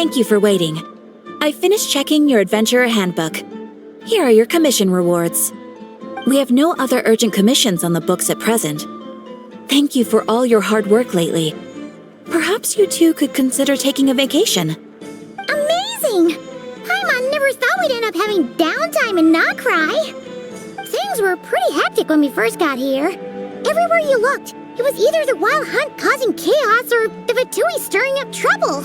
Thank you for waiting. I finished checking your adventurer handbook. Here are your commission rewards. We have no other urgent commissions on the books at present. Thank you for all your hard work lately. Perhaps you two could consider taking a vacation. Amazing! Paimon never thought we'd end up having downtime and not cry. Things were pretty hectic when we first got here. Everywhere you looked, it was either the wild hunt causing chaos or the Fatui stirring up trouble.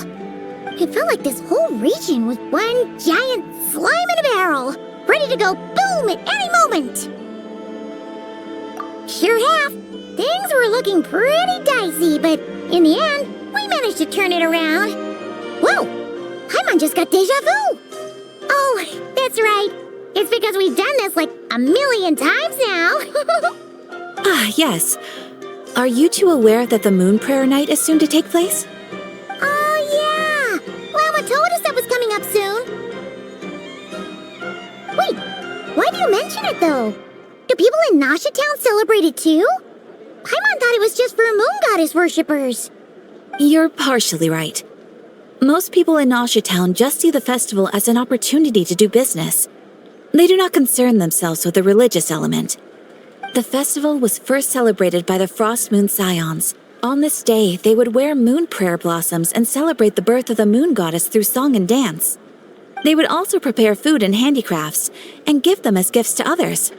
It felt like this whole region was one giant slime in a barrel, ready to go boom at any moment. Sure have. Things were looking pretty dicey, but in the end, we managed to turn it around. Whoa! Paimon just got deja vu! Oh, that's right. It's because we've done this like a million times now. Ah, yes. Are you two aware that the Moon Prayer Night is soon to take place? Oh, yeah! Llama told us that was coming up soon. Wait, why do you mention it, though? Do people in Nasha Town celebrate it, too? Paimon thought it was just for Moon Goddess worshippers. You're partially right. Most people in Nasha Town just see the festival as an opportunity to do business. They do not concern themselves with the religious element. The festival was first celebrated by the Frost Moon Scions. On this day, they would wear moon prayer blossoms and celebrate the birth of the moon goddess through song and dance. They would also prepare food and handicrafts and give them as gifts to others.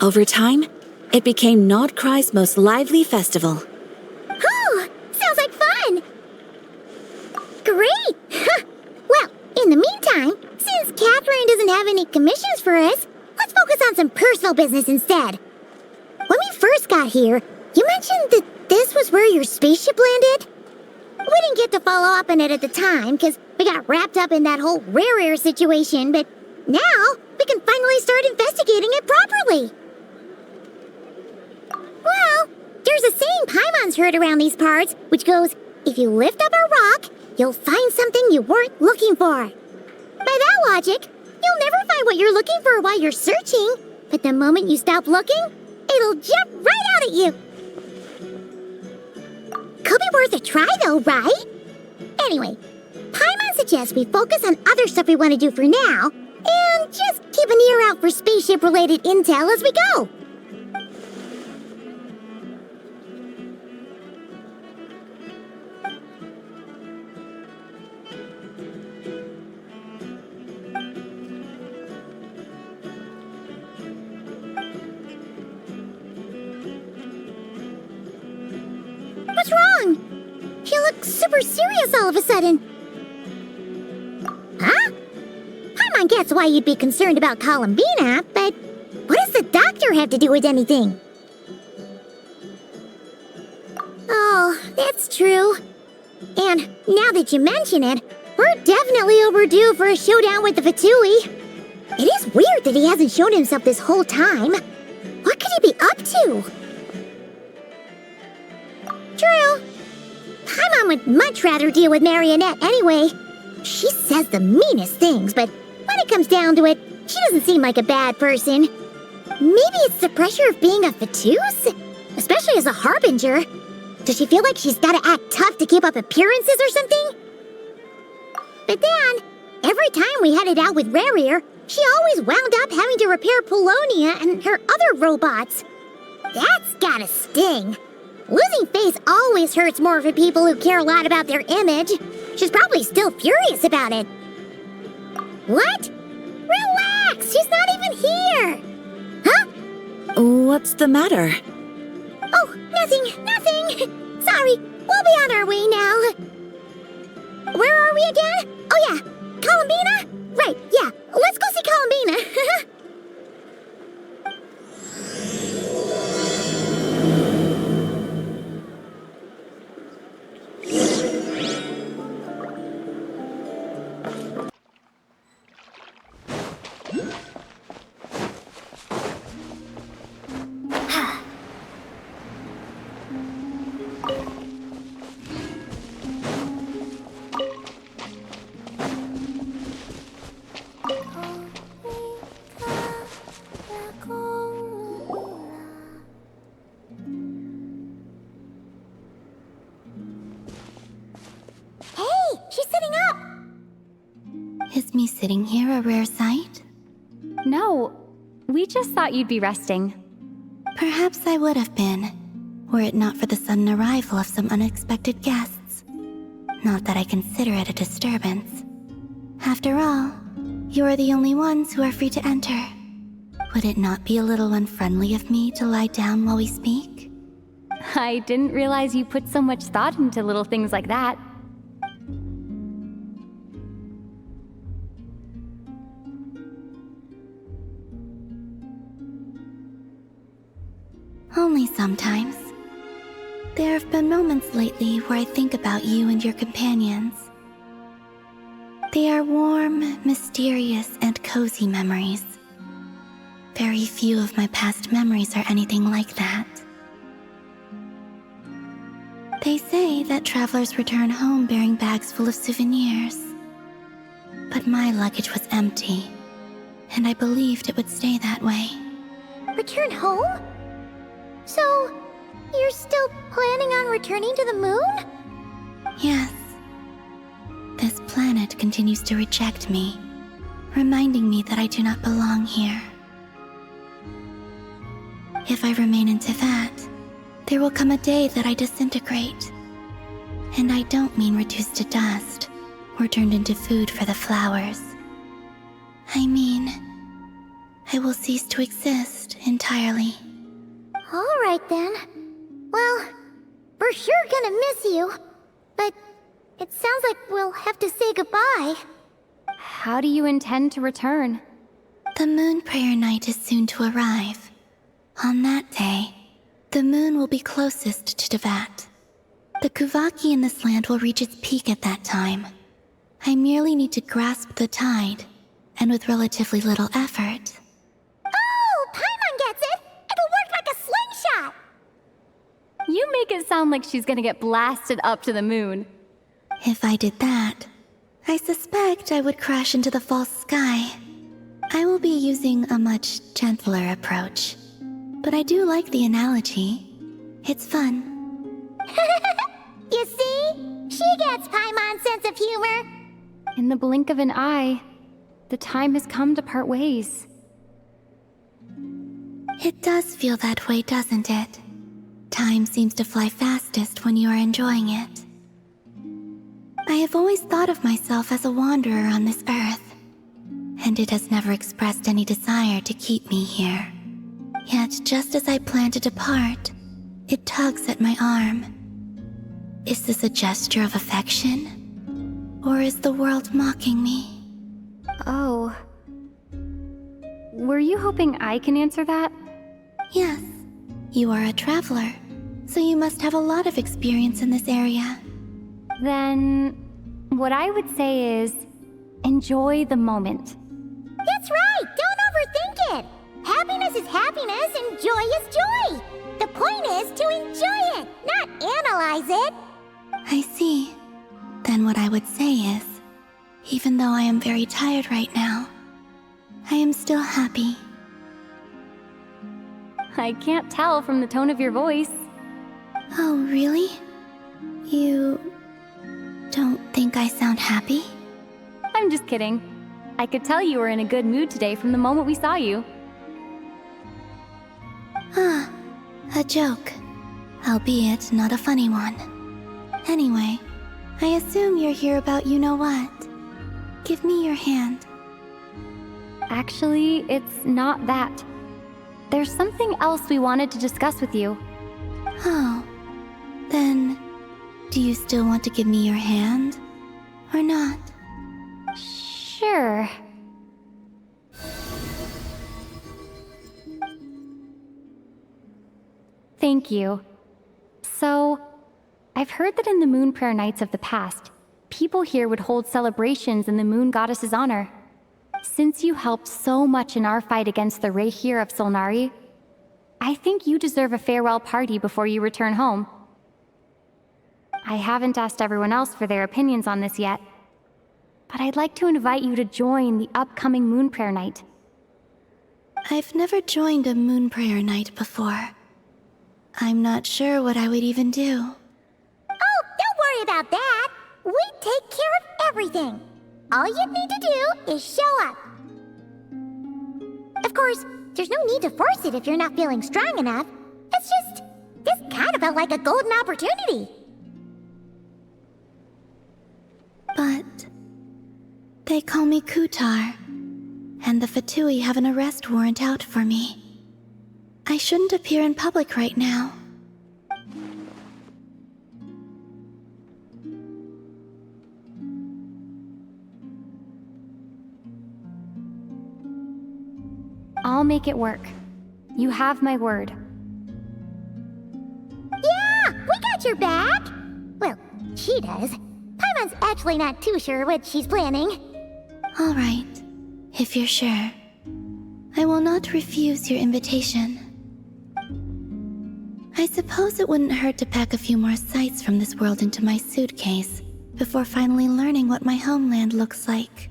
Over time, it became Nodcry's most lively festival. Oh, sounds like fun! Great! Well, in the meantime, since Catherine doesn't have any commissions for us, let's focus on some personal business instead. When we first got here, you mentioned that this was where your spaceship landed? We didn't get to follow up on it at the time, because we got wrapped up in that whole rare air situation, but now we can finally start investigating it properly. Well, there's a saying Paimon's heard around these parts, which goes, if you lift up a rock, you'll find something you weren't looking for. By that logic, you'll never find what you're looking for while you're searching, but the moment you stop looking, it'll jump right out at you. Could be worth a try though, right? Anyway, Paimon suggests we focus on other stuff we want to do for now, and just keep an ear out for spaceship-related intel as we go. What's wrong? She looks super serious all of a sudden. Huh? Paimon gets why you'd be concerned about Columbina, but what does the doctor have to do with anything? Oh, that's true. And now that you mention it, we're definitely overdue for a showdown with the Fatui. It is weird that he hasn't shown himself this whole time. What could he be up to? True. Paimon would much rather deal with Marionette anyway. She says the meanest things, but when it comes down to it, she doesn't seem like a bad person. Maybe it's the pressure of being a Fatuse? Especially as a Harbinger. Does she feel like she's gotta act tough to keep up appearances or something? But then, every time we headed out with Rarier, she always wound up having to repair Polonia and her other robots. That's gotta sting. Losing face always hurts more for people who care a lot about their image. She's probably still furious about it. What? Relax! She's not even here! Huh? What's the matter? Oh, nothing. Sorry, we'll be on our way now. Where are we again? Oh yeah, Columbina? Right, yeah, let's go see Columbina. Is me sitting here a rare sight? No, we just thought you'd be resting. Perhaps I would have been, were it not for the sudden arrival of some unexpected guests. Not that I consider it a disturbance. After all, you are the only ones who are free to enter. Would it not be a little unfriendly of me to lie down while we speak? I didn't realize you put so much thought into little things like that. Only sometimes. There have been moments lately where I think about you and your companions. They are warm, mysterious, and cozy memories. Very few of my past memories are anything like that. They say that travelers return home bearing bags full of souvenirs. But my luggage was empty, and I believed it would stay that way. Return home? So, you're still planning on returning to the moon? Yes. This planet continues to reject me, reminding me that I do not belong here. If I remain in Teyvat, there will come a day that I disintegrate. And I don't mean reduced to dust or turned into food for the flowers. I mean, I will cease to exist entirely. All right then. Well, we're sure gonna miss you. But it sounds like we'll have to say goodbye. How do you intend to return? The moon prayer night is soon to arrive. On that day, the moon will be closest to Teyvat. The Kuvaki in this land will reach its peak at that time. I merely need to grasp the tide, and with relatively little effort. Oh, Paimon gets it! It'll work like a slingshot! You make it sound like she's gonna get blasted up to the moon. If I did that, I suspect I would crash into the false sky. I will be using a much gentler approach. But I do like the analogy. It's fun. You see? She gets Paimon's sense of humor. In the blink of an eye, the time has come to part ways. It does feel that way, doesn't it? Time seems to fly fastest when you are enjoying it. I have always thought of myself as a wanderer on this earth, and it has never expressed any desire to keep me here. Yet, just as I plan to depart, it tugs at my arm. Is this a gesture of affection? Or is the world mocking me? Oh. Were you hoping I can answer that? Yes. You are a traveler, so you must have a lot of experience in this area. Then, what I would say is, enjoy the moment. That's right! Don't overthink it! Happiness is happiness and joy is joy! The point is to enjoy it, not analyze it! I see. Then what I would say is, even though I am very tired right now, I am still happy. I can't tell from the tone of your voice. Oh, really? You don't think I sound happy? I'm just kidding. I could tell you were in a good mood today from the moment we saw you. Ah, a joke. Albeit not a funny one. Anyway, I assume you're here about you-know-what. Give me your hand. Actually, it's not that. There's something else we wanted to discuss with you. Oh, then, do you still want to give me your hand? Or not? Sure. Thank you. So, I've heard that in the moon prayer nights of the past, people here would hold celebrations in the moon goddess's honor. Since you helped so much in our fight against the Rehir of Solnari, I think you deserve a farewell party before you return home. I haven't asked everyone else for their opinions on this yet, but I'd like to invite you to join the upcoming moon prayer night. I've never joined a moon prayer night before. I'm not sure what I would even do. Oh, don't worry about that! We take care of everything! All you need to do is show up. Of course, there's no need to force it if you're not feeling strong enough. It's just, this kind of felt like a golden opportunity. But they call me Kutar, and the Fatui have an arrest warrant out for me. I shouldn't appear in public right now. I'll make it work. You have my word. Yeah, we got your back. Well, she does. Paimon's actually not too sure what she's planning. All right, if you're sure. I will not refuse your invitation. I suppose it wouldn't hurt to pack a few more sights from this world into my suitcase before finally learning what my homeland looks like.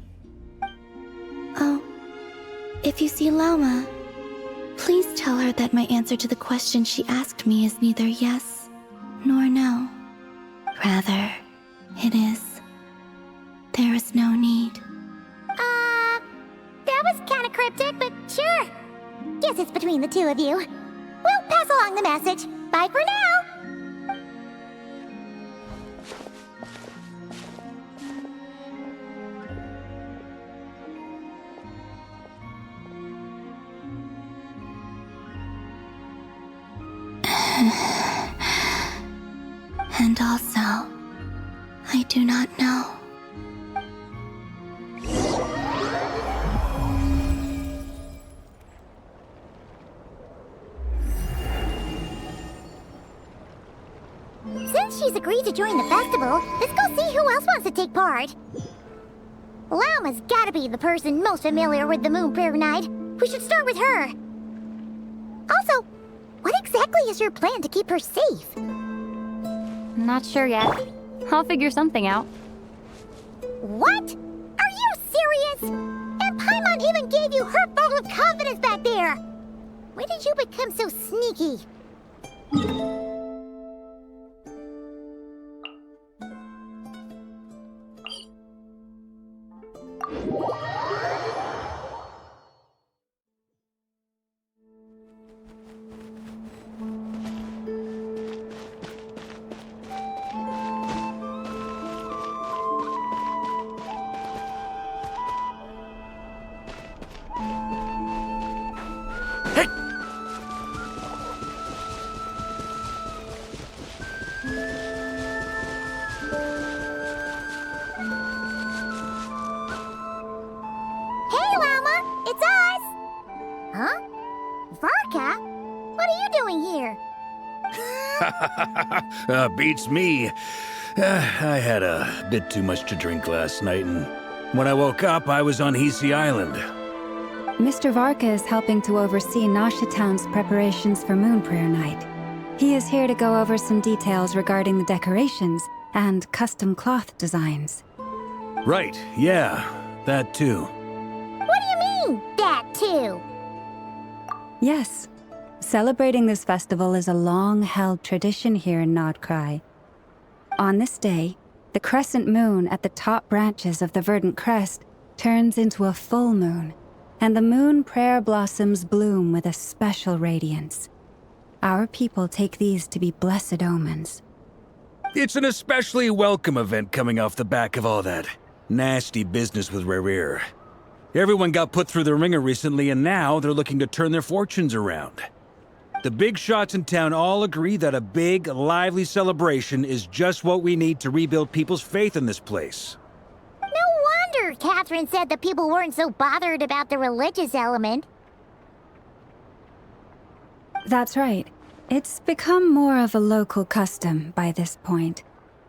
Oh, if you see Lauma, please tell her that my answer to the question she asked me is neither yes nor no. Rather, it is, there is no need. That was kind of cryptic, but sure. Guess it's between the two of you. We'll pass along the message. Bye for now. And also, I do not know. Since she's agreed to join the festival, let's go see who else wants to take part. Lauma's gotta be the person most familiar with the Moon Prayer Night. We should start with her. Also, what exactly is your plan to keep her safe? Not sure yet. I'll figure something out. What? Are you serious? And Paimon even gave you her vote of confidence back there. When did you become so sneaky? Hey, Lauma! It's us! Huh? Varka? What are you doing here? Beats me. I had a bit too much to drink last night, and when I woke up, I was on Hisi Island. Mr. Varka is helping to oversee Nasha Town's preparations for Moon Prayer Night. He is here to go over some details regarding the decorations and custom cloth designs. Right, yeah, that too. What do you mean, that too? Yes, celebrating this festival is a long-held tradition here in Nodcry. On this day, the crescent moon at the top branches of the verdant crest turns into a full moon, and the moon prayer blossoms bloom with a special radiance. Our people take these to be blessed omens. It's an especially welcome event coming off the back of all that nasty business with Rare. Everyone got put through the ringer recently, and now they're looking to turn their fortunes around. The big shots in town all agree that a big, lively celebration is just what we need to rebuild people's faith in this place. No wonder Catherine said that people weren't so bothered about the religious element. That's right. It's become more of a local custom by this point.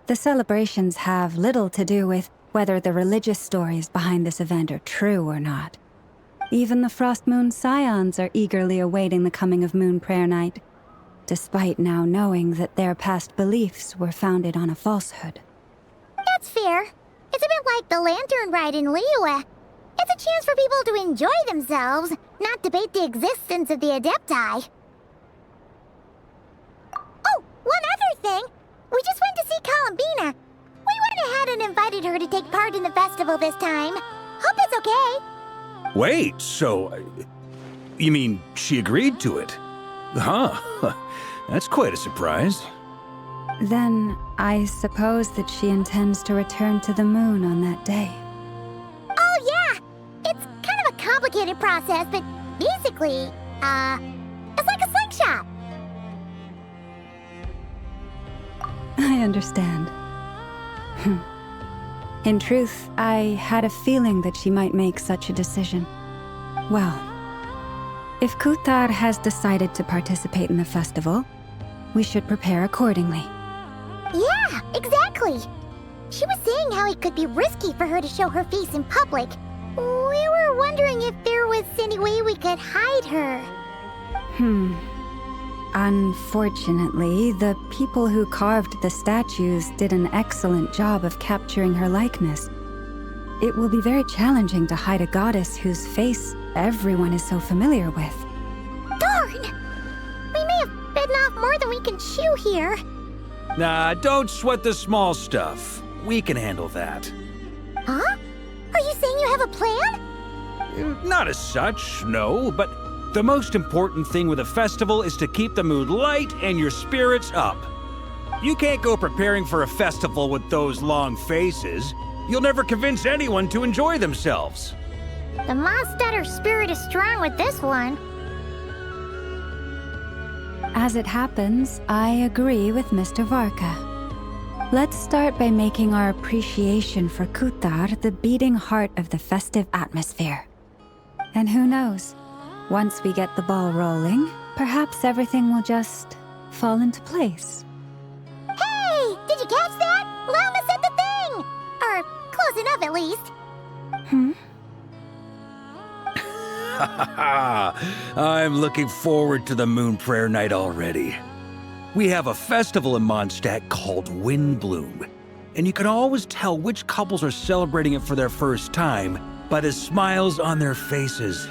The celebrations have little to do with whether the religious stories behind this event are true or not. Even the Frost Moon Scions are eagerly awaiting the coming of Moon Prayer Night, despite now knowing that their past beliefs were founded on a falsehood. That's fair. It's a bit like the Lantern Ride in Liyue. It's a chance for people to enjoy themselves, not debate the existence of the Adepti. Oh, one other thing. We just went to see Columbina. We went ahead and invited invited her to take part in the festival this time. Hope it's okay. Wait, so... you mean she agreed to it? Huh. That's quite a surprise. Then I suppose that she intends to return to the moon on that day. Oh, yeah! It's kind of a complicated process, but basically, it's like a slingshot. I understand. In truth, I had a feeling that she might make such a decision. Well, if Kutar has decided to participate in the festival, we should prepare accordingly. Yeah, exactly. She was saying how it could be risky for her to show her face in public. We were wondering if there was any way we could hide her. Unfortunately, the people who carved the statues did an excellent job of capturing her likeness. It will be very challenging to hide a goddess whose face everyone is so familiar with. Darn! We may have bitten off more than we can chew here. Nah, don't sweat the small stuff. We can handle that. Huh? Are you saying you have a plan? Not as such, no, but the most important thing with a festival is to keep the mood light and your spirits up. You can't go preparing for a festival with those long faces. You'll never convince anyone to enjoy themselves. The Mondstatter spirit is strong with this one. As it happens, I agree with Mr. Varka. Let's start by making our appreciation for Kutar the beating heart of the festive atmosphere. And who knows? Once we get the ball rolling, perhaps everything will just fall into place. Hey! Did you catch that? Lama said the thing! Or close enough, at least. I'm looking forward to the Moon Prayer Night already. We have a festival in Mondstadt called Windbloom, and you can always tell which couples are celebrating it for their first time by the smiles on their faces.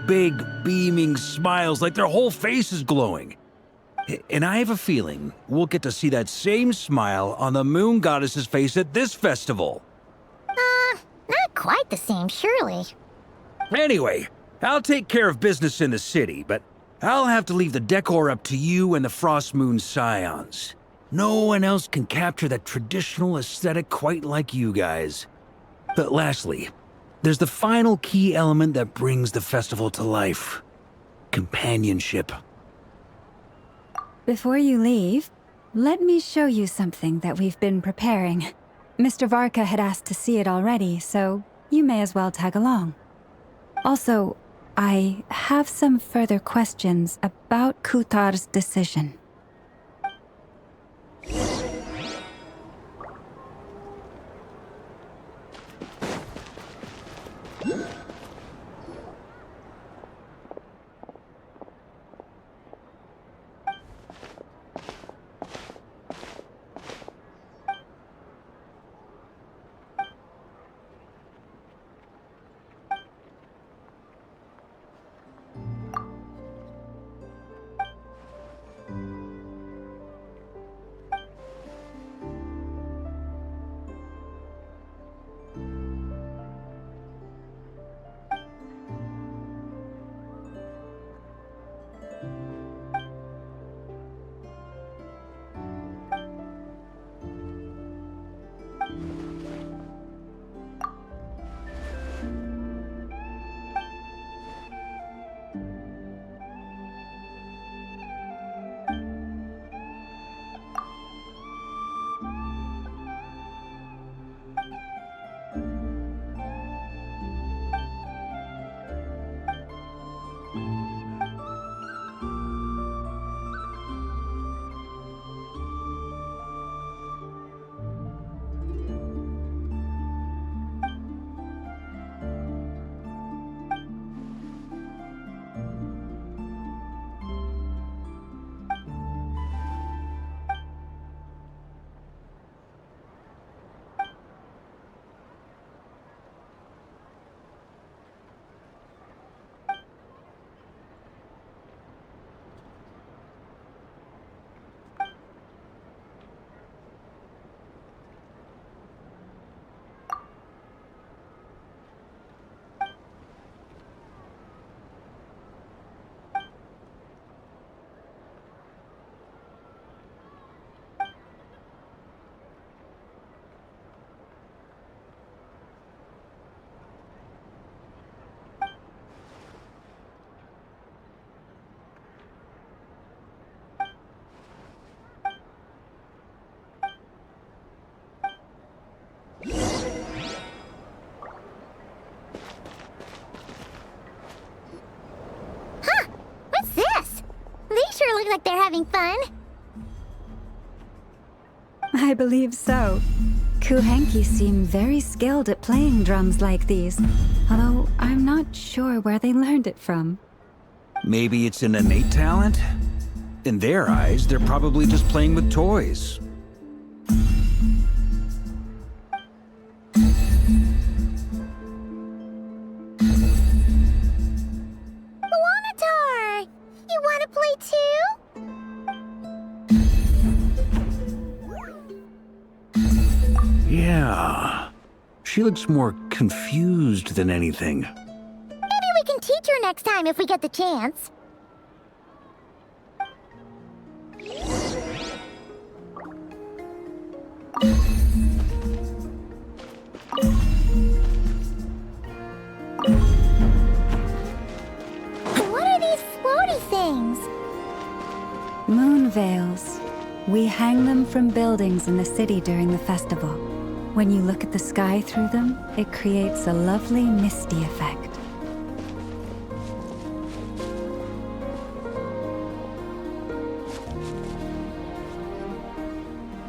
Big, beaming smiles like their whole face is glowing. And I have a feeling we'll get to see that same smile on the Moon Goddess's face at this festival. Not quite the same, surely. Anyway, I'll take care of business in the city, but I'll have to leave the decor up to you and the Frost Moon Scions. No one else can capture that traditional aesthetic quite like you guys. But lastly, there's the final key element that brings the festival to life. Companionship. Before you leave, let me show you something that we've been preparing. Mr. Varka had asked to see it already, so you may as well tag along. Also, I have some further questions about Kutar's decision. like they're having fun. I believe so. Kuhenki seem very skilled at playing drums like these, although I'm not sure where they learned it from. Maybe it's an innate talent? In their eyes, they're probably just playing with toys. Wanatar! You want to play too? Yeah. She looks more confused than anything. Maybe we can teach her next time if we get the chance. What are these floaty things? Moon veils. We hang them from buildings in the city during the festival. When you look at the sky through them, it creates a lovely misty effect.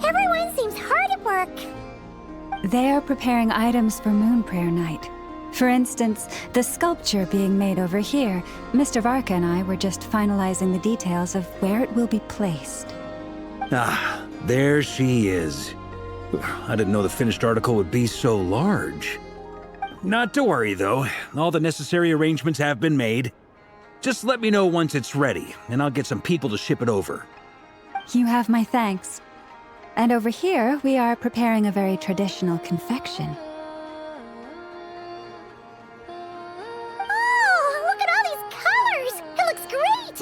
Everyone seems hard at work. They are preparing items for Moon Prayer Night. For instance, the sculpture being made over here, Mr. Varka and I were just finalizing the details of where it will be placed. Ah, there she is. I didn't know the finished article would be so large. Not to worry, though. All the necessary arrangements have been made. Just let me know once it's ready, and I'll get some people to ship it over. You have my thanks. And over here, we are preparing a very traditional confection. Oh, look at all these colors! It looks great!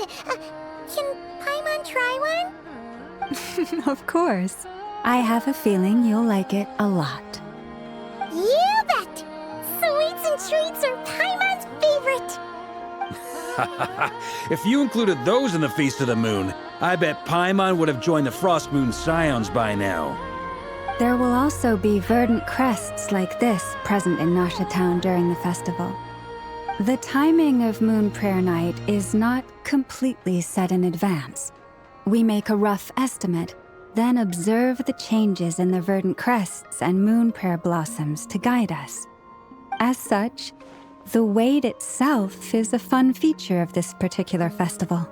Can Paimon try one? Of course. I have a feeling you'll like it a lot. You bet! Sweets and treats are Paimon's favorite! If you included those in the Feast of the Moon, I bet Paimon would have joined the Frost Moon Scions by now. There will also be verdant crests like this present in Nasha Town during the festival. The timing of Moon Prayer Night is not completely set in advance. We make a rough estimate, then observe the changes in the verdant crests and moon prayer blossoms to guide us. As such, the wait itself is a fun feature of this particular festival.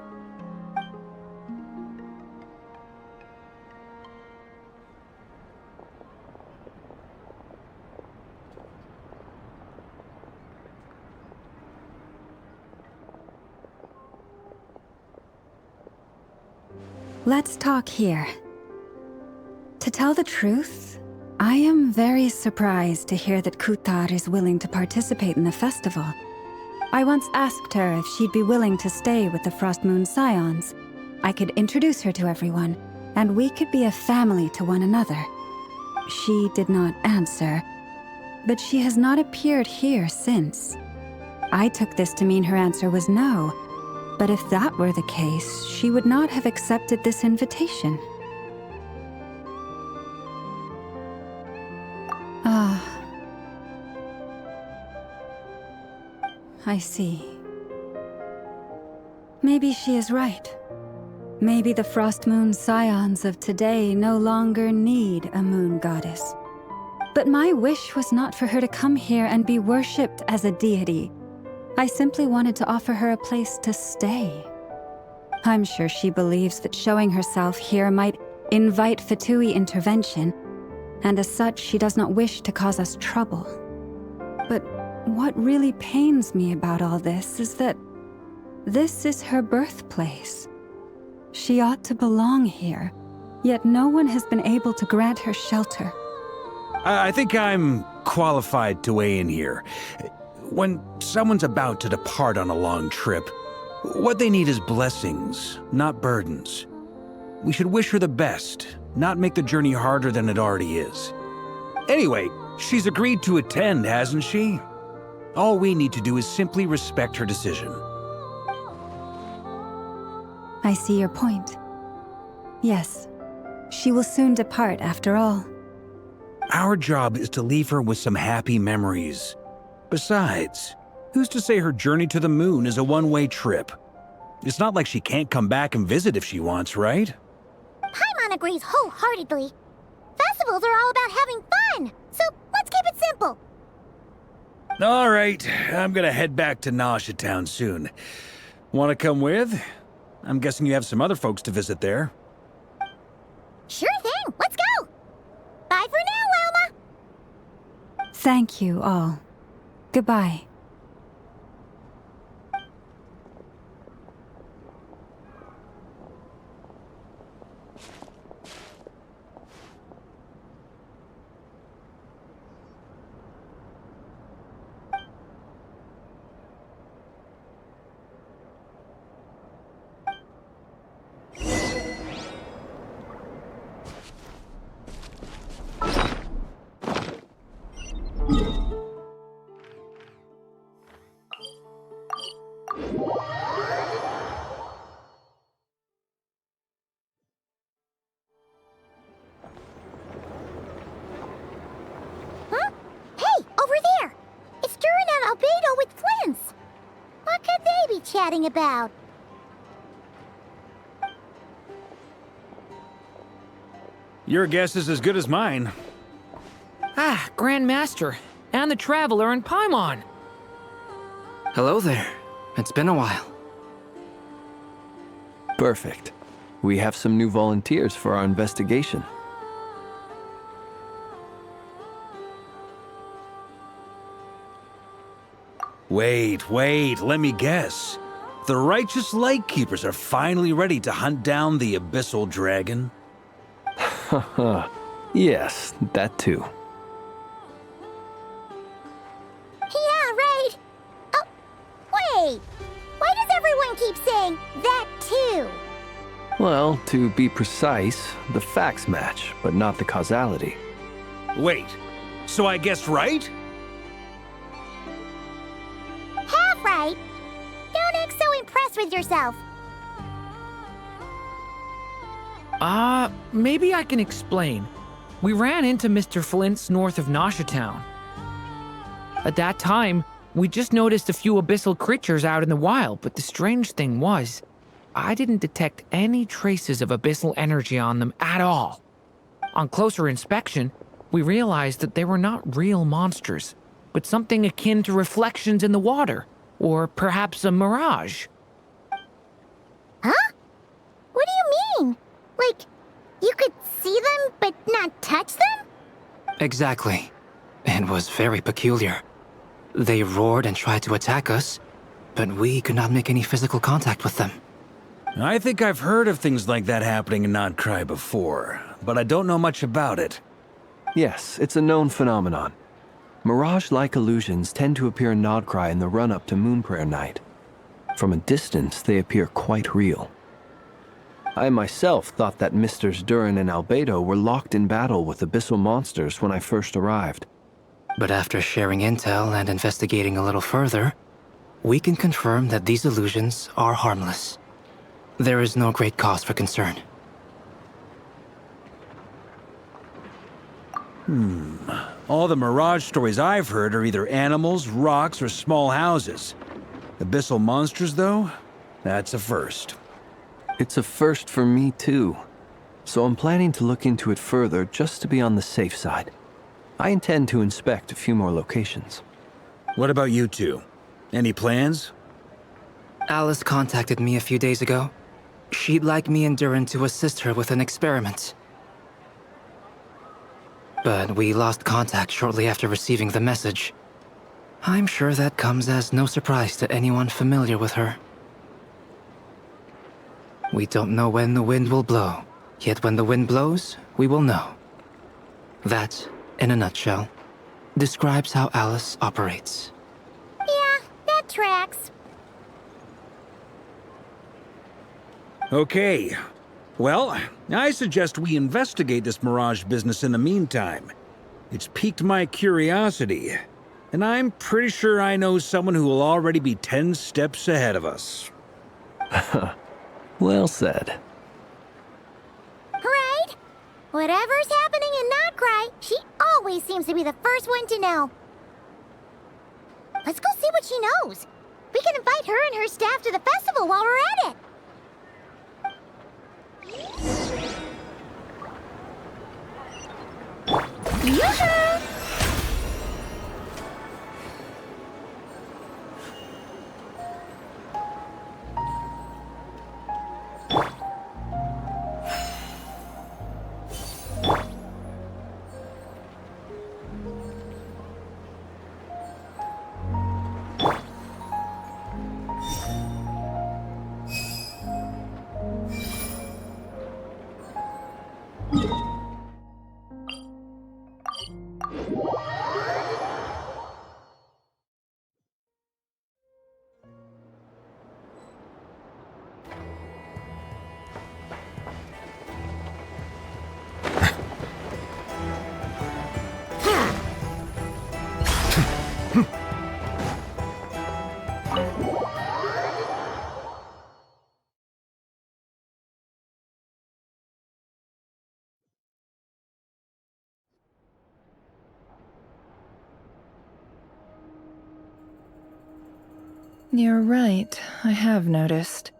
Let's talk here. To tell the truth, I am very surprised to hear that Kutar is willing to participate in the festival. I once asked her if she'd be willing to stay with the Frost Moon Scions. I could introduce her to everyone, and we could be a family to one another. She did not answer, but she has not appeared here since. I took this to mean her answer was no, but if that were the case, she would not have accepted this invitation. Ah. I see. Maybe she is right. Maybe the Frost Moon Scions of today no longer need a moon goddess. But my wish was not for her to come here and be worshipped as a deity. I simply wanted to offer her a place to stay. I'm sure she believes that showing herself here might invite Fatui intervention, and as such, she does not wish to cause us trouble. But what really pains me about all this is that this is her birthplace. She ought to belong here, yet no one has been able to grant her shelter. I think I'm qualified to weigh in here. When someone's about to depart on a long trip, what they need is blessings, not burdens. We should wish her the best, not make the journey harder than it already is. Anyway, she's agreed to attend, hasn't she? All we need to do is simply respect her decision. I see your point. Yes, she will soon depart after all. Our job is to leave her with some happy memories. Besides, who's to say her journey to the moon is a one-way trip? It's not like she can't come back and visit if she wants, right? Paimon agrees wholeheartedly. Festivals are all about having fun, so let's keep it simple. All right, I'm gonna head back to Nausea Town soon. Want to come with? I'm guessing you have some other folks to visit there. Sure thing, let's go. Bye for now, Wilma. Thank you all. Goodbye. Huh? Hey, over there! It's Durin and Albedo with Flints! What could they be chatting about? Your guess is as good as mine. Ah, Grand Master, and the Traveler and Paimon. Hello there. It's been a while. Perfect. We have some new volunteers for our investigation. Wait, let me guess. The righteous Lightkeepers are finally ready to hunt down the Abyssal Dragon? Haha. Yes, that too. Yeah, right. Oh, wait. Why does everyone keep saying that too? Well, to be precise, the facts match, but not the causality. Wait, so I guessed right? Half right. Don't act so impressed with yourself. Maybe I can explain. We ran into Mr. Flint's north of Nausea Town. At that time, we just noticed a few abyssal creatures out in the wild, but the strange thing was, I didn't detect any traces of abyssal energy on them at all. On closer inspection, we realized that they were not real monsters, but something akin to reflections in the water, or perhaps a mirage. Huh? What do you mean? Like, you could see them but not touch them? Exactly. It was very peculiar. They roared and tried to attack us, but we could not make any physical contact with them. I think I've heard of things like that happening in Nocturne before, but I don't know much about it. Yes, it's a known phenomenon. Mirage-like illusions tend to appear in Nocturne in the run-up to Moonprayer Night. From a distance, they appear quite real. I myself thought that Misters Durin and Albedo were locked in battle with abyssal monsters when I first arrived. But after sharing intel and investigating a little further, we can confirm that these illusions are harmless. There is no great cause for concern. All the Mirage stories I've heard are either animals, rocks, or small houses. Abyssal monsters, though? That's a first. It's a first for me, too. So I'm planning to look into it further just to be on the safe side. I intend to inspect a few more locations. What about you two? Any plans? Alice contacted me a few days ago. She'd like me and Durin to assist her with an experiment. But we lost contact shortly after receiving the message. I'm sure that comes as no surprise to anyone familiar with her. We don't know when the wind will blow, yet when the wind blows, we will know. That, in a nutshell, describes how Alice operates. Yeah, that tracks. Okay. Well, I suggest we investigate this Mirage business in the meantime. It's piqued my curiosity, and I'm pretty sure I know someone who will already be 10 steps ahead of us. Well said. Right? Whatever's happening in Nocturne, she always seems to be the first one to know. Let's go see what she knows. We can invite her and her staff to the festival while we're at it. Yoo-hoo! You're right, I have noticed.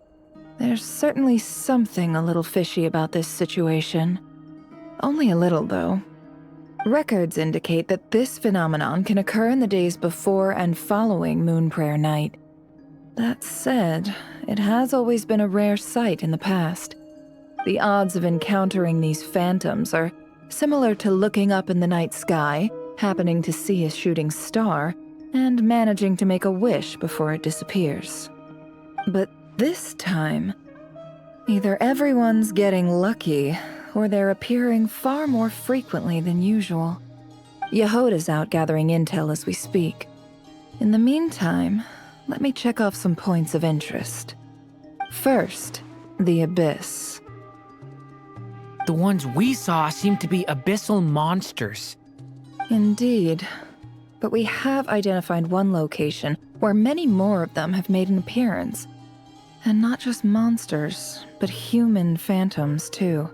There's certainly something a little fishy about this situation. Only a little, though. Records indicate that this phenomenon can occur in the days before and following Moon Prayer Night. That said, it has always been a rare sight in the past. The odds of encountering these phantoms are similar to looking up in the night sky, happening to see a shooting star, and managing to make a wish before it disappears. But this time, either everyone's getting lucky, or they're appearing far more frequently than usual. Yehoda's out gathering intel as we speak. In the meantime, let me check off some points of interest. First, the Abyss. The ones we saw seem to be abyssal monsters. Indeed. But we have identified one location where many more of them have made an appearance. And not just monsters, but human phantoms, too.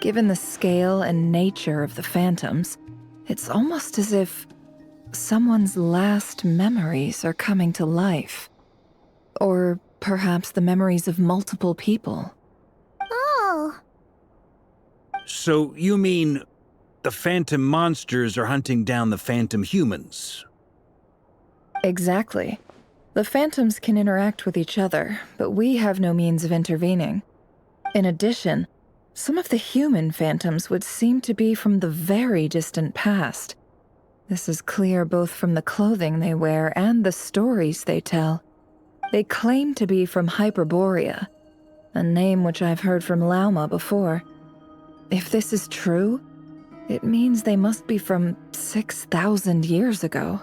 Given the scale and nature of the phantoms, it's almost as if someone's last memories are coming to life. Or perhaps the memories of multiple people. Oh. So you mean the phantom monsters are hunting down the phantom humans? Exactly. The phantoms can interact with each other, but we have no means of intervening. In addition, some of the human phantoms would seem to be from the very distant past. This is clear both from the clothing they wear and the stories they tell. They claim to be from Hyperborea, a name which I've heard from Lauma before. If this is true, it means they must be from 6,000 years ago.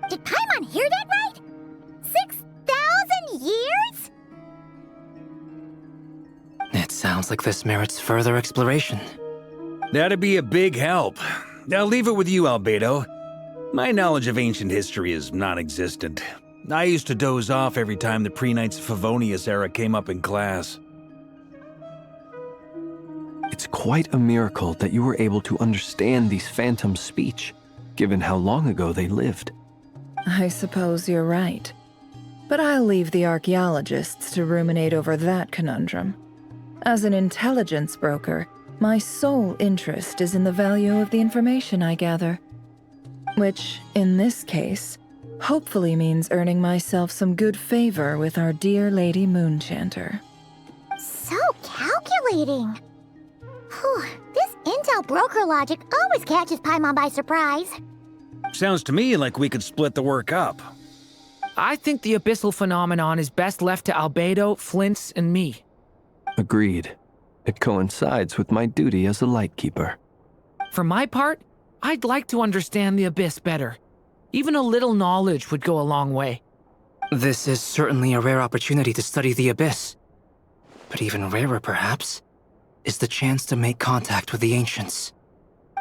Did Paimon hear that right? 6,000 years? It sounds like this merits further exploration. That'd be a big help. I'll leave it with you, Albedo. My knowledge of ancient history is non-existent. I used to doze off every time the pre-Knights of Favonius era came up in class. It's quite a miracle that you were able to understand these phantoms' speech, given how long ago they lived. I suppose you're right. But I'll leave the archaeologists to ruminate over that conundrum. As an intelligence broker, my sole interest is in the value of the information I gather. Which, in this case, hopefully means earning myself some good favor with our dear Lady Moonchanter. So calculating. Whew, this intel broker logic always catches Paimon by surprise. Sounds to me like we could split the work up. I think the abyssal phenomenon is best left to Albedo, Flints, and me. Agreed. It coincides with my duty as a lightkeeper. For my part, I'd like to understand the abyss better. Even a little knowledge would go a long way. This is certainly a rare opportunity to study the Abyss. But even rarer, perhaps, is the chance to make contact with the Ancients.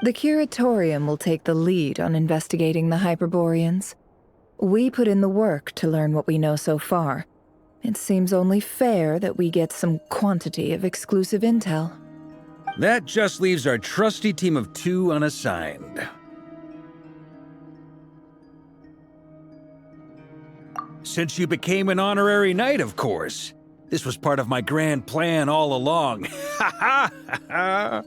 The Curatorium will take the lead on investigating the Hyperboreans. We put in the work to learn what we know so far. It seems only fair that we get some quantity of exclusive intel. That just leaves our trusty team of 2 unassigned. Since you became an honorary knight, of course. This was part of my grand plan all along. Ha ha ha!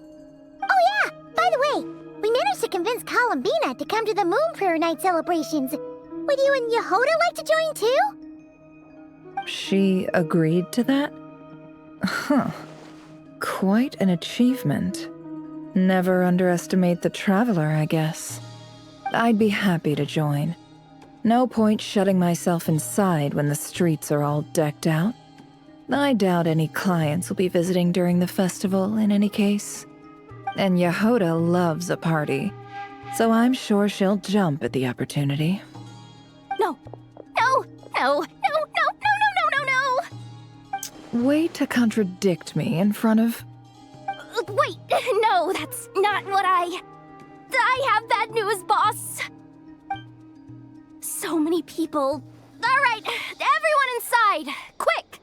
Oh yeah! By the way, we managed to convince Columbina to come to the Moon Prayer Night celebrations. Would you and Yehoda like to join too? She agreed to that? Huh. Quite an achievement. Never underestimate the traveler, I guess. I'd be happy to join. No point shutting myself inside when the streets are all decked out. I doubt any clients will be visiting during the festival in any case. And Yehoda loves a party, so I'm sure she'll jump at the opportunity. No. No. No. No. No. No. No. No. No. Way to contradict me in front of... Wait. No, that's not what I have bad news, boss. So many people. All right, everyone inside. Quick.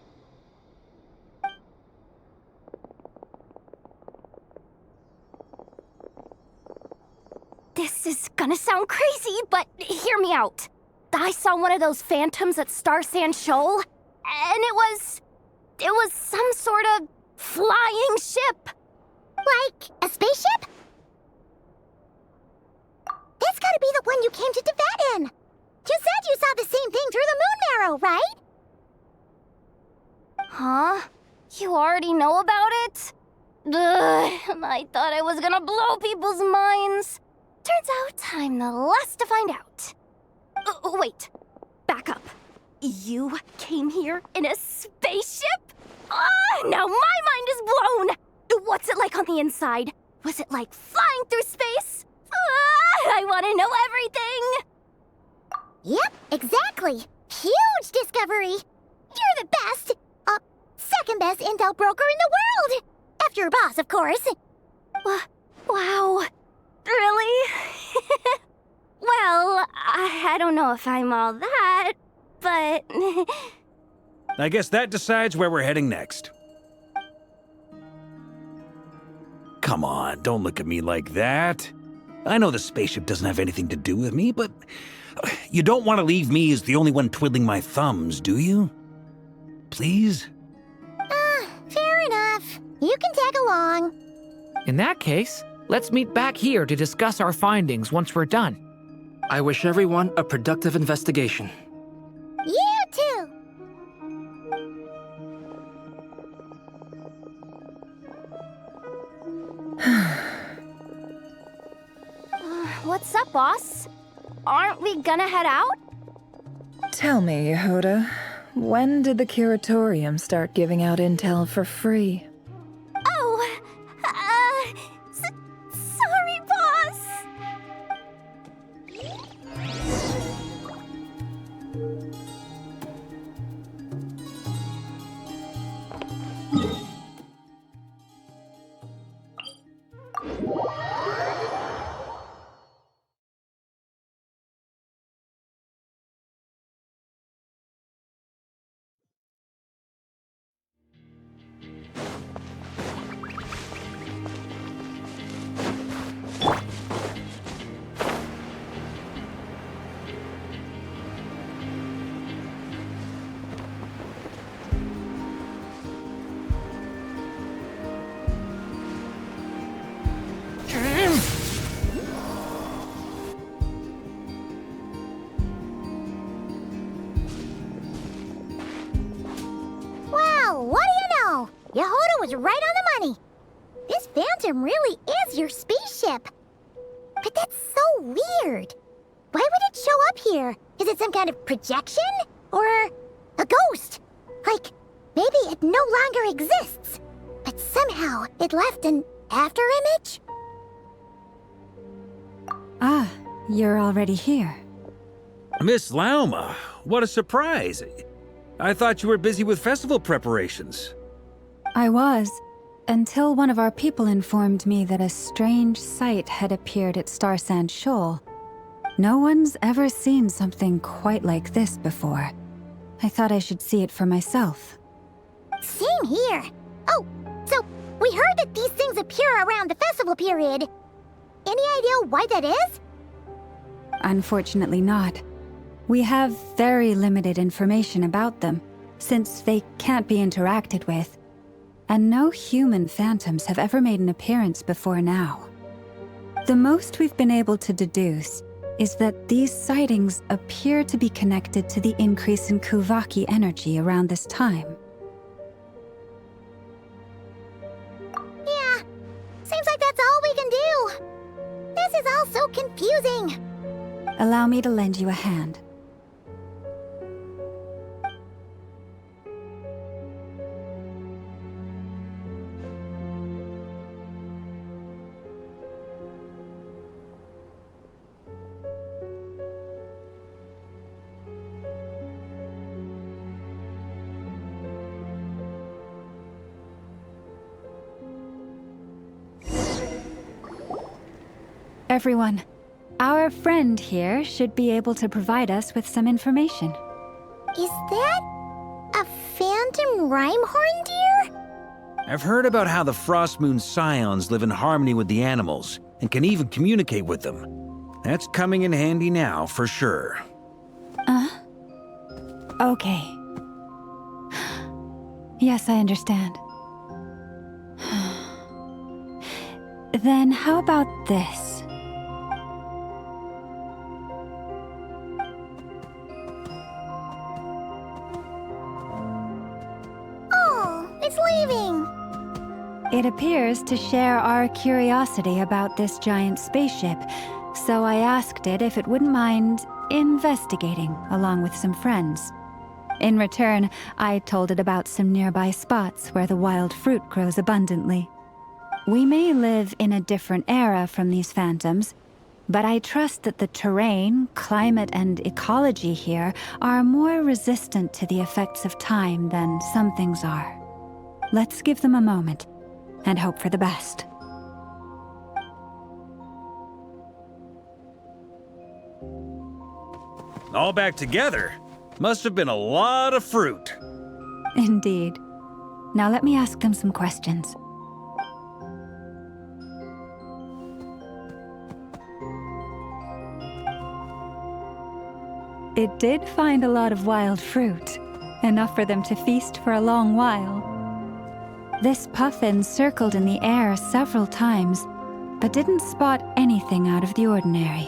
This is gonna sound crazy, but hear me out. I saw one of those phantoms at Star Sand Shoal, and it was some sort of flying ship. Like a spaceship? That's gotta be the one you came to Tibet in. You said you saw the same thing through the moon marrow, right? Huh? You already know about it? Ugh, I thought I was gonna blow people's minds. Turns out I'm the last to find out. Wait, back up. You came here in a spaceship? Now my mind is blown! What's it like on the inside? Was it like flying through space? I want to know everything! Yep, exactly. Huge discovery. You're the best. Second best intel broker in the world. After your boss, of course. Wow. Really? Well, I don't know if I'm all that, but... I guess that decides where we're heading next. Come on, don't look at me like that. I know the spaceship doesn't have anything to do with me, but you don't want to leave me as the only one twiddling my thumbs, do you? Please? Fair enough. You can tag along. In that case, let's meet back here to discuss our findings once we're done. I wish everyone a productive investigation. You too. What's up, boss? Aren't we gonna head out? Tell me, Yehoda, when did the curatorium start giving out intel for free? Oh, sorry, boss. Well, what do you know? Yehoda was right on the money. This phantom really is your spaceship. But that's so weird. Why would it show up here? Is it some kind of projection? Or a ghost? Like, maybe it no longer exists, but somehow it left an afterimage? Ah, you're already here. Miss Lauma, what a surprise. I thought you were busy with festival preparations. I was, until one of our people informed me that a strange sight had appeared at Star Sand Shoal. No one's ever seen something quite like this before. I thought I should see it for myself. Same here. Oh, so we heard that these things appear around the festival period. Any idea why that is? Unfortunately not. We have very limited information about them, since they can't be interacted with, and no human phantoms have ever made an appearance before now. The most we've been able to deduce is that these sightings appear to be connected to the increase in Kuvaki energy around this time. Yeah, seems like that's all we can do. This is all so confusing. Allow me to lend you a hand. Everyone, our friend here should be able to provide us with some information. Is that a phantom rhymehorn deer? I've heard about how the Frost Moon Scions live in harmony with the animals and can even communicate with them. That's coming in handy now, for sure. Okay. Yes, I understand. Then how about this? It's leaving! It appears to share our curiosity about this giant spaceship, so I asked it if it wouldn't mind investigating along with some friends. In return, I told it about some nearby spots where the wild fruit grows abundantly. We may live in a different era from these phantoms, but I trust that the terrain, climate, and ecology here are more resistant to the effects of time than some things are. Let's give them a moment and hope for the best. All back together? Must have been a lot of fruit. Indeed. Now let me ask them some questions. It did find a lot of wild fruit, enough for them to feast for a long while. This puffin circled in the air several times, but didn't spot anything out of the ordinary.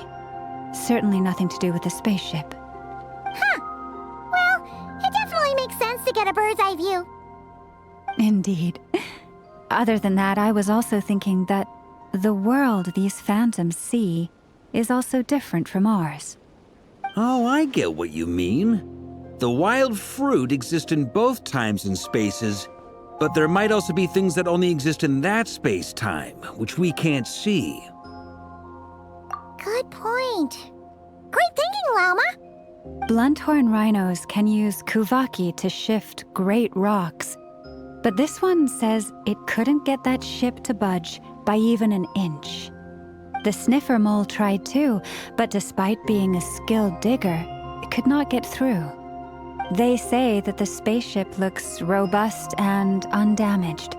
Certainly nothing to do with the spaceship. Huh. Well, it definitely makes sense to get a bird's eye view. Indeed. Other than that, I was also thinking that the world these phantoms see is also different from ours. Oh, I get what you mean. The wild fruit exist in both times and spaces, but there might also be things that only exist in that space-time, which we can't see. Good point. Great thinking, Lauma. Blunthorn rhinos can use Kuvaki to shift great rocks, but this one says it couldn't get that ship to budge by even an inch. The sniffer mole tried too, but despite being a skilled digger, it could not get through. They say that the spaceship looks robust and undamaged.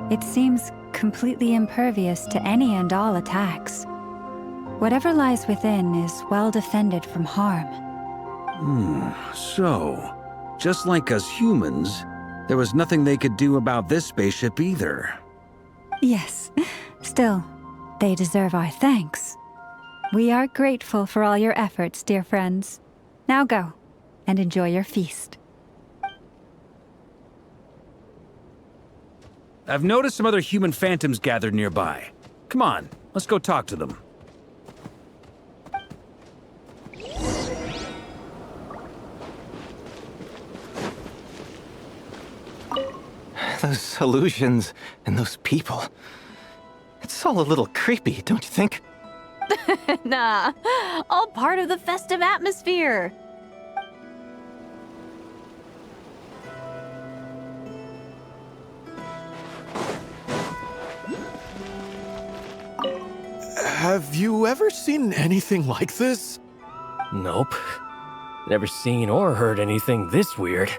It seems completely impervious to any and all attacks. Whatever lies within is well defended from harm. So, just like us humans, there was nothing they could do about this spaceship either. Yes, still, they deserve our thanks. We are grateful for all your efforts, dear friends. Now go, and enjoy your feast. I've noticed some other human phantoms gathered nearby. Come on, let's go talk to them. Those illusions and those people. It's all a little creepy, don't you think? Nah, all part of the festive atmosphere. Have you ever seen anything like this? Nope. Never seen or heard anything this weird.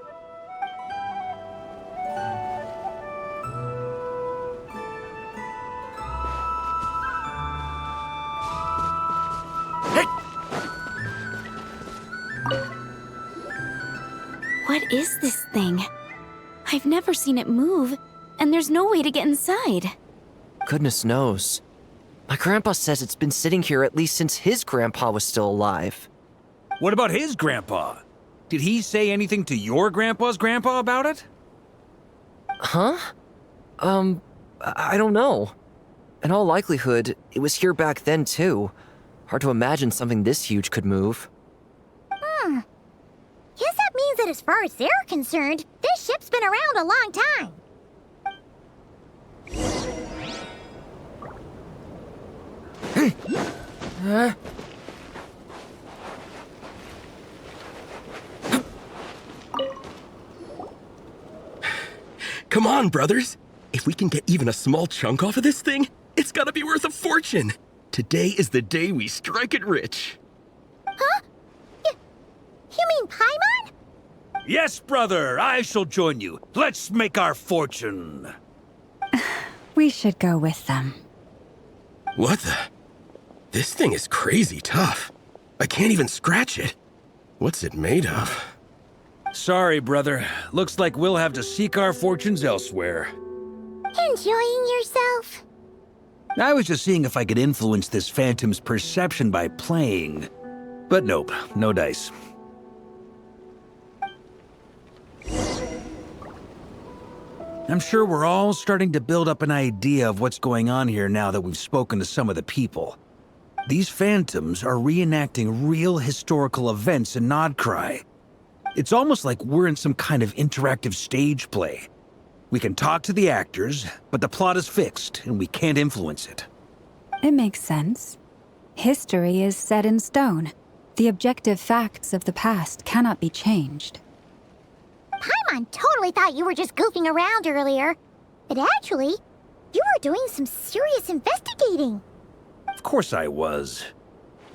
is this thing? I've never seen it move, and there's no way to get inside. Goodness knows. My grandpa says it's been sitting here at least since his grandpa was still alive. What about his grandpa? Did he say anything to your grandpa's grandpa about it? Huh? I don't know. In all likelihood, it was here back then too. Hard to imagine something this huge could move. Guess that means that as far as they're concerned, this ship's been around a long time. Come on, brothers. If we can get even a small chunk off of this thing, it's gotta be worth a fortune. Today is the day we strike it rich. Huh? You mean Paimon? Yes, brother, I shall join you. Let's make our fortune. We should go with them. What the? This thing is crazy tough. I can't even scratch it. What's it made of? Sorry, brother. Looks like we'll have to seek our fortunes elsewhere. Enjoying yourself? I was just seeing if I could influence this phantom's perception by playing. But nope, no dice. I'm sure we're all starting to build up an idea of what's going on here now that we've spoken to some of the people. These phantoms are reenacting real historical events in Nodcry. It's almost like we're in some kind of interactive stage play. We can talk to the actors, but the plot is fixed, and we can't influence it. It makes sense. History is set in stone. The objective facts of the past cannot be changed. Paimon totally thought you were just goofing around earlier. But actually, you were doing some serious investigating. Of course I was.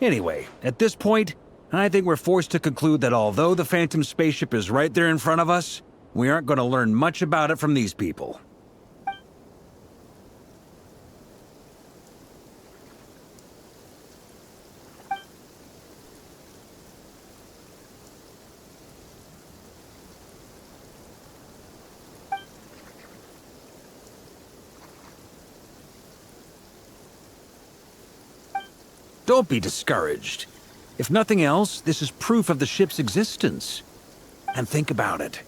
Anyway, at this point, I think we're forced to conclude that although the Phantom spaceship is right there in front of us, we aren't going to learn much about it from these people. Don't be discouraged. If nothing else, this is proof of the ship's existence. And think about it.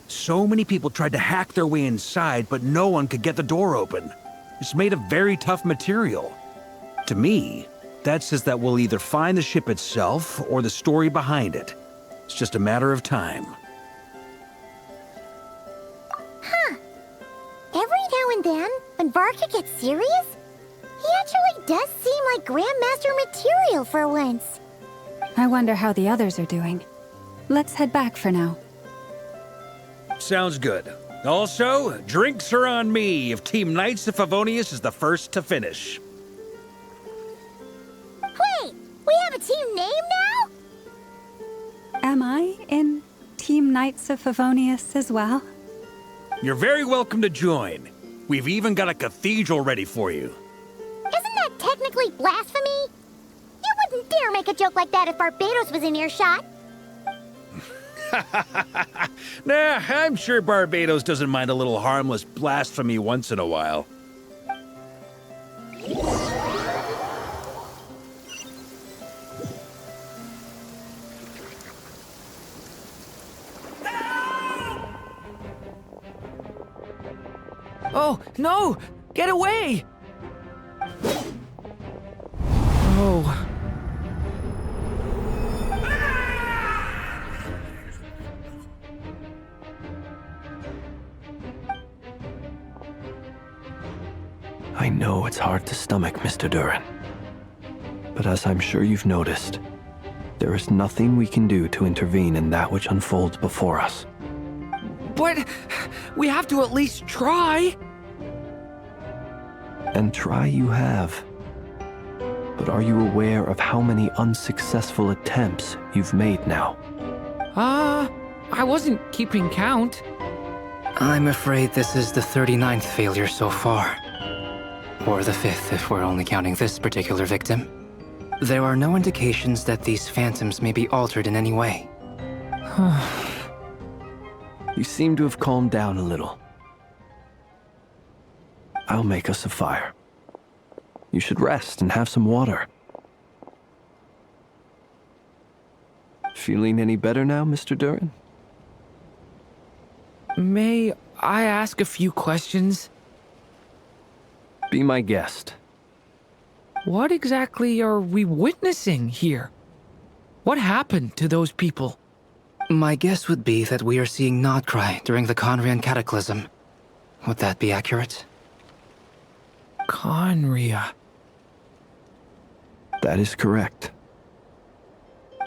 So many people tried to hack their way inside, but no one could get the door open. It's made of very tough material. To me, that says that we'll either find the ship itself or the story behind it. It's just a matter of time. Huh. Every now and then, when Varka gets serious, he actually does seem like Grandmaster material for once. I wonder how the others are doing. Let's head back for now. Sounds good. Also, drinks are on me if Team Knights of Favonius is the first to finish. Wait, we have a team name now? Am I in Team Knights of Favonius as well? You're very welcome to join. We've even got a cathedral ready for you. Isn't that technically blasphemy? You wouldn't dare make a joke like that if Barbados was in earshot. Nah, I'm sure Barbados doesn't mind a little harmless blasphemy once in a while. Oh, no! Get away! Oh. I know it's hard to stomach, Mr. Durin. But as I'm sure you've noticed, there is nothing we can do to intervene in that which unfolds before us. But we have to at least try. And try you have. But are you aware of how many unsuccessful attempts you've made now? I wasn't keeping count. I'm afraid this is the 39th failure so far. Or the 5th if we're only counting this particular victim. There are no indications that these phantoms may be altered in any way. You seem to have calmed down a little. I'll make us a fire. You should rest and have some water. Feeling any better now, Mr. Durin? May I ask a few questions? Be my guest. What exactly are we witnessing here? What happened to those people? My guess would be that we are seeing Nodcry during the Conrian Cataclysm. Would that be accurate? Conria. That is correct.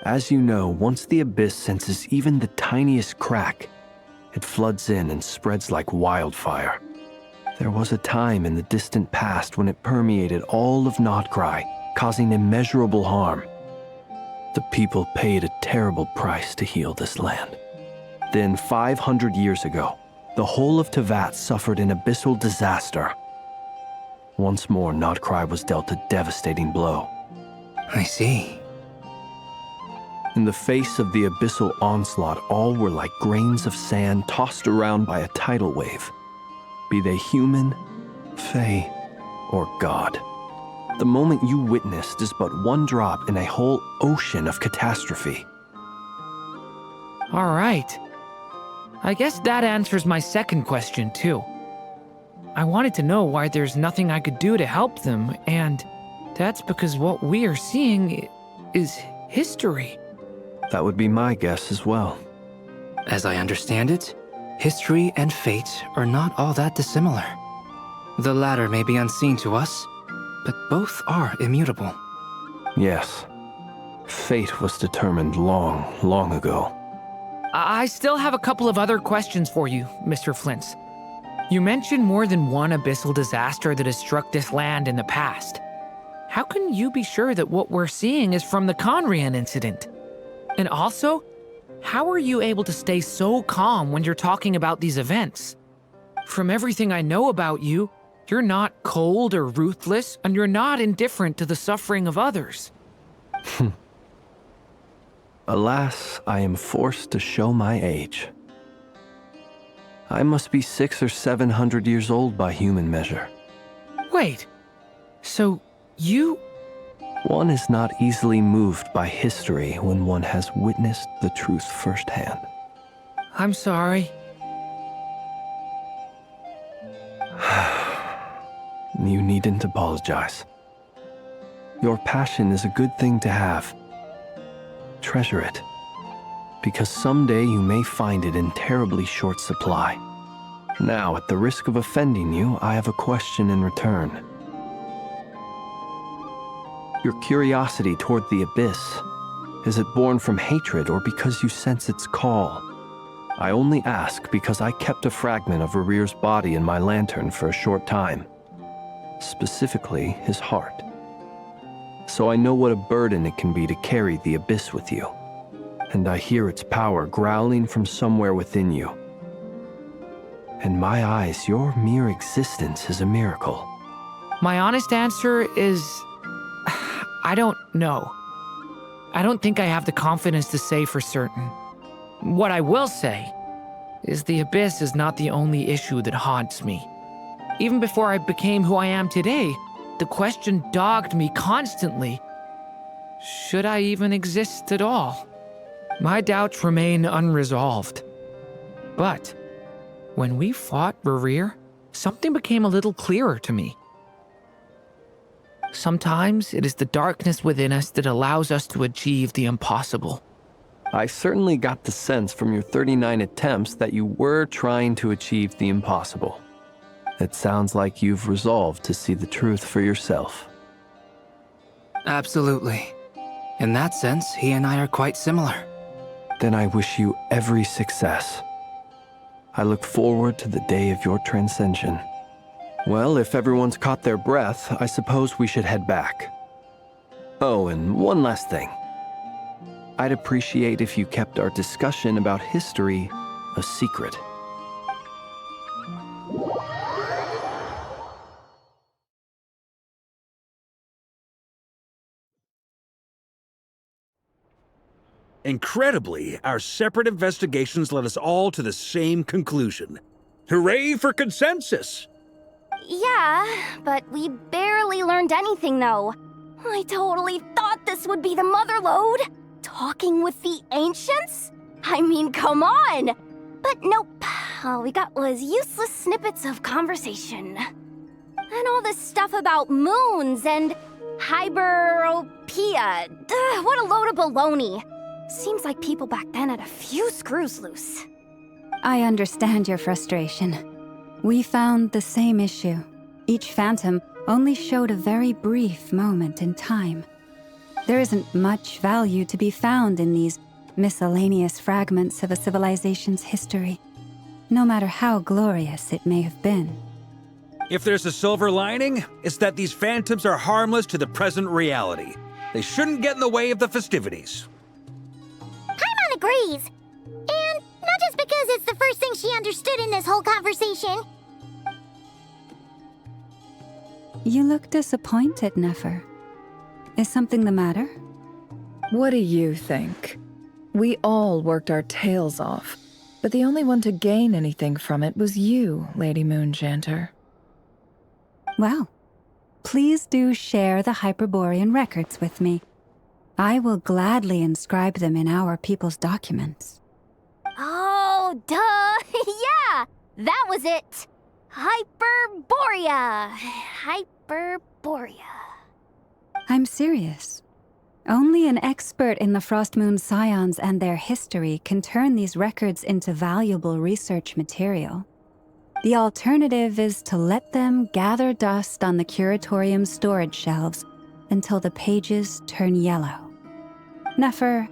As you know, once the Abyss senses even the tiniest crack, it floods in and spreads like wildfire. There was a time in the distant past when it permeated all of Nodcry, causing immeasurable harm. The people paid a terrible price to heal this land. Then, 500 years ago, the whole of Teyvat suffered an abyssal disaster. Once more, Nodcry was dealt a devastating blow. I see. In the face of the abyssal onslaught, all were like grains of sand tossed around by a tidal wave. Be they human, fae, or god. The moment you witnessed is but one drop in a whole ocean of catastrophe. All right. I guess that answers my second question, too. I wanted to know why there's nothing I could do to help them, and that's because what we are seeing is history. That would be my guess as well. As I understand it, history and fate are not all that dissimilar. The latter may be unseen to us, but both are immutable. Yes. Fate was determined long, long ago. I still have a couple of other questions for you, Mr. Flint's. You mentioned more than one abyssal disaster that has struck this land in the past. How can you be sure that what we're seeing is from the Conrian incident? And also, how are you able to stay so calm when you're talking about these events? From everything I know about you, you're not cold or ruthless, and you're not indifferent to the suffering of others. Alas, I am forced to show my age. I must be 600 or 700 years old by human measure. Wait, so you... One is not easily moved by history when one has witnessed the truth firsthand. I'm sorry. You needn't apologize. Your passion is a good thing to have. Treasure it, because someday you may find it in terribly short supply. Now, at the risk of offending you, I have a question in return. Your curiosity toward the Abyss, is it born from hatred or because you sense its call? I only ask because I kept a fragment of Rarir's body in my lantern for a short time. Specifically, his heart. So I know what a burden it can be to carry the Abyss with you. And I hear its power growling from somewhere within you. In my eyes, your mere existence is a miracle. My honest answer is... I don't know. I don't think I have the confidence to say for certain. What I will say is the Abyss is not the only issue that haunts me. Even before I became who I am today, the question dogged me constantly. Should I even exist at all? My doubts remain unresolved. But when we fought Rarir, something became a little clearer to me. Sometimes it is the darkness within us that allows us to achieve the impossible. I certainly got the sense from your 39 attempts that you were trying to achieve the impossible. It sounds like you've resolved to see the truth for yourself. Absolutely. In that sense, he and I are quite similar. Then I wish you every success. I look forward to the day of your transcension. Well, if everyone's caught their breath, I suppose we should head back. Oh, and one last thing. I'd appreciate if you kept our discussion about history a secret. Incredibly, our separate investigations led us all to the same conclusion. Hooray for consensus! Yeah, but we barely learned anything, though. I totally thought this would be the mother lode. Talking with the ancients? I mean, come on! But nope, all we got was useless snippets of conversation. And all this stuff about moons and hyperopia. What a load of baloney. Seems like people back then had a few screws loose. I understand your frustration. We found the same issue. Each phantom only showed a very brief moment in time. There isn't much value to be found in these miscellaneous fragments of a civilization's history, no matter how glorious it may have been. If there's a silver lining, it's that these phantoms are harmless to the present reality. They shouldn't get in the way of the festivities. Paimon agrees. And not just because it's the first thing she understood in this whole conversation. You look disappointed, Nefer. Is something the matter? What do you think? We all worked our tails off, but the only one to gain anything from it was you, Lady Moonjanter. Well, please do share the Hyperborean records with me. I will gladly inscribe them in our people's documents. Oh, duh! Yeah! That was it! Hyperborea! Hyperborea. I'm serious. Only an expert in the Frostmoon Scions and their history can turn these records into valuable research material. The alternative is to let them gather dust on the Curatorium's storage shelves until the pages turn yellow. Nefer,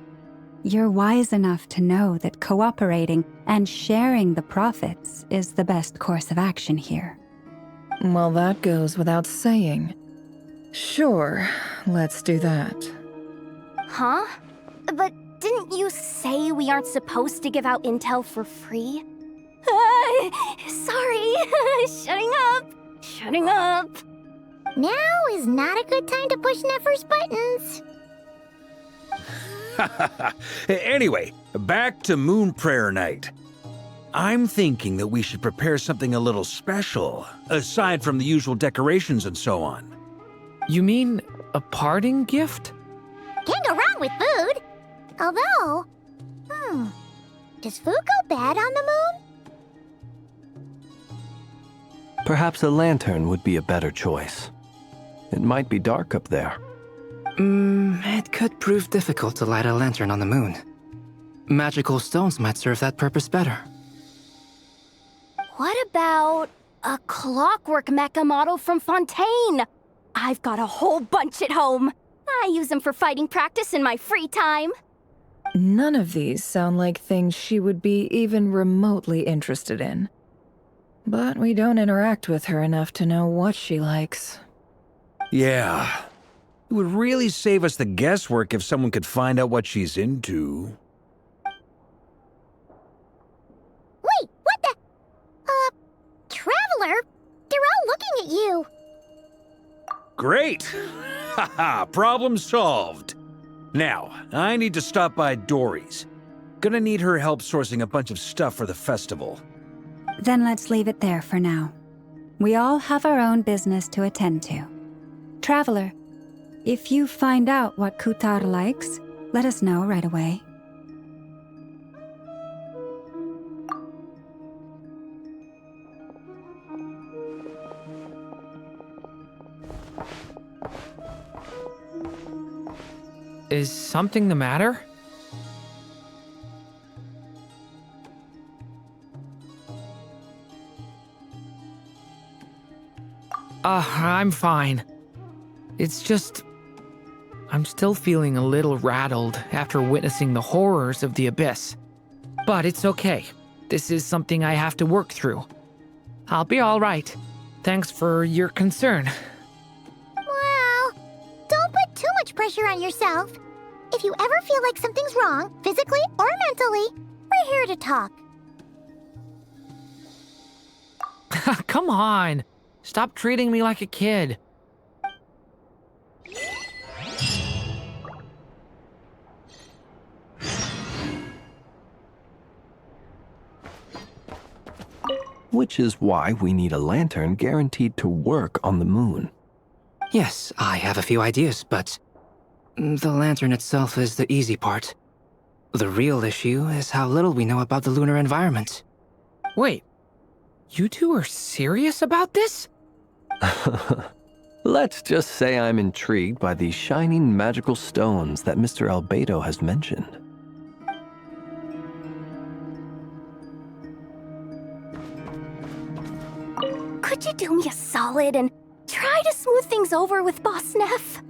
you're wise enough to know that cooperating and sharing the profits is the best course of action here. Well, that goes without saying. Sure, let's do that. Huh? But didn't you say we aren't supposed to give out intel for free? Sorry. Shutting up. Now is not a good time to push Nefer's buttons. Anyway, back to Moon Prayer Night. I'm thinking that we should prepare something a little special, aside from the usual decorations and so on. You mean a parting gift? Can't go wrong with food. Although, does food go bad on the moon? Perhaps a lantern would be a better choice. It might be dark up there. It could prove difficult to light a lantern on the moon. Magical stones might serve that purpose better. What about a clockwork mecha model from Fontaine? I've got a whole bunch at home. I use them for fighting practice in my free time. None of these sound like things she would be even remotely interested in. But we don't interact with her enough to know what she likes. Yeah. It would really save us the guesswork if someone could find out what she's into. Wait, what the? Traveler? They're all looking at you. Great! Haha, problem solved. Now, I need to stop by Dory's. Gonna need her help sourcing a bunch of stuff for the festival. Then let's leave it there for now. We all have our own business to attend to. Traveler, if you find out what Kutar likes, let us know right away. Is something the matter? I'm fine. It's just... I'm still feeling a little rattled after witnessing the horrors of the Abyss. But it's okay. This is something I have to work through. I'll be all right. Thanks for your concern. Well, don't put too much pressure on yourself. If you ever feel like something's wrong, physically or mentally, we're here to talk. Come on. Stop treating me like a kid. which is why we need a lantern guaranteed to work on the moon. Yes, I have a few ideas, but the lantern itself is the easy part. The real issue is how little we know about the lunar environment. Wait, you two are serious about this? Let's just say I'm intrigued by these shining magical stones that Mr. Albedo has mentioned. Could you do me a solid and try to smooth things over with Boss Neff?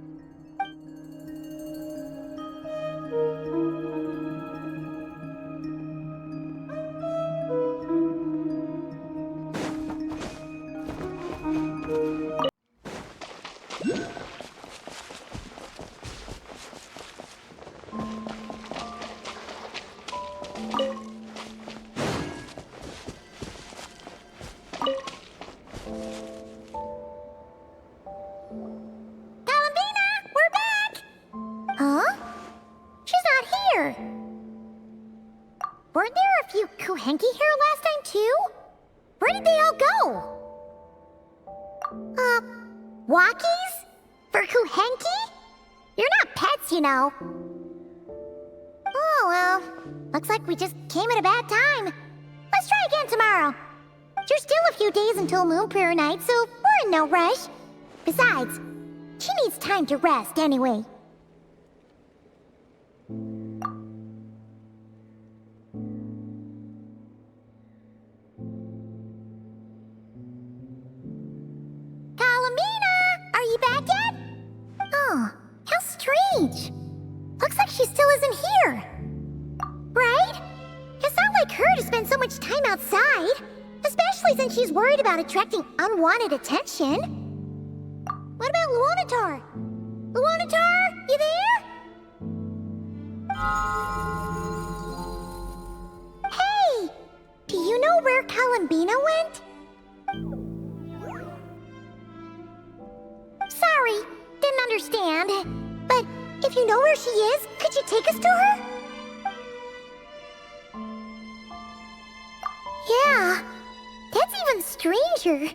Weren't there a few Kuhenki here last time, too? Where did they all go? Walkies? For Kuhenki? You're not pets, you know. Oh, well. Looks like we just came at a bad time. Let's try again tomorrow. There's still a few days until Moon Prayer Night, so we're in no rush. Besides, she needs time to rest anyway. Strange. Looks like she still isn't here. Right? It's not like her to spend so much time outside, especially since she's worried about attracting unwanted attention. What about Luonatar? Luonatar, you there? Hey! Do you know where Kalambina went? Sorry, didn't understand. But if you know where she is, could you take us to her? Yeah, that's even stranger.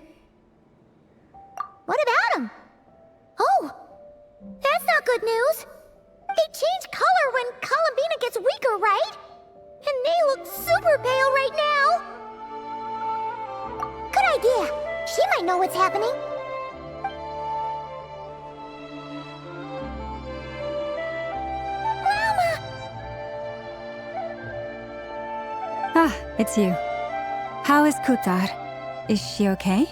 What about them? Oh, that's not good news. They change color when Kalambina gets weaker, right? And they look super pale right now. Good idea. She might know what's happening. Ah, it's you. How is Kutar? Is she okay?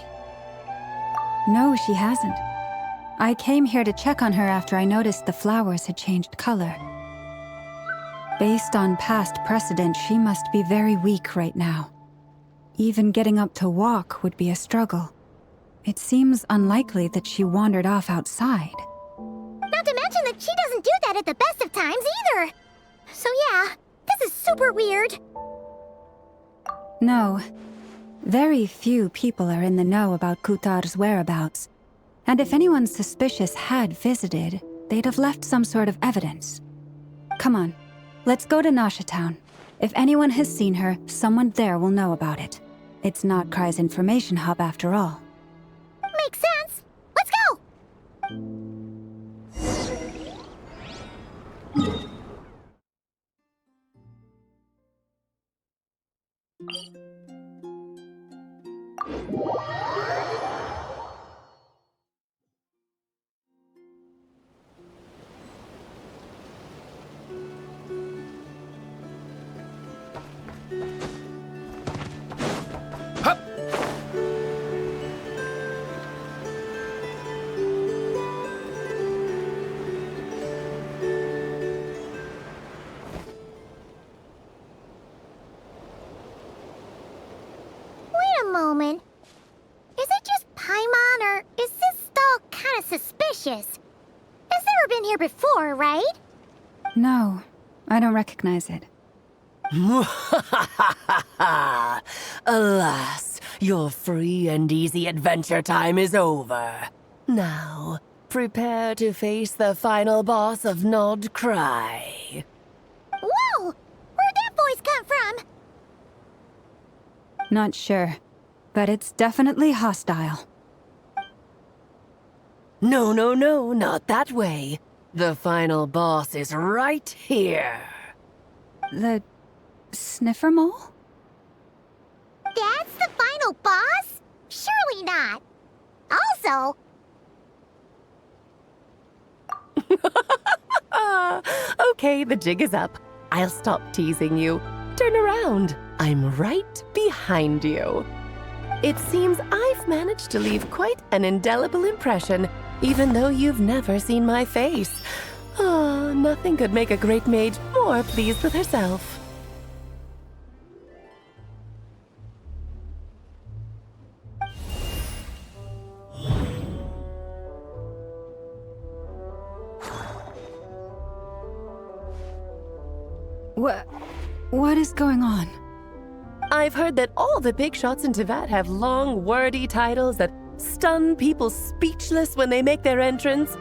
No, she hasn't. I came here to check on her after I noticed the flowers had changed color. Based on past precedent, she must be very weak right now. Even getting up to walk would be a struggle. It seems unlikely that she wandered off outside. Not to mention that she doesn't do that at the best of times either. So yeah, this is super weird. No. Very few people are in the know about Kutar's whereabouts. And if anyone suspicious had visited, they'd have left some sort of evidence. Come on, let's go to Nasha Town. If anyone has seen her, someone there will know about it. It's Nocturne's information hub after all. Makes sense. Let's go! Moment. Is it just Paimon, or is this stall kind of suspicious? It's never been here before, right? No, I don't recognize it. Alas, your free and easy adventure time is over. Now, prepare to face the final boss of Nod Cry. Whoa! Where'd that voice come from? Not sure. but it's definitely hostile. No, no, no, not that way. The final boss is right here. The sniffer mole? That's the final boss? Surely not. Also... Okay, the jig is up. I'll stop teasing you. Turn around. I'm right behind you. It seems I've managed to leave quite an indelible impression, even though you've never seen my face. Ah, nothing could make a great mage more pleased with herself. What is going on? I've heard that all the big shots in Teyvat have long, wordy titles that stun people speechless when they make their entrance.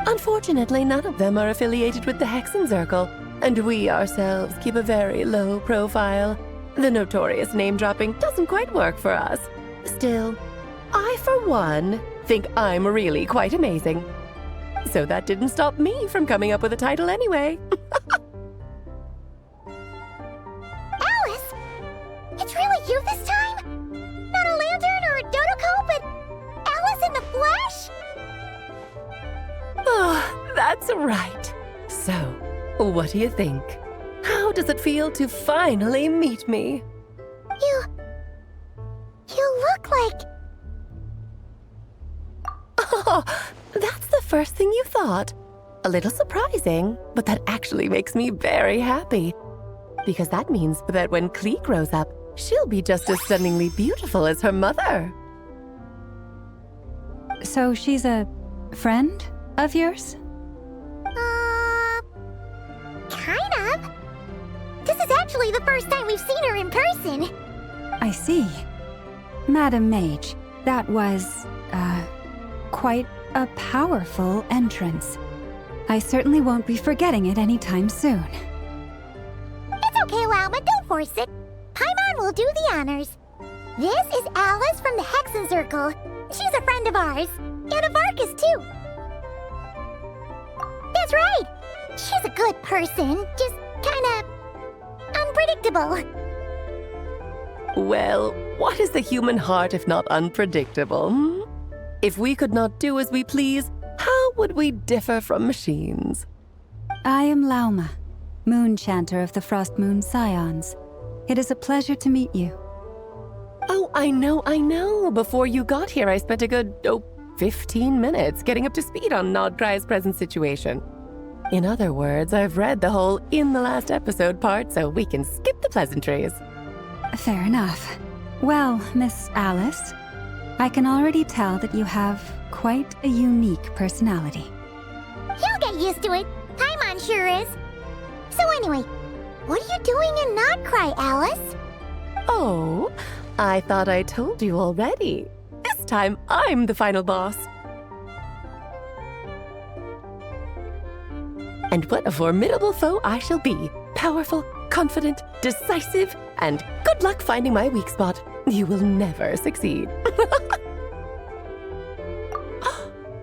Unfortunately, none of them are affiliated with the Hexenzirkel, and we ourselves keep a very low profile. The notorious name-dropping doesn't quite work for us. Still, I, for one, think I'm really quite amazing. So that didn't stop me from coming up with a title anyway. Alice! It's really you this time? Not a lantern or a Dodoko, but Alice in the flesh? Oh, that's right. So, what do you think? How does it feel to finally meet me? You look like... Oh, that's the first thing you thought. A little surprising, but that actually makes me very happy. Because that means that when Klee grows up, she'll be just as stunningly beautiful as her mother. So she's a friend of yours? Kind of. This is actually the first time we've seen her in person. I see. Madam Mage, that was, quite a powerful entrance. I certainly won't be forgetting it anytime soon. It's okay, Lauma, don't force it. Paimon will do the honors. This is Alice from the Hexenzirkel. She's a friend of ours, and of Arcus, too. That's right. She's a good person, just kinda unpredictable. Well, what is the human heart if not unpredictable? Hmm? If we could not do as we please, how would we differ from machines? I am Lauma, Moon Chanter of the Frost Moon Scions. It is a pleasure to meet you. Oh, I know. Before you got here, I spent a good, 15 minutes getting up to speed on Nodcry's present situation. In other words, I've read the whole in the last episode part, so we can skip the pleasantries. Fair enough. Well, Miss Alice, I can already tell that you have quite a unique personality. You'll get used to it. Paimon sure is. So anyway, what are you doing in Nodcry, Alice? Oh, I thought I told you already. This time, I'm the final boss. And what a formidable foe I shall be. Powerful, confident, decisive, and good luck finding my weak spot. You will never succeed.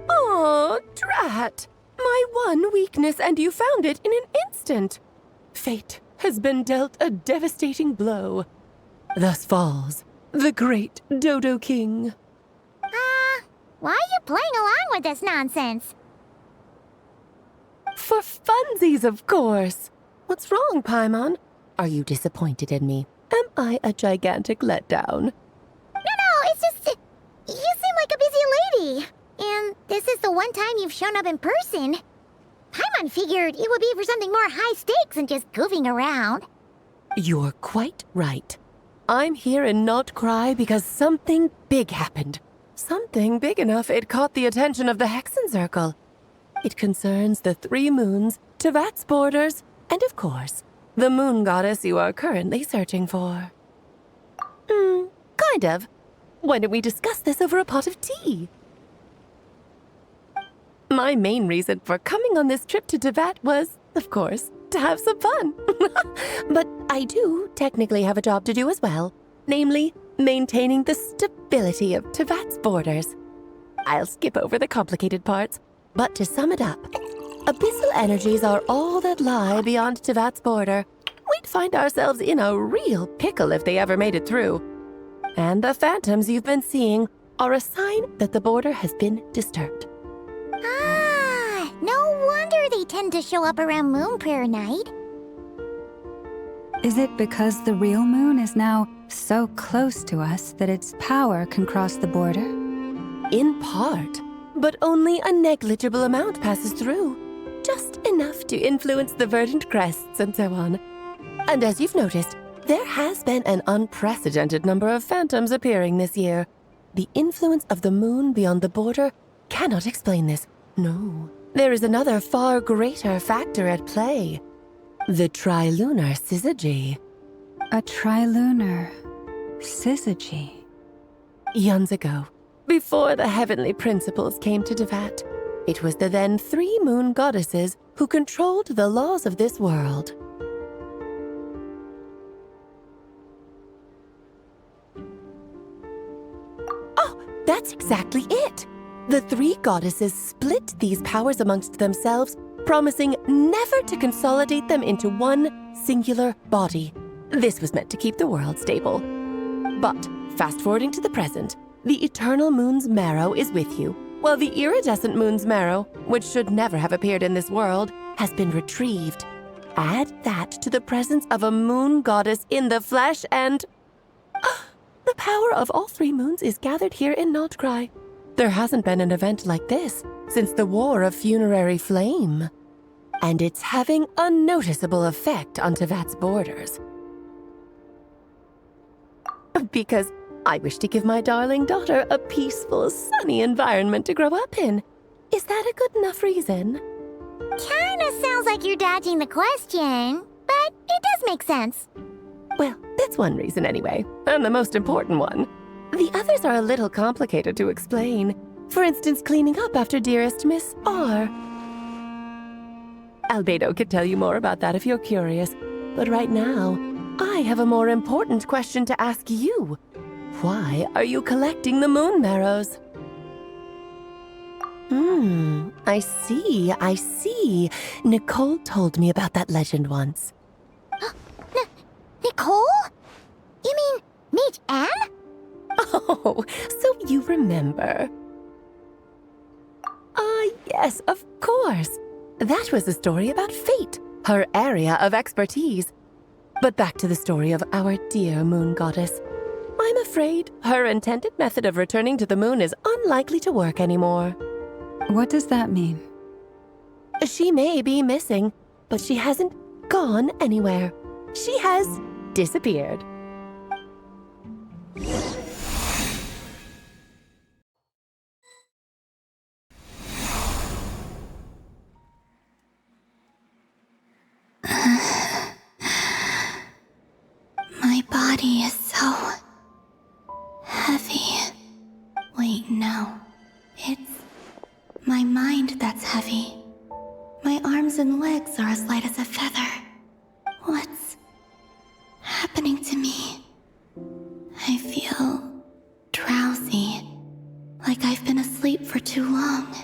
Oh, drat! My one weakness, and you found it in an instant. Fate has been dealt a devastating blow. Thus falls the great Dodo King. Why are you playing along with this nonsense? For funsies, of course. What's wrong, Paimon? Are you disappointed in me? Am I a gigantic letdown? No, it's just... You seem like a busy lady. And this is the one time you've shown up in person. Paimon figured it would be for something more high stakes than just goofing around. You're quite right. I'm here in Nocturne because something big happened. Something big enough it caught the attention of the Hexenzirkel. It concerns the 3 moons, Teyvat's borders, and of course, the moon goddess you are currently searching for. Kind of. Why don't we discuss this over a pot of tea? My main reason for coming on this trip to Teyvat was, of course, to have some fun. But I do technically have a job to do as well. Namely, maintaining the stability of Tevat's borders. I'll skip over the complicated parts, but to sum it up, abyssal energies are all that lie beyond Tevat's border. We'd find ourselves in a real pickle if they ever made it through. And the phantoms you've been seeing are a sign that the border has been disturbed. Ah, no wonder they tend to show up around Moon Prayer Night. Is it because the real moon is now so close to us that its power can cross the border? In part, but only a negligible amount passes through. Just enough to influence the verdant crests and so on. And as you've noticed, there has been an unprecedented number of phantoms appearing this year. The influence of the moon beyond the border cannot explain this. No, there is another far greater factor at play. The trilunar syzygy. A trilunar syzygy? Eons ago, before the heavenly principles came to Tevat, it was the then 3 moon goddesses who controlled the laws of this world. Oh, that's exactly it! The 3 goddesses split these powers amongst themselves, promising never to consolidate them into one singular body. This was meant to keep the world stable. But, fast-forwarding to the present, the eternal moon's marrow is with you, while the iridescent moon's marrow, which should never have appeared in this world, has been retrieved. Add that to the presence of a moon goddess in the flesh and... the power of all 3 moons is gathered here in Nocturne. There hasn't been an event like this since the War of Funerary Flame. And it's having a noticeable effect on Tevat's borders. Because I wish to give my darling daughter a peaceful, sunny environment to grow up in. Is that a good enough reason? Kinda sounds like you're dodging the question, but it does make sense. Well, that's one reason anyway, and the most important one. The others are a little complicated to explain. For instance, cleaning up after dearest Miss R. Albedo could tell you more about that if you're curious, but right now, I have a more important question to ask you. Why are you collecting the moon marrows? I see. Nicole told me about that legend once. Nicole? You mean Mage Anne? Oh, so you remember. Yes, of course. That was a story about fate, her area of expertise. But back to the story of our dear moon goddess. I'm afraid her intended method of returning to the moon is unlikely to work anymore. What does that mean? She may be missing, but she hasn't gone anywhere. She has disappeared. My body is so heavy. Wait, no. It's my mind that's heavy. My arms and legs are as light as a feather. What's happening to me? I feel drowsy, like I've been asleep for too long.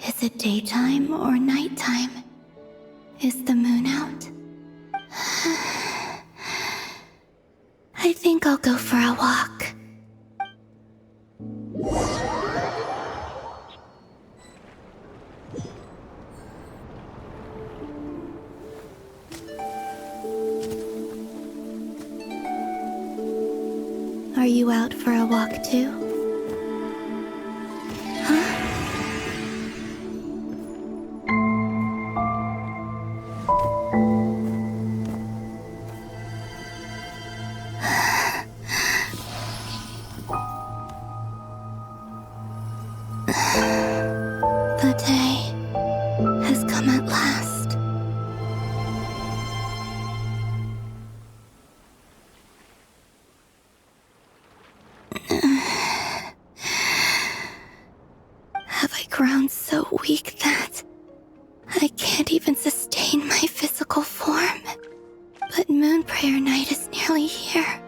Is it daytime or nighttime? Is the moon out? I think I'll go for a walk. Are you out for a walk too? The day has come at last. Have I grown so weak that I can't even sustain my physical form? But Moon Prayer Night is nearly here.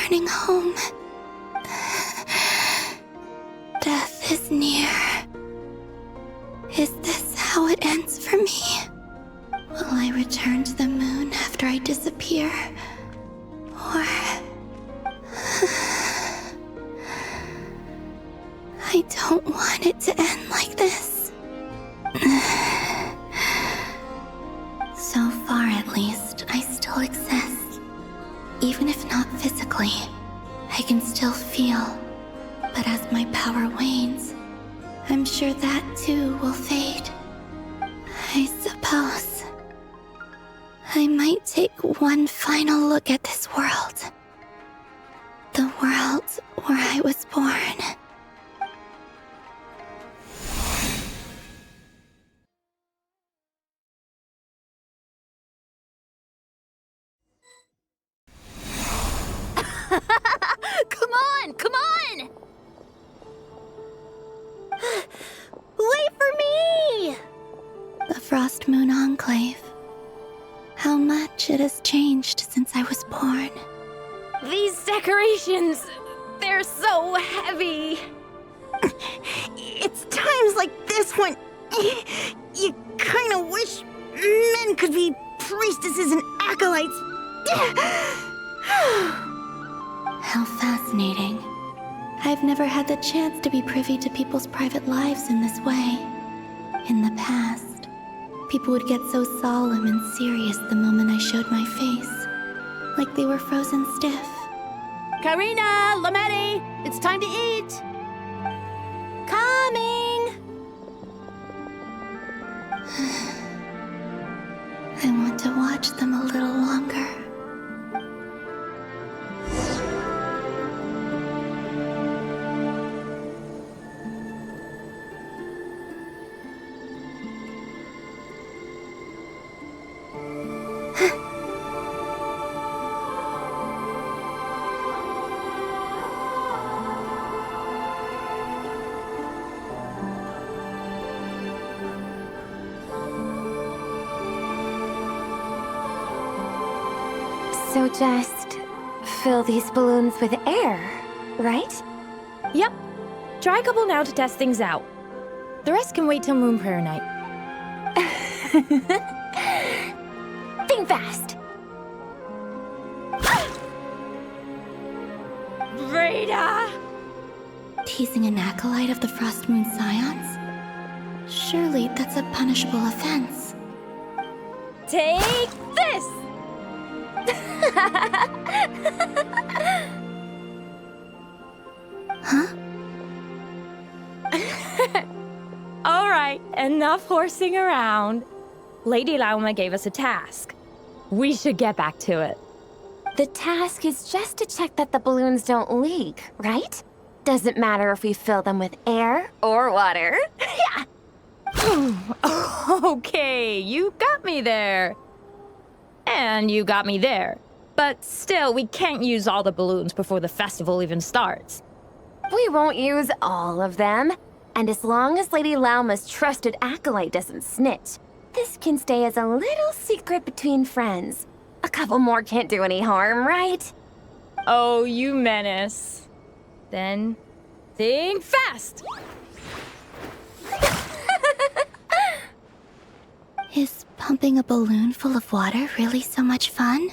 returning home. Death is near. Is this how it ends for me? Will I return to the moon after I disappear? Or... I don't want it to end like this. So far, at least, I still exist. Even if not physically, I can still feel. But as my power wanes, I'm sure that too will fade. I suppose I might take one final look at this world. The world where I was born. Come on! Come on! Wait for me! The Frost Moon Enclave. How much it has changed since I was born. These decorations, they're so heavy. It's times like this when you kind of wish men could be priestesses and acolytes. How fascinating. I've never had the chance to be privy to people's private lives in this way. In the past, people would get so solemn and serious the moment I showed my face, like they were frozen stiff. Karina, Lametti, it's time to eat. Coming! I want to watch them a little longer. So just fill these balloons with air, right? Yep. Try a couple now to test things out. The rest can wait till Moon Prayer Night. Think fast. Rita! Teasing an acolyte of the Frost Moon Scions? Surely that's a punishable offense. Take this! Huh? All right, enough horsing around. Lady Lauma gave us a task. We should get back to it. The task is just to check that the balloons don't leak, right? Doesn't matter if we fill them with air or water. Yeah. Okay, you got me there. And you got me there. But still, we can't use all the balloons before the festival even starts. We won't use all of them. And as long as Lady Lauma's trusted acolyte doesn't snitch, this can stay as a little secret between friends. A couple more can't do any harm, right? Oh, you menace. Then, think fast! Is pumping a balloon full of water really so much fun?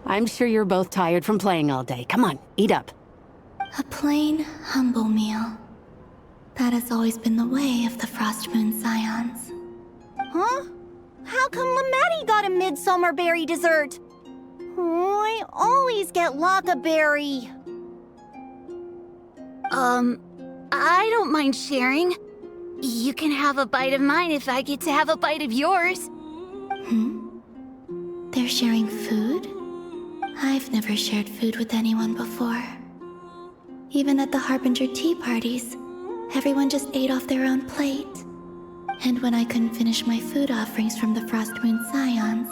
I'm sure you're both tired from playing all day. Come on, eat up. A plain, humble meal. That has always been the way of the Frost Moon Scions. Huh? How come Lametti got a midsummer berry dessert? Oh, I always get Lockaberry. I don't mind sharing. You can have a bite of mine if I get to have a bite of yours. They're sharing food? I've never shared food with anyone before. Even at the Harbinger tea parties, everyone just ate off their own plate. And when I couldn't finish my food offerings from the Frost Moon Scions,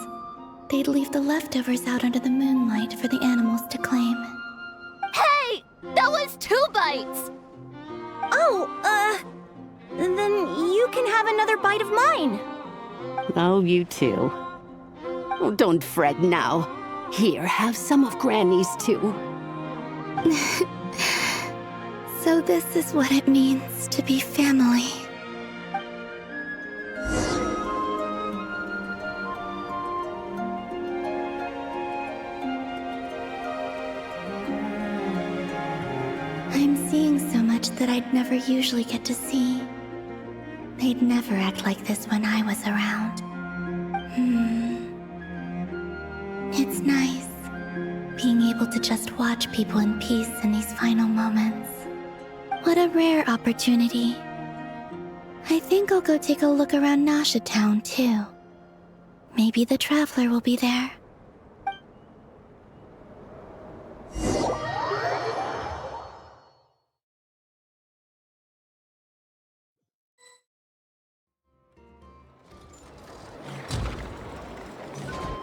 they'd leave the leftovers out under the moonlight for the animals to claim. Hey! That was 2 bites! Oh, then you can have another bite of mine. Oh, you too. Oh, don't fret now. Here, have some of Granny's too. So this is what it means to be family. I'm seeing so much that I'd never usually get to see. They'd never act like this when I was around. It's nice, being able to just watch people in peace in these final moments. What a rare opportunity. I think I'll go take a look around Nasha Town, too. Maybe the Traveler will be there.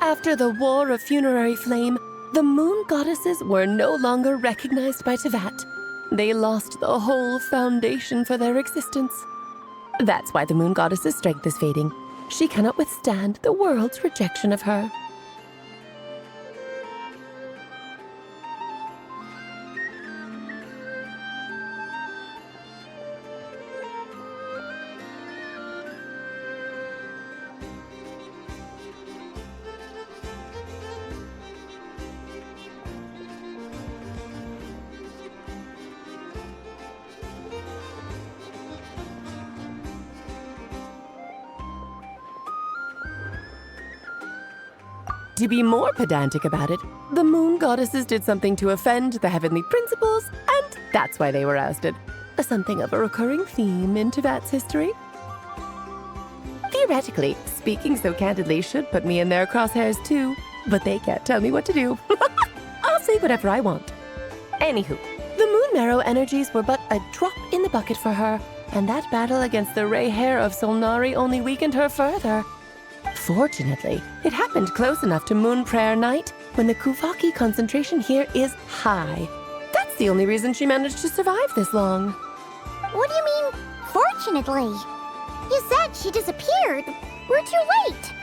After the War of Funerary Flame, the Moon Goddesses were no longer recognized by Teyvat. They lost the whole foundation for their existence. That's why the Moon Goddess's strength is fading. She cannot withstand the world's rejection of her. To be more pedantic about it, the Moon Goddesses did something to offend the heavenly principles, and that's why they were ousted. Something of a recurring theme in Teyvat's history. Theoretically, speaking so candidly should put me in their crosshairs too, but they can't tell me what to do. I'll say whatever I want. Anywho, the Moon Marrow energies were but a drop in the bucket for her, and that battle against the Ray Hair of Solnari only weakened her further. Fortunately, it happened close enough to Moon Prayer Night when the Kuvaki concentration here is high. That's the only reason she managed to survive this long. What do you mean, fortunately? You said she disappeared. We're too late.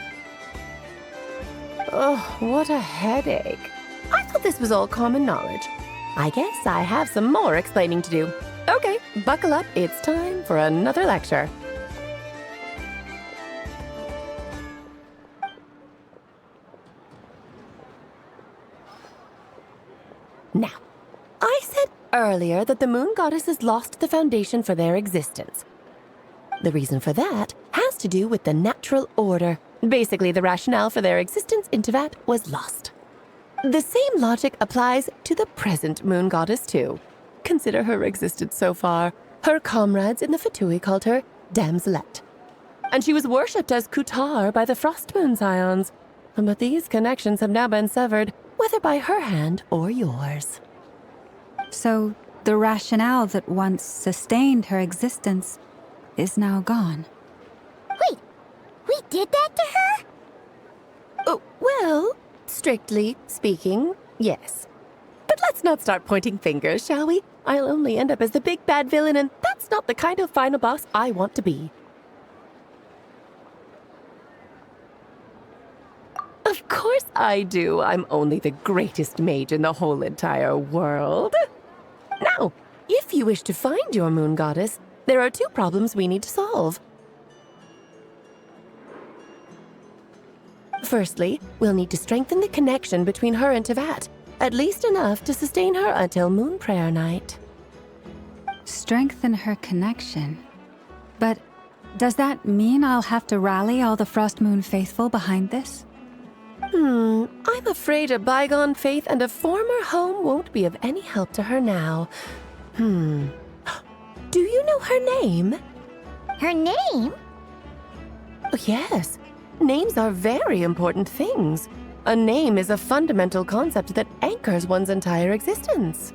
Oh, what a headache. I thought this was all common knowledge. I guess I have some more explaining to do. Okay, buckle up. It's time for another lecture. Now, I said earlier that the Moon Goddesses lost the foundation for their existence. The reason for that has to do with the natural order. Basically, the rationale for their existence in Teyvat was lost. The same logic applies to the present Moon Goddess, too. Consider her existence so far. Her comrades in the Fatui called her Damselette. And she was worshipped as Kutar by the Frost Moon Scions. But these connections have now been severed, whether by her hand or yours. So, the rationale that once sustained her existence is now gone. Wait, we did that to her? Oh, well, strictly speaking, yes. But let's not start pointing fingers, shall we? I'll only end up as the big bad villain, and that's not the kind of final boss I want to be. Of course I do. I'm only the greatest mage in the whole entire world. Now, if you wish to find your Moon Goddess, there are 2 problems we need to solve. Firstly, we'll need to strengthen the connection between her and Teyvat, at least enough to sustain her until Moon Prayer Night. Strengthen her connection? But does that mean I'll have to rally all the Frost Moon faithful behind this? I'm afraid a bygone faith and a former home won't be of any help to her now. Do you know her name? Her name? Oh, yes. Names are very important things. A name is a fundamental concept that anchors one's entire existence.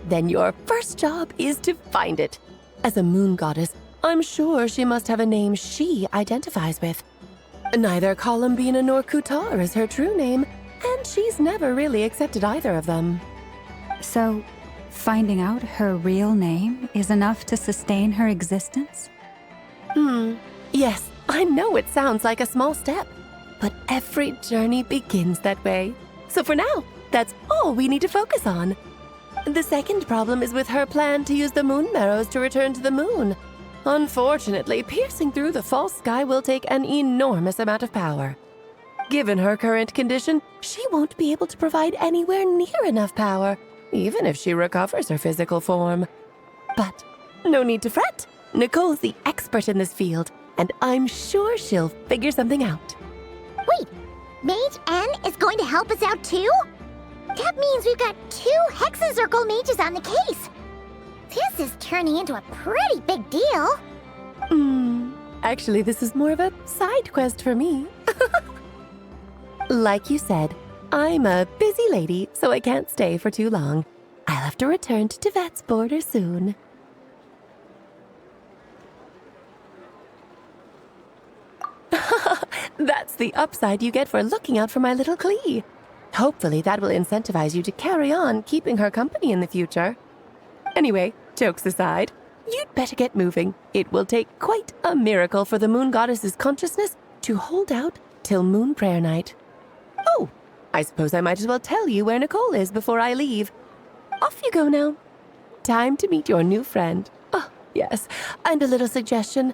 Then your first job is to find it. As a moon goddess, I'm sure she must have a name she identifies with. Neither Columbina nor Kutar is her true name, and she's never really accepted either of them. So, finding out her real name is enough to sustain her existence? Yes, I know it sounds like a small step, but every journey begins that way. So for now, that's all we need to focus on. The second problem is with her plan to use the moon marrows to return to the moon. Unfortunately, piercing through the false sky will take an enormous amount of power. Given her current condition, she won't be able to provide anywhere near enough power, even if she recovers her physical form. But no need to fret. Nicole's the expert in this field, and I'm sure she'll figure something out. Wait, Mage N is going to help us out too? That means we've got 2 Hexacircle mages on the case. This is turning into a pretty big deal. Actually, this is more of a side quest for me. Like you said, I'm a busy lady, so I can't stay for too long. I'll have to return to Tevat's border soon. That's the upside you get for looking out for my little Klee. Hopefully that will incentivize you to carry on keeping her company in the future. Anyway, jokes aside, you'd better get moving. It will take quite a miracle for the moon goddess's consciousness to hold out till moon prayer night. Oh, I suppose I might as well tell you where Nicole is before I leave. Off you go now. Time to meet your new friend. Oh, yes, and a little suggestion.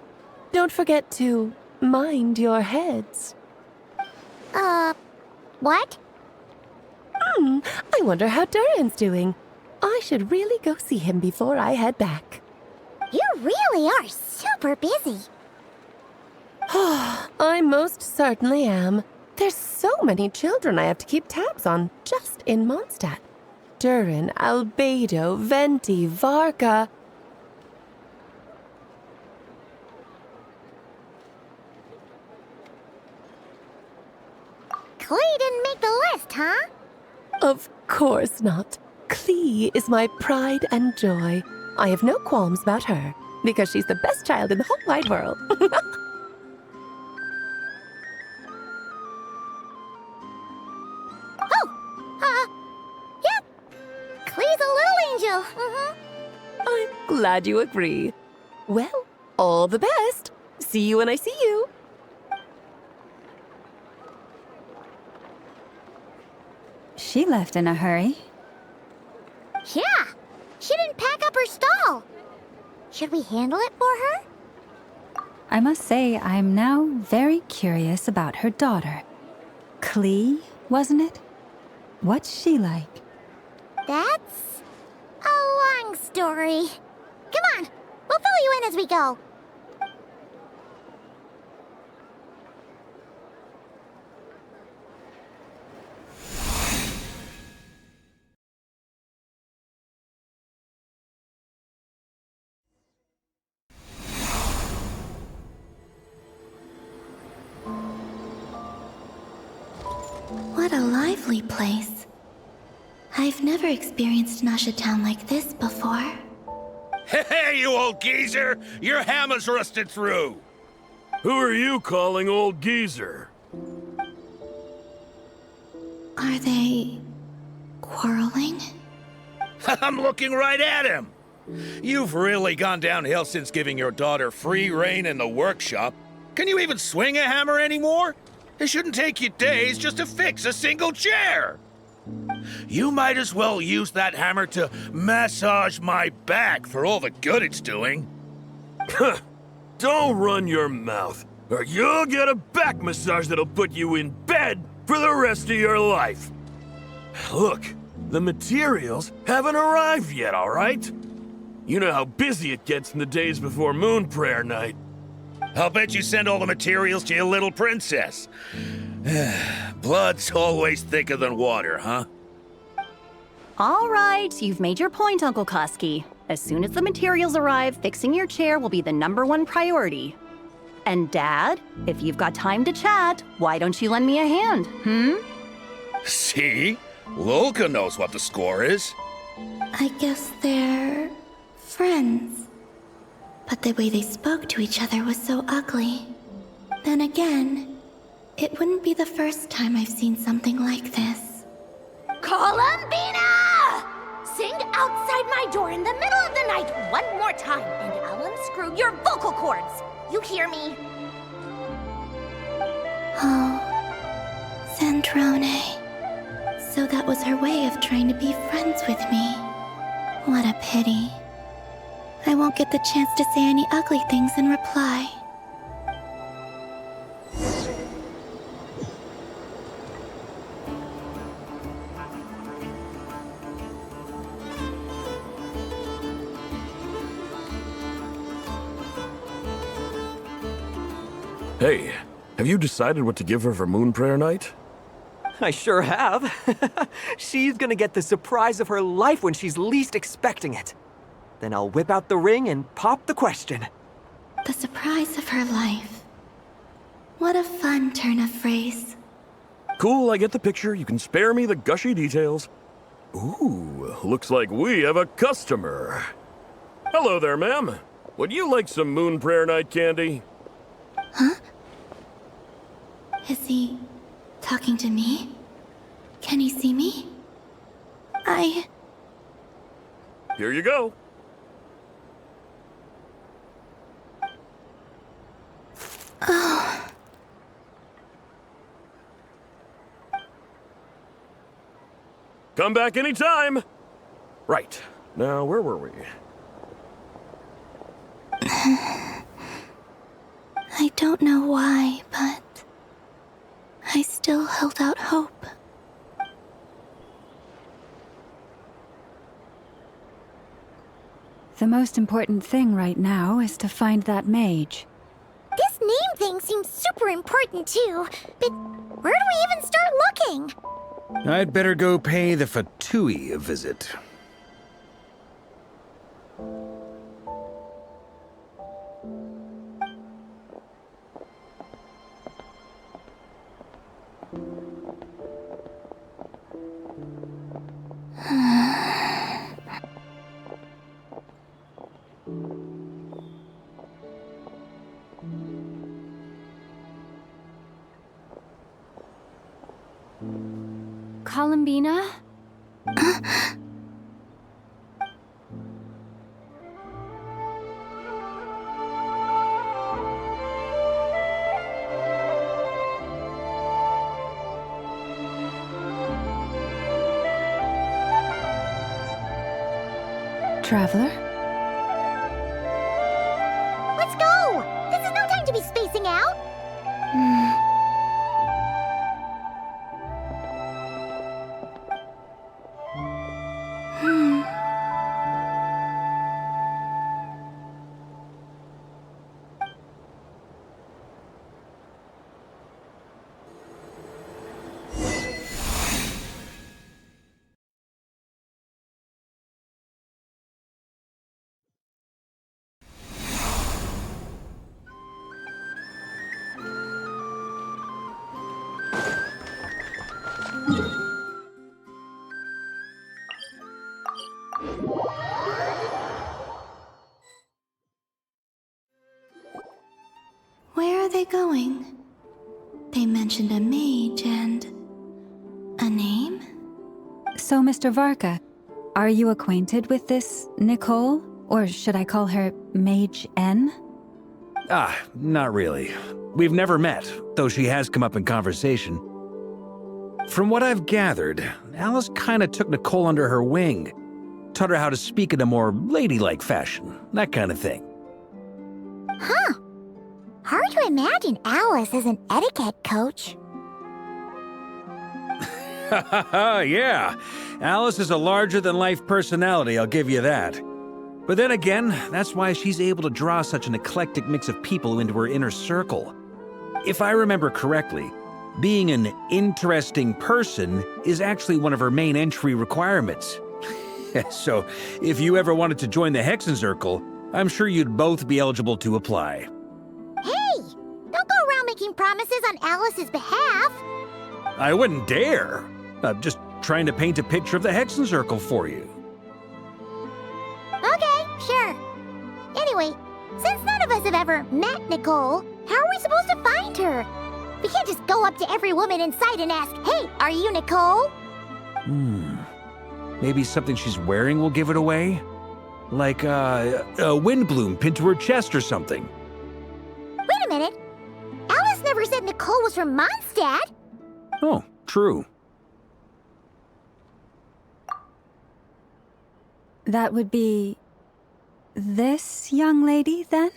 Don't forget to mind your heads. What? I wonder how Durin's doing. I should really go see him before I head back. You really are super busy. I most certainly am. There's so many children I have to keep tabs on just in Mondstadt. Durin, Albedo, Venti, Varka. Klee didn't make the list, huh? Of course not. Klee is my pride and joy. I have no qualms about her, because she's the best child in the whole wide world. Yep. Klee's a little angel. I'm glad you agree. Well, all the best. See you when I see you. She left in a hurry. Yeah, she didn't pack up her stall. Should we handle it for her? I must say, I'm now very curious about her daughter. Klee, wasn't it? What's she like? That's a long story. Come on, we'll fill you in as we go. What a lively place. I've never experienced Nasha Town like this before. Hey, you old geezer! Your hammer's rusted through! Who are you calling old geezer? Are they quarreling? I'm looking right at him! You've really gone downhill since giving your daughter free rein in the workshop. Can you even swing a hammer anymore? It shouldn't take you days just to fix a single chair. You might as well use that hammer to massage my back for all the good it's doing. Don't run your mouth, or you'll get a back massage that'll put you in bed for the rest of your life. Look, the materials haven't arrived yet, all right? You know how busy it gets in the days before moon prayer night. I'll bet you send all the materials to your little princess. Blood's always thicker than water, huh? All right, you've made your point, Uncle Koski. As soon as the materials arrive, fixing your chair will be the #1 priority. And Dad, if you've got time to chat, why don't you lend me a hand, See? Lolka knows what the score is. I guess they're friends. But the way they spoke to each other was so ugly. Then again, it wouldn't be the first time I've seen something like this. Columbina! Sing outside my door in the middle of the night one more time, and I'll unscrew your vocal cords. You hear me? Oh, Zandrone. So that was her way of trying to be friends with me. What a pity. I won't get the chance to say any ugly things in reply. Hey, have you decided what to give her for Moon Prayer Night? I sure have. She's gonna get the surprise of her life when she's least expecting it. Then I'll whip out the ring and pop the question. The surprise of her life. What a fun turn of phrase. Cool, I get the picture. You can spare me the gushy details. Ooh, looks like we have a customer. Hello there, ma'am. Would you like some Moon Prayer Night candy? Huh? Is he talking to me? Can he see me? Here you go. Oh. Come back anytime. Right. Now, where were we? I don't know why, but I still held out hope. The most important thing right now is to find that mage. This name thing seems super important too, but where do we even start looking? I'd better go pay the Fatui a visit. Columbina? Traveler? Let's go! This is no time to be spacing out! Where are they going? They mentioned a mage and a name? So, Mr. Varka, are you acquainted with this Nicole? Or should I call her Mage N? Not really. We've never met, though she has come up in conversation. From what I've gathered, Alice kinda took Nicole under her wing. Taught her how to speak in a more ladylike fashion, that kind of thing. Huh. Hard to imagine Alice as an etiquette coach. Yeah, Alice is a larger-than-life personality, I'll give you that. But then again, that's why she's able to draw such an eclectic mix of people into her inner circle. If I remember correctly, being an interesting person is actually one of her main entry requirements. So, if you ever wanted to join the Hexenzirkel, I'm sure you'd both be eligible to apply. Hey! Don't go around making promises on Alice's behalf! I wouldn't dare. I'm just trying to paint a picture of the Hexenzirkel for you. Since none of us have ever met Nicole, how are we supposed to find her? We can't just go up to every woman in sight and ask, "Hey, are you Nicole?" Maybe something she's wearing will give it away? Like a wind bloom pinned to her chest or something. Wait a minute. Alice never said Nicole was from Mondstadt. Oh, true. That would be... this young lady, then?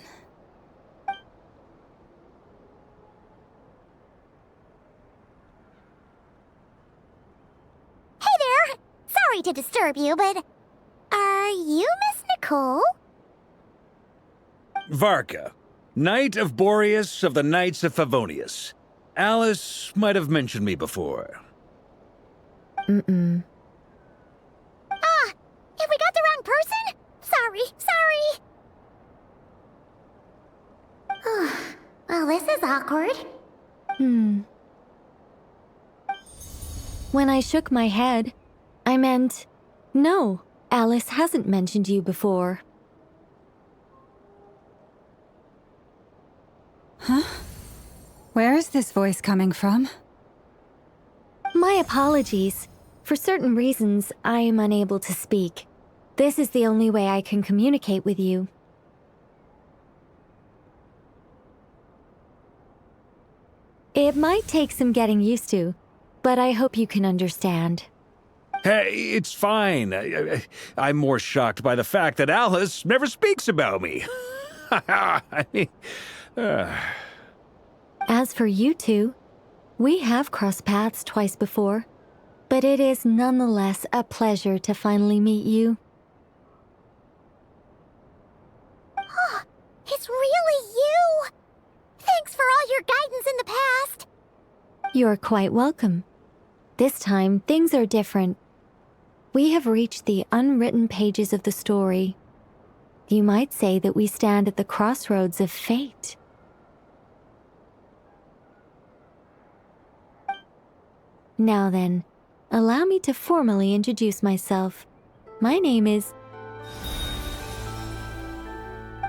Hey there! Sorry to disturb you, but... are you Miss Nicole? Varka, Knight of Boreas of the Knights of Favonius. Alice might have mentioned me before. Ah! Have we got the wrong person? Sorry. Well, this is awkward. When I shook my head, I meant, no, Alice hasn't mentioned you before. Huh? Where is this voice coming from? My apologies. For certain reasons, I am unable to speak. This is the only way I can communicate with you. It might take some getting used to, but I hope you can understand. Hey, it's fine. I'm more shocked by the fact that Alice never speaks about me. I mean, As for you two, we have crossed paths twice before, but it is nonetheless a pleasure to finally meet you. It's really you! Thanks for all your guidance in the past! You're quite welcome. This time, things are different. We have reached the unwritten pages of the story. You might say that we stand at the crossroads of fate. Now then, allow me to formally introduce myself. My name is...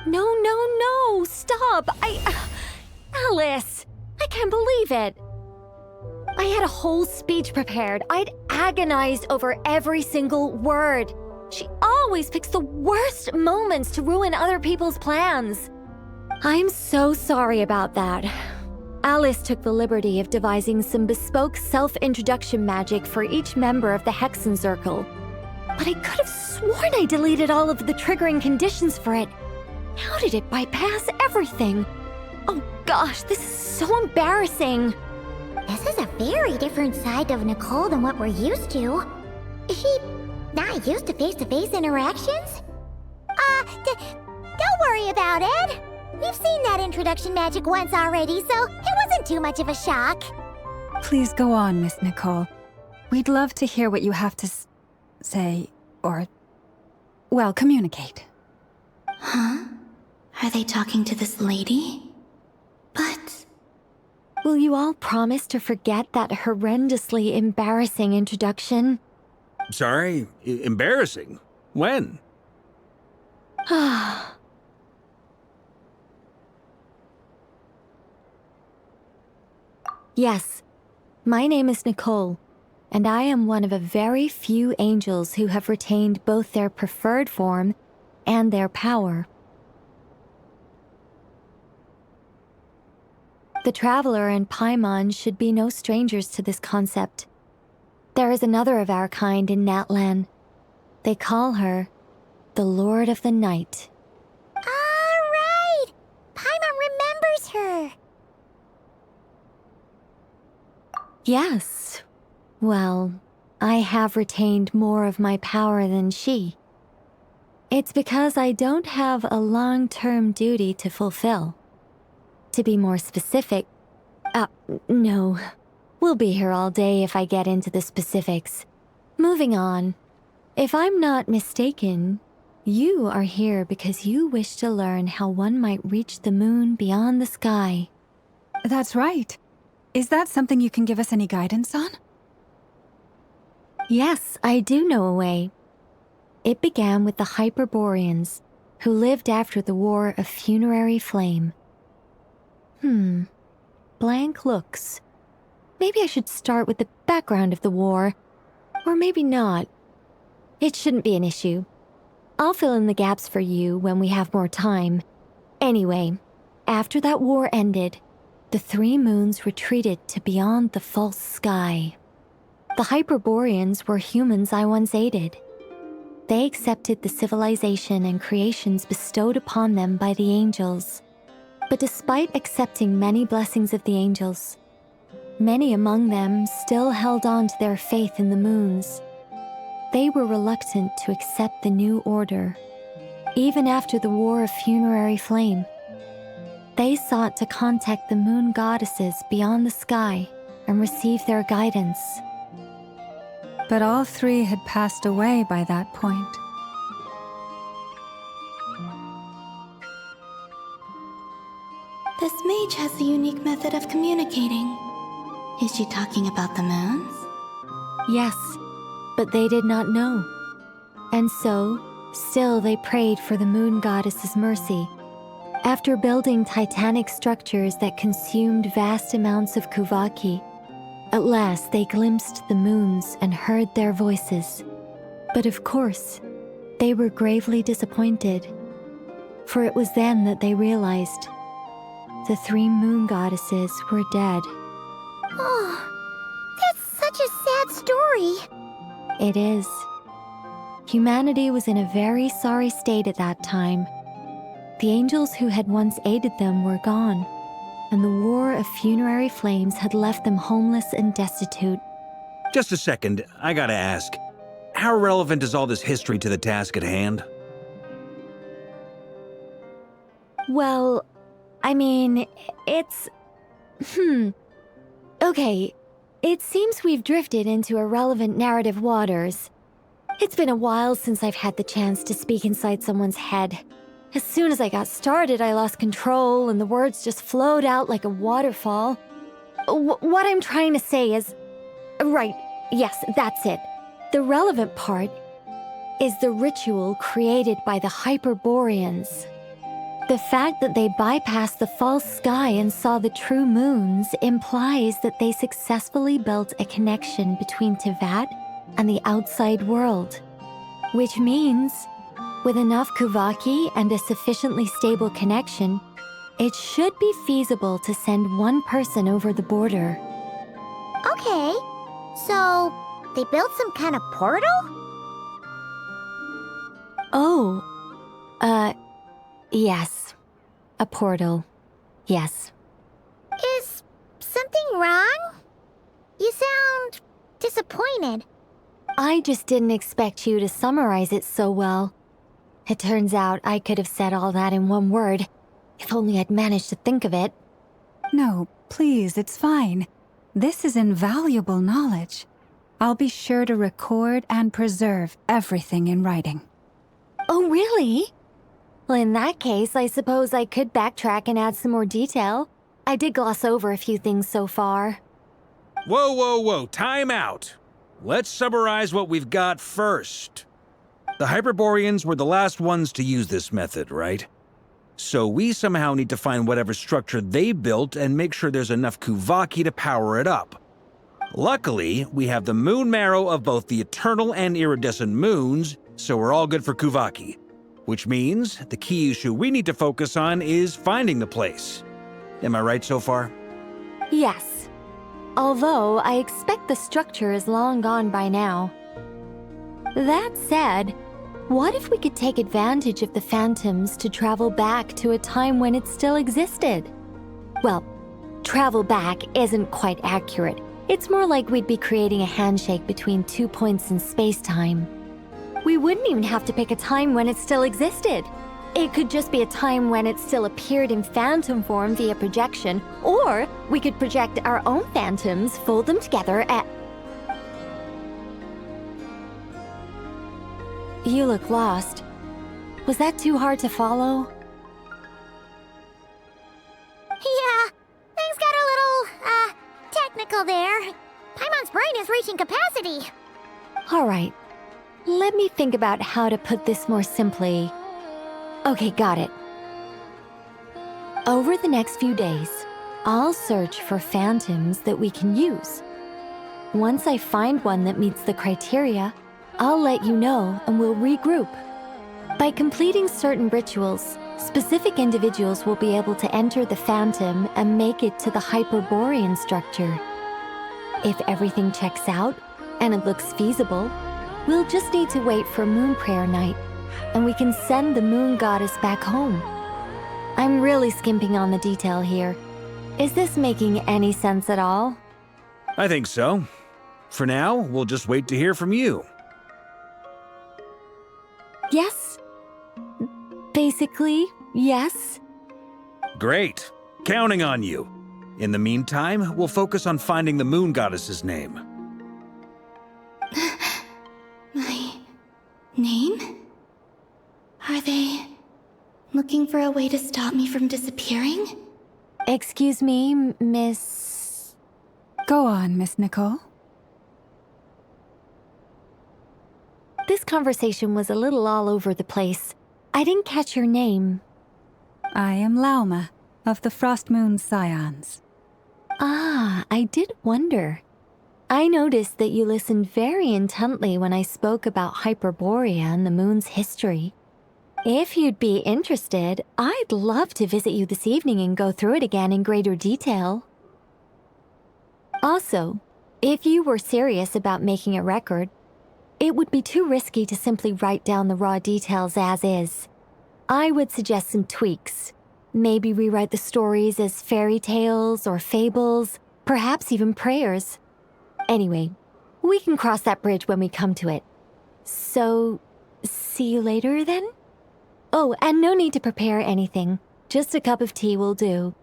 No, stop! Alice! I can't believe it! I had a whole speech prepared. I'd agonized over every single word. She always picks the worst moments to ruin other people's plans. I'm so sorry about that. Alice took the liberty of devising some bespoke self-introduction magic for each member of the Hexen Circle. But I could have sworn I deleted all of the triggering conditions for it. How did it bypass everything? Oh gosh, this is so embarrassing. This is a very different side of Nicole than what we're used to. Is she not used to face-to-face interactions? Don't worry about it. We've seen that introduction magic once already, so it wasn't too much of a shock. Please go on, Miss Nicole. We'd love to hear what you have to say, or, well, communicate. Huh? Are they talking to this lady? But... will you all promise to forget that horrendously embarrassing introduction? sorry, embarrassing. When? Yes, my name is Nicole, and I am one of a very few angels who have retained both their preferred form and their power. The Traveler and Paimon should be no strangers to this concept. There is another of our kind in Natlan. They call her the Lord of the Night. All right! Paimon remembers her! Yes. Well, I have retained more of my power than she. It's because I don't have a long-term duty to fulfill. To be more specific, no. We'll be here all day if I get into the specifics. Moving on. If I'm not mistaken, you are here because you wish to learn how one might reach the moon beyond the sky. That's right. Is that something you can give us any guidance on? Yes, I do know a way. It began with the Hyperboreans, who lived after the War of Funerary Flame. Blank looks. Maybe I should start with the background of the war. Or maybe not. It shouldn't be an issue. I'll fill in the gaps for you when we have more time. Anyway, after that war ended, the three moons retreated to beyond the false sky. The Hyperboreans were humans I once aided. They accepted the civilization and creations bestowed upon them by the angels. But despite accepting many blessings of the angels, many among them still held on to their faith in the moons. They were reluctant to accept the new order. Even after the War of Funerary Flame, they sought to contact the moon goddesses beyond the sky and receive their guidance. But all three had passed away by that point. This mage has a unique method of communicating. Is she talking about the moons? Yes, but they did not know. And so, still they prayed for the moon goddess's mercy. After building titanic structures that consumed vast amounts of Kuvaki, at last they glimpsed the moons and heard their voices. But of course, they were gravely disappointed. For it was then that they realized the three moon goddesses were dead. Oh, that's such a sad story. It is. Humanity was in a very sorry state at that time. The angels who had once aided them were gone, and the War of Funerary Flames had left them homeless and destitute. Just a second, I gotta ask. How relevant is all this history to the task at hand? Well, I mean, it's... Okay, it seems we've drifted into irrelevant narrative waters. It's been a while since I've had the chance to speak inside someone's head. As soon as I got started, I lost control and the words just flowed out like a waterfall. What I'm trying to say is... Right, yes, that's it. The relevant part is the ritual created by the Hyperboreans. The fact that they bypassed the false sky and saw the true moons implies that they successfully built a connection between Teyvat and the outside world. Which means, with enough Kuvaki and a sufficiently stable connection, it should be feasible to send one person over the border. Okay, so they built some kind of portal? Oh, yes. A portal. Yes. Is something wrong? You sound disappointed. I just didn't expect you to summarize it so well. It turns out I could have said all that in one word, if only I'd managed to think of it. No, please, it's fine. This is invaluable knowledge. I'll be sure to record and preserve everything in writing. Oh, really? Well, in that case, I suppose I could backtrack and add some more detail. I did gloss over a few things so far. Whoa, time out. Let's summarize what we've got first. The Hyperboreans were the last ones to use this method, right? So we somehow need to find whatever structure they built and make sure there's enough Kuvaki to power it up. Luckily, we have the moon marrow of both the eternal and iridescent moons, so we're all good for Kuvaki. Which means the key issue we need to focus on is finding the place. Am I right so far? Yes. Although I expect the structure is long gone by now. That said, what if we could take advantage of the phantoms to travel back to a time when it still existed? Well, travel back isn't quite accurate. It's more like we'd be creating a handshake between 2 points in space-time. We wouldn't even have to pick a time when it still existed. It could just be a time when it still appeared in phantom form via projection, or we could project our own phantoms, fold them together, and... You look lost. Was that too hard to follow? Yeah, things got a little, technical there. Paimon's brain is reaching capacity. All right. Let me think about how to put this more simply. Okay, got it. Over the next few days, I'll search for phantoms that we can use. Once I find one that meets the criteria, I'll let you know and we'll regroup. By completing certain rituals, specific individuals will be able to enter the phantom and make it to the Hyperborean structure. If everything checks out and it looks feasible, we'll just need to wait for Moon Prayer Night, and we can send the Moon Goddess back home. I'm really skimping on the detail here. Is this making any sense at all? I think so. For now, we'll just wait to hear from you. Yes. Basically, yes. Great. Counting on you. In the meantime, we'll focus on finding the Moon Goddess's name. My name? Are they looking for a way to stop me from disappearing? Excuse me, Miss... Go on, Miss Nicole. This conversation was a little all over the place. I didn't catch your name. I am Lauma, of the Frost Moon Scions. Ah, I did wonder. I noticed that you listened very intently when I spoke about Hyperborea and the moon's history. If you'd be interested, I'd love to visit you this evening and go through it again in greater detail. Also, if you were serious about making a record, it would be too risky to simply write down the raw details as is. I would suggest some tweaks. Maybe rewrite the stories as fairy tales or fables, perhaps even prayers. Anyway, we can cross that bridge when we come to it. So, see you later then? Oh, and no need to prepare anything. Just a cup of tea will do.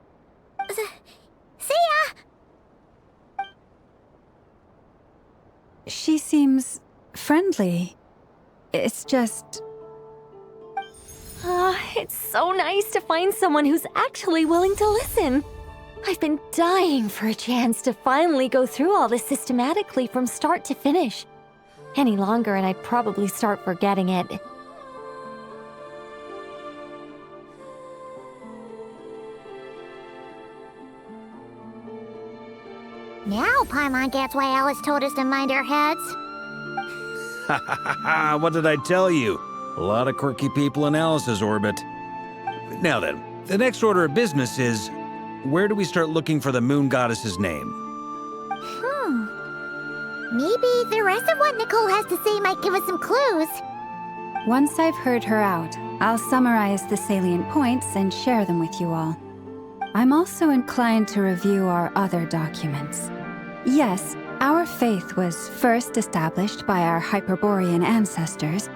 See ya! She seems friendly. It's just... It's so nice to find someone who's actually willing to listen. I've been dying for a chance to finally go through all this systematically from start to finish. Any longer and I'd probably start forgetting it. Now Paimon gets why Alice told us to mind our heads. Ha ha ha ha! What did I tell you? A lot of quirky people in Alice's orbit. Now then, the next order of business is, where do we start looking for the Moon Goddess's name? Maybe the rest of what Nicole has to say might give us some clues. Once I've heard her out, I'll summarize the salient points and share them with you all. I'm also inclined to review our other documents. Yes, our faith was first established by our Hyperborean ancestors,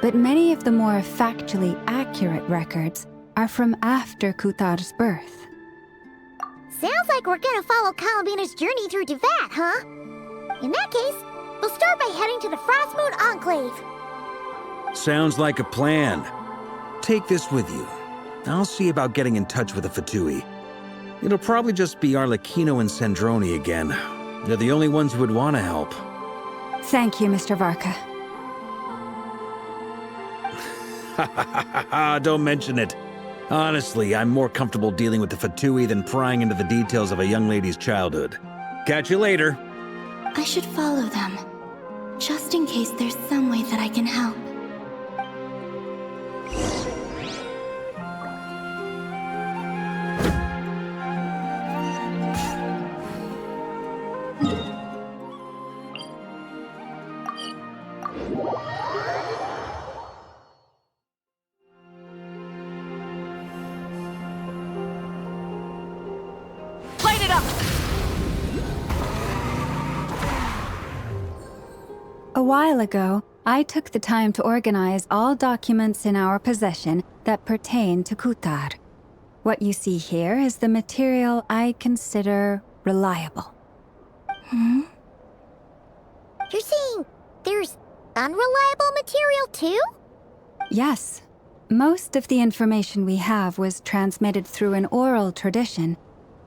but many of the more factually accurate records are from after Kuthar's birth. Sounds like we're gonna follow Columbina's journey through Devat, huh? In that case, we'll start by heading to the Frost Moon Enclave. Sounds like a plan. Take this with you. I'll see about getting in touch with the Fatui. It'll probably just be Arlecchino and Sandroni again. They're the only ones who would want to help. Thank you, Mr. Varka. Don't mention it. Honestly, I'm more comfortable dealing with the Fatui than prying into the details of a young lady's childhood. Catch you later. I should follow them, just in case there's some way that I can help. Light it up! A while ago, I took the time to organize all documents in our possession that pertain to Kuthar. What you see here is the material I consider reliable. You're saying there's unreliable material too? Yes. Most of the information we have was transmitted through an oral tradition.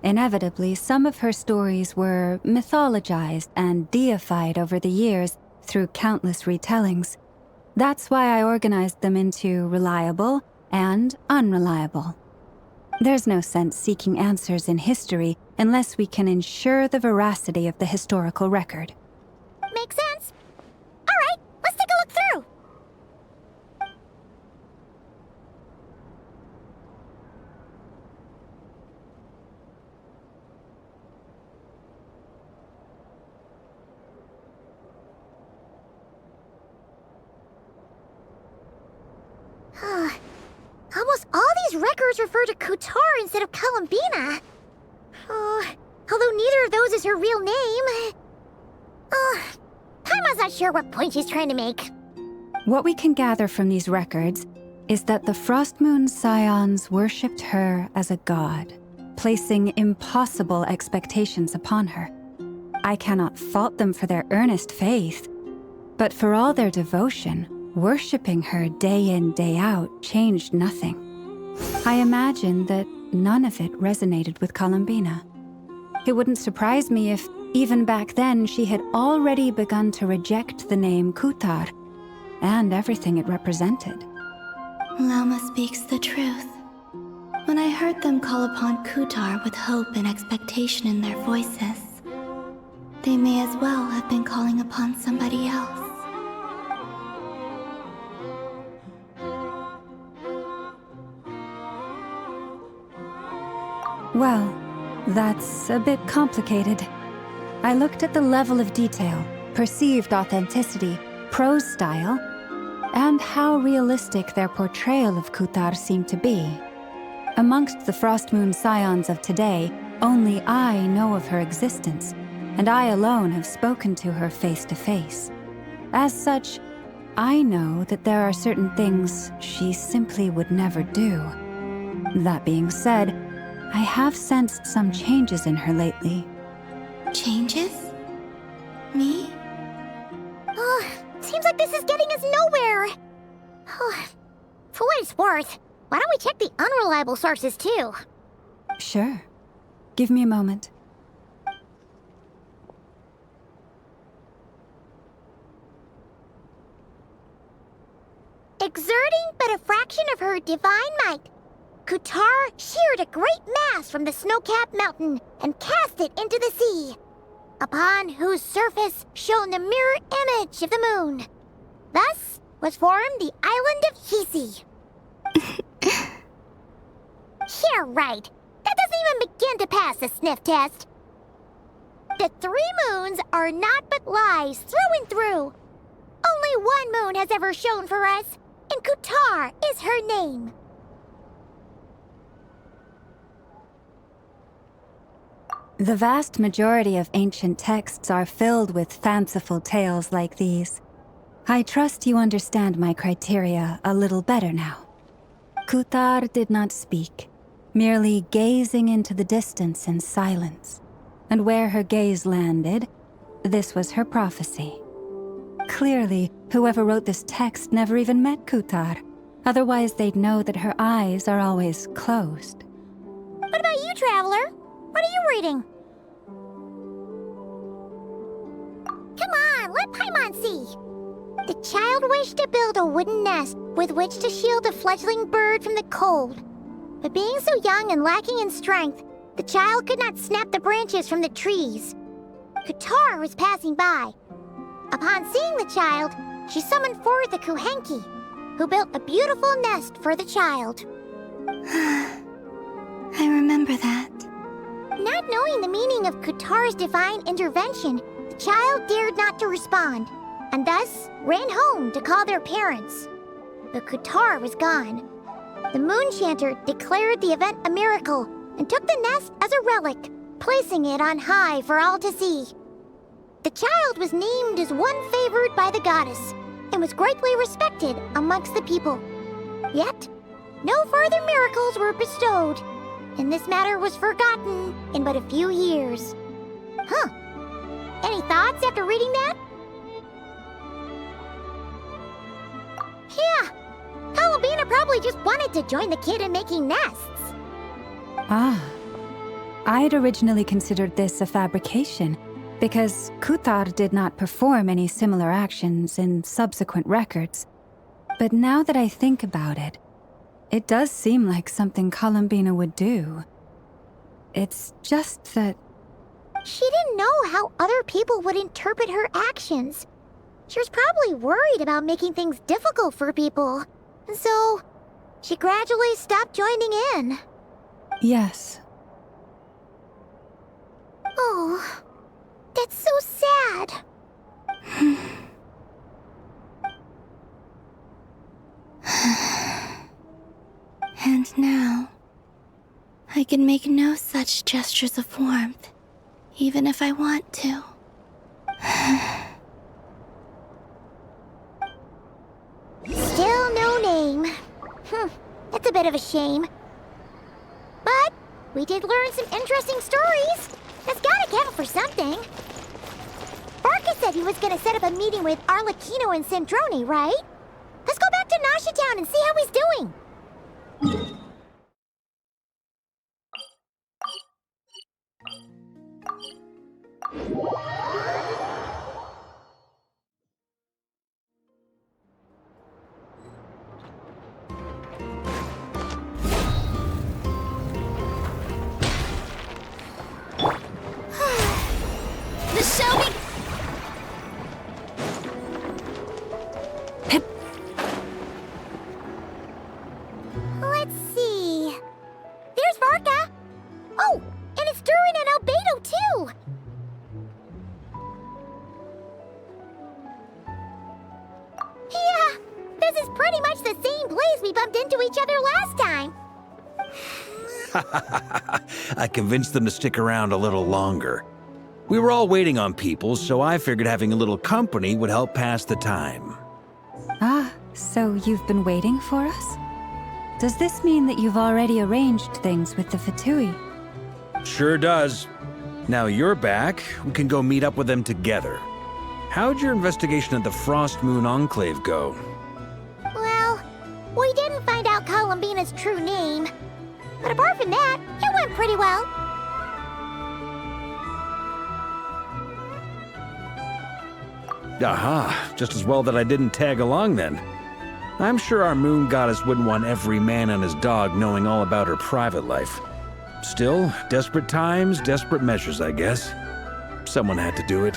Inevitably, some of her stories were mythologized and deified over the years through countless retellings. That's why I organized them into reliable and unreliable. There's no sense seeking answers in history unless we can ensure the veracity of the historical record. Makes sense. All right, let's take a look through. Almost all these records refer to Kutar instead of Columbina. Although neither of those is her real name. Paimon's not sure what point she's trying to make. What we can gather from these records is that the Frostmoon Scions worshipped her as a god, placing impossible expectations upon her. I cannot fault them for their earnest faith, but for all their devotion, worshipping her day in, day out changed nothing. I imagine that none of it resonated with Columbina. It wouldn't surprise me if, even back then, she had already begun to reject the name Kutar and everything it represented. Lauma speaks the truth. When I heard them call upon Kutar with hope and expectation in their voices, they may as well have been calling upon somebody else. Well, that's a bit complicated. I looked at the level of detail, perceived authenticity, prose style, and how realistic their portrayal of Kutar seemed to be. Amongst the Frostmoon Scions of today, only I know of her existence, and I alone have spoken to her face to face. As such, I know that there are certain things she simply would never do. That being said, I have sensed some changes in her lately. Changes? Me? Seems like this is getting us nowhere. For what it's worth, why don't we check the unreliable sources too? Sure. Give me a moment. Exerting but a fraction of her divine might, Kutar sheared a great mass from the snow-capped mountain and cast it into the sea, upon whose surface shone the mirror image of the moon. Thus was formed the island of Hisi. Yeah, right. That doesn't even begin to pass the sniff test. The 3 moons are naught but lies through and through. Only one moon has ever shone for us, and Kutar is her name. The vast majority of ancient texts are filled with fanciful tales like these. I trust you understand my criteria a little better now. Kutar did not speak, merely gazing into the distance in silence. And where her gaze landed, this was her prophecy. Clearly, whoever wrote this text never even met Kutar. Otherwise, they'd know that her eyes are always closed. What about you, Traveler? What are you reading? Come on, let Paimon see. The child wished to build a wooden nest with which to shield a fledgling bird from the cold. But being so young and lacking in strength, the child could not snap the branches from the trees. Kutar was passing by. Upon seeing the child, she summoned forth a Kuhenki, who built a beautiful nest for the child. I remember that. Not knowing the meaning of Kutar's divine intervention, the child dared not to respond, and thus ran home to call their parents. But Kutar was gone. The moon chanter declared the event a miracle and took the nest as a relic, placing it on high for all to see. The child was named as one favored by the goddess and was greatly respected amongst the people. Yet, no further miracles were bestowed, and this matter was forgotten in but a few years. Any thoughts after reading that? Yeah, Columbina probably just wanted to join the kid in making nests. Ah. I'd originally considered this a fabrication, because Kutar did not perform any similar actions in subsequent records. But now that I think about it, It does seem like something Columbina would do. It's just that... She didn't know how other people would interpret her actions. She was probably worried about making things difficult for people. And so, she gradually stopped joining in. Yes. Oh, that's so sad. And now, I can make no such gestures of warmth, even if I want to. Still no name. That's a bit of a shame. But we did learn some interesting stories. That's gotta count for something. Barca said he was gonna set up a meeting with Arlecchino and Centrone, right? Let's go back to Nasha Town and see how he's doing. The show be... Let's see. There's Varka. Oh, and it's Durin and Albedo too. Yeah, this is pretty much the same place we bumped into each other last time. I convinced them to stick around a little longer. We were all waiting on people, so I figured having a little company would help pass the time. Ah, so you've been waiting for us? Does this mean that you've already arranged things with the Fatui? Sure does. Now you're back, we can go meet up with them together. How'd your investigation at the Frost Moon Enclave go? Well, we didn't find out Columbina's true name. But apart from that, it went pretty well. Aha, just as well that I didn't tag along then. I'm sure our moon goddess wouldn't want every man and his dog knowing all about her private life. Still, desperate times, desperate measures, I guess. Someone had to do it.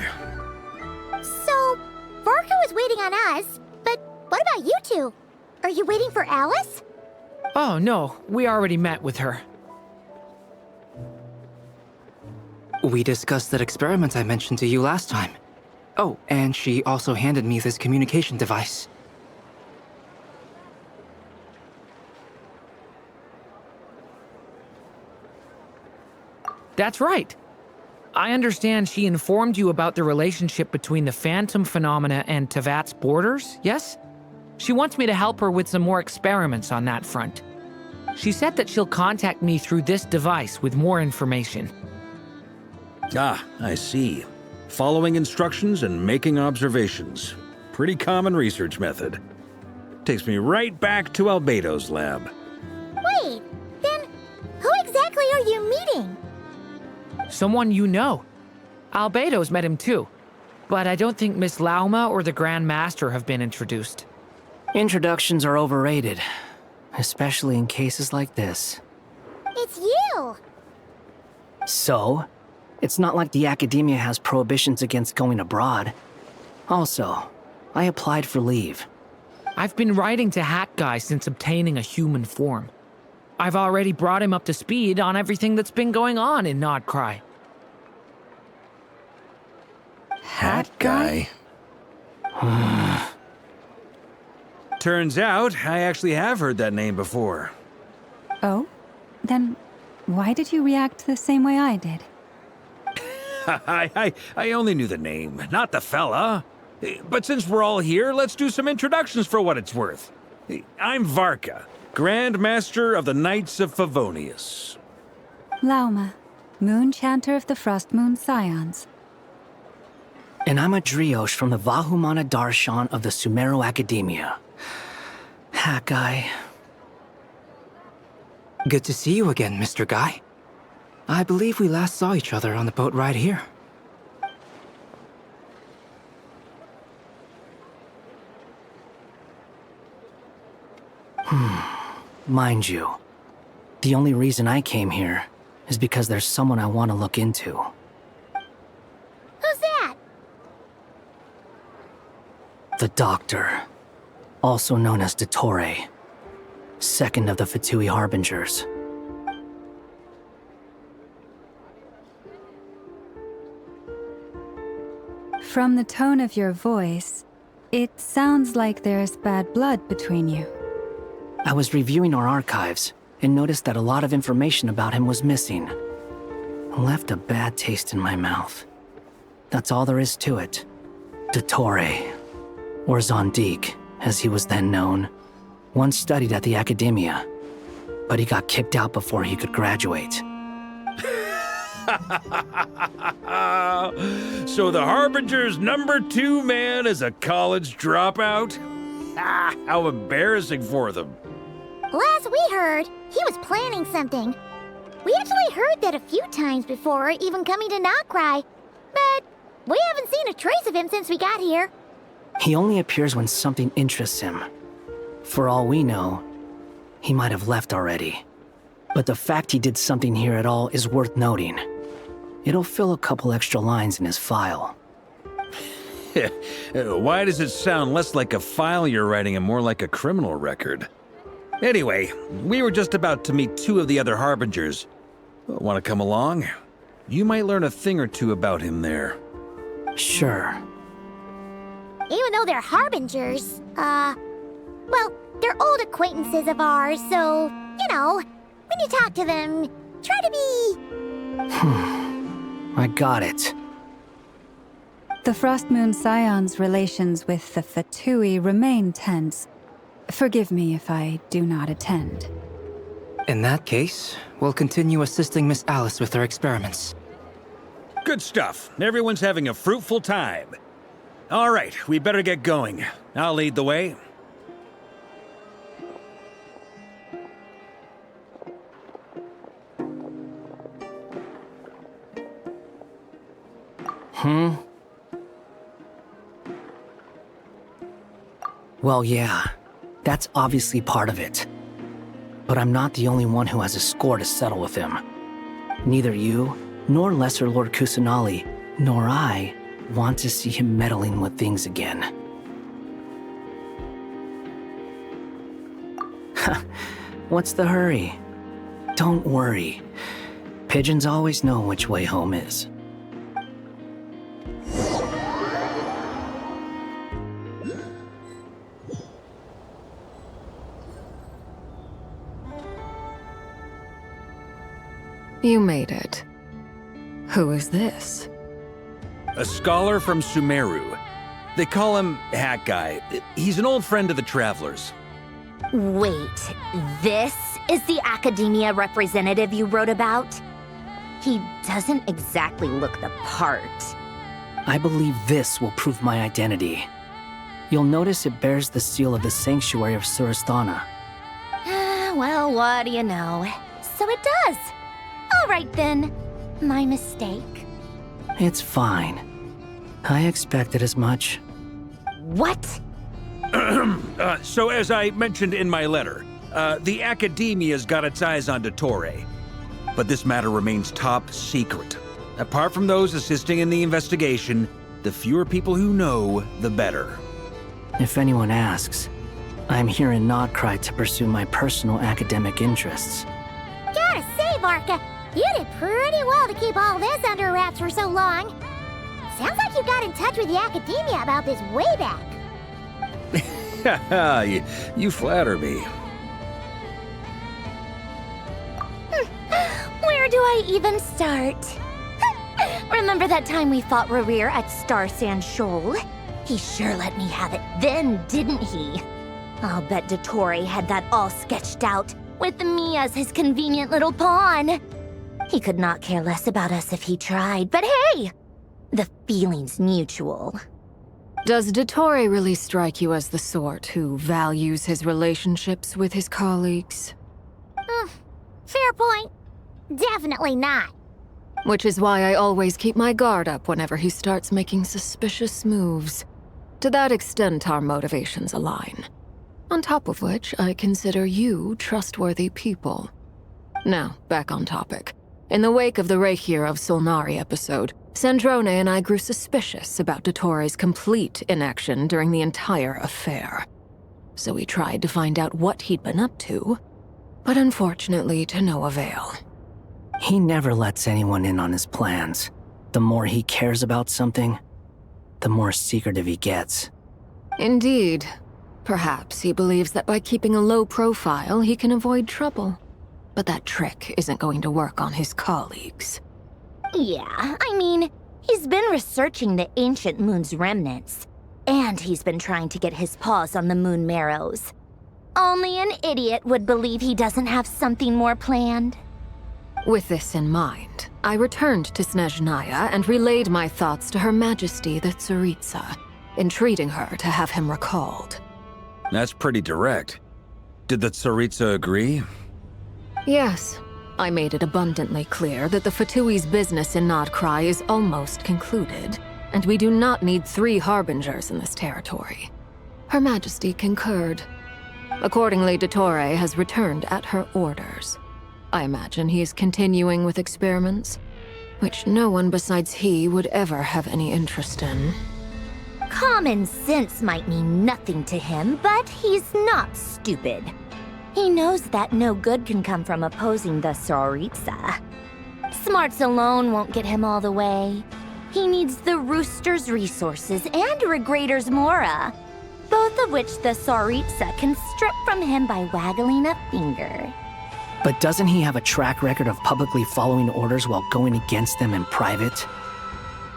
So, Varka was waiting on us, but what about you two? Are you waiting for Alice? Oh, no. We already met with her. We discussed that experiment I mentioned to you last time. Oh, and she also handed me this communication device. That's right. I understand she informed you about the relationship between the phantom phenomena and Tevat's borders, yes? She wants me to help her with some more experiments on that front. She said that she'll contact me through this device with more information. Ah, I see. Following instructions and making observations. Pretty common research method. Takes me right back to Albedo's lab. Wait, then who exactly are you meeting? Someone you know. Albedo's met him too. But I don't think Miss Lauma or the Grand Master have been introduced. Introductions are overrated, especially in cases like this. It's you! So, it's not like the academia has prohibitions against going abroad. Also, I applied for leave. I've been writing to Hat Guy since obtaining a human form. I've already brought him up to speed on everything that's been going on in Nodcry. Hat Guy? Turns out, I actually have heard that name before. Oh? Then why did you react the same way I did? I only knew the name, not the fella. But since we're all here, let's do some introductions for what it's worth. I'm Varka, Grand Master of the Knights of Favonius. Lauma, Moon Chanter of the Frost Moon Scions. And I'm a Driosh from the Vahumana Darshan of the Sumero Academia. Hat Guy. Good to see you again, Mr. Guy. I believe we last saw each other on the boat ride here. Mind you, the only reason I came here is because there's someone I want to look into. Who's that? The Doctor, also known as Dottore, second of the Fatui Harbingers. From the tone of your voice, it sounds like there's bad blood between you. I was reviewing our archives and noticed that a lot of information about him was missing. Left a bad taste in my mouth. That's all there is to it. Dottore, or Zondique, as he was then known, once studied at the Academia, but he got kicked out before he could graduate. So the Harbinger's #2 man is a college dropout? How embarrassing for them. Last we heard, he was planning something. We actually heard that a few times before, even coming to Nocturne, but we haven't seen a trace of him since we got here. He only appears when something interests him. For all we know, he might have left already. But the fact he did something here at all is worth noting. It'll fill a couple extra lines in his file. Why does it sound less like a file you're writing and more like a criminal record? Anyway, we were just about to meet 2 of the other Harbingers. Want to come along? You might learn a thing or 2 about him there. Sure. Even though they're Harbingers, well, they're old acquaintances of ours, so, you know, when you talk to them, try to be... I got it. The Frostmoon Scion's relations with the Fatui remain tense. Forgive me if I do not attend. In that case, we'll continue assisting Miss Alice with her experiments. Good stuff. Everyone's having a fruitful time. All right, we better get going. I'll lead the way. Well, yeah, that's obviously part of it. But I'm not the only one who has a score to settle with him. Neither you, nor Lesser Lord Kusanali, nor I want to see him meddling with things again. What's the hurry? Don't worry. Pigeons always know which way home is. You made it. Who is this? A scholar from Sumeru. They call him Hat Guy. He's an old friend of the Travelers. Wait, this is the Academia representative you wrote about? He doesn't exactly look the part. I believe this will prove my identity. You'll notice it bears the seal of the Sanctuary of Surasthana. Well, what do you know? So it does. All right then. My mistake. It's fine. I expected as much. What? So as I mentioned in my letter, the Academia's got its eyes on Dottore. But this matter remains top secret. Apart from those assisting in the investigation, the fewer people who know, the better. If anyone asks, I'm here in Nocturne to pursue my personal academic interests. Gotta say, Varka, you did pretty well to keep all this under wraps for so long. Sounds like you got in touch with the Academia about this way back. You flatter me. Where do I even start? Remember that time we fought Rerir at Star Sand Shoal? He sure let me have it then, didn't he? I'll bet Dottore had that all sketched out, with me as his convenient little pawn. He could not care less about us if he tried, but hey! The feeling's mutual. Does Dottore really strike you as the sort who values his relationships with his colleagues? Fair point. Definitely not. Which is why I always keep my guard up whenever he starts making suspicious moves. To that extent, our motivations align. On top of which, I consider you trustworthy people. Now, back on topic. In the wake of the Reikir of Solnari episode, Sandrone and I grew suspicious about Dottore's complete inaction during the entire affair. So we tried to find out what he'd been up to, but unfortunately to no avail. He never lets anyone in on his plans. The more he cares about something, the more secretive he gets. Indeed. Perhaps he believes that by keeping a low profile, he can avoid trouble. But that trick isn't going to work on his colleagues. Yeah, I mean, he's been researching the ancient moon's remnants. And he's been trying to get his paws on the moon marrows. Only an idiot would believe he doesn't have something more planned. With this in mind, I returned to Snezhnaya and relayed my thoughts to Her Majesty the Tsaritsa, entreating her to have him recalled. That's pretty direct. Did the Tsaritsa agree? Yes. I made it abundantly clear that the Fatui's business in Nodcry is almost concluded, and we do not need 3 harbingers in this territory. Her Majesty concurred. Accordingly, Dottore has returned at her orders. I imagine he is continuing with experiments, which no one besides he would ever have any interest in. Common sense might mean nothing to him, but he's not stupid. He knows that no good can come from opposing the Tsaritsa. Smarts alone won't get him all the way. He needs the Rooster's resources and Regrator's Mora, both of which the Tsaritsa can strip from him by waggling a finger. But doesn't he have a track record of publicly following orders while going against them in private?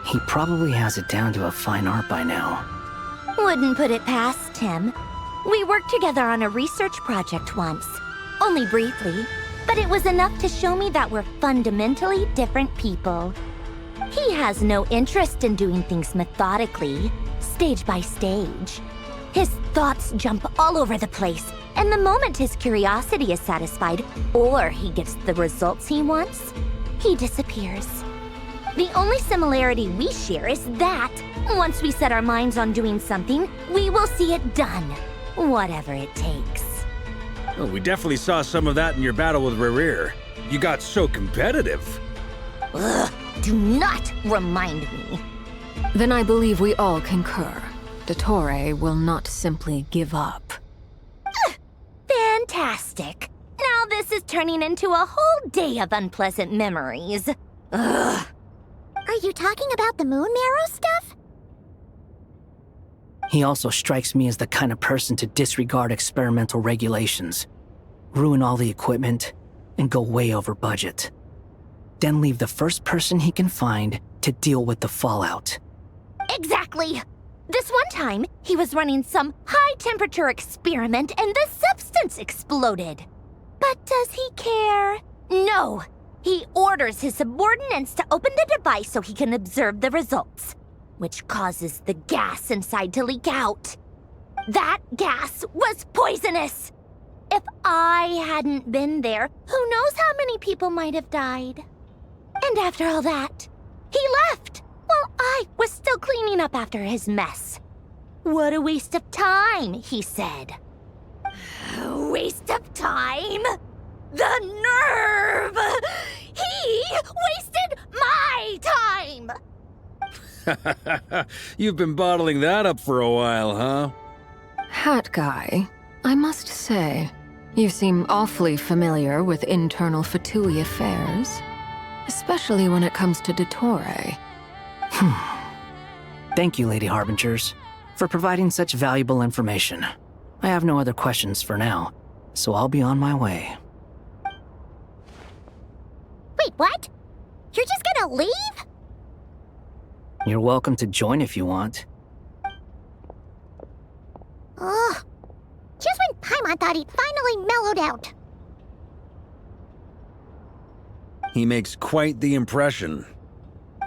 He probably has it down to a fine art by now. Wouldn't put it past him. We worked together on a research project once. Only briefly, but it was enough to show me that we're fundamentally different people. He has no interest in doing things methodically, stage by stage. His thoughts jump all over the place, and the moment his curiosity is satisfied, or he gets the results he wants, he disappears. The only similarity we share is that, once we set our minds on doing something, we will see it done, whatever it takes. Oh, we definitely saw some of that in your battle with Rerir. You got so competitive. Ugh, do not remind me. Then I believe we all concur. Dottore will not simply give up. Fantastic. Now this is turning into a whole day of unpleasant memories. Ugh. Are you talking about the moon marrow stuff? He also strikes me as the kind of person to disregard experimental regulations, ruin all the equipment, and go way over budget. Then leave the first person he can find to deal with the fallout. Exactly. This one time, he was running some high-temperature experiment and the substance exploded. But does he care? No. He orders his subordinates to open the device so he can observe the results, which causes the gas inside to leak out. That gas was poisonous. If I hadn't been there, who knows how many people might have died. And after all that, he left while I was still cleaning up after his mess. What a waste of time, he said. Waste of time? The nerve! He wasted my time! You've been bottling that up for a while, huh? Hat guy, I must say, you seem awfully familiar with internal Fatui affairs, especially when it comes to Dottore. Thank you, Lady Harbingers, for providing such valuable information. I have no other questions for now, so I'll be on my way. Wait, what? You're just gonna leave? You're welcome to join if you want. Ugh. Just when Paimon thought he'd finally mellowed out. He makes quite the impression.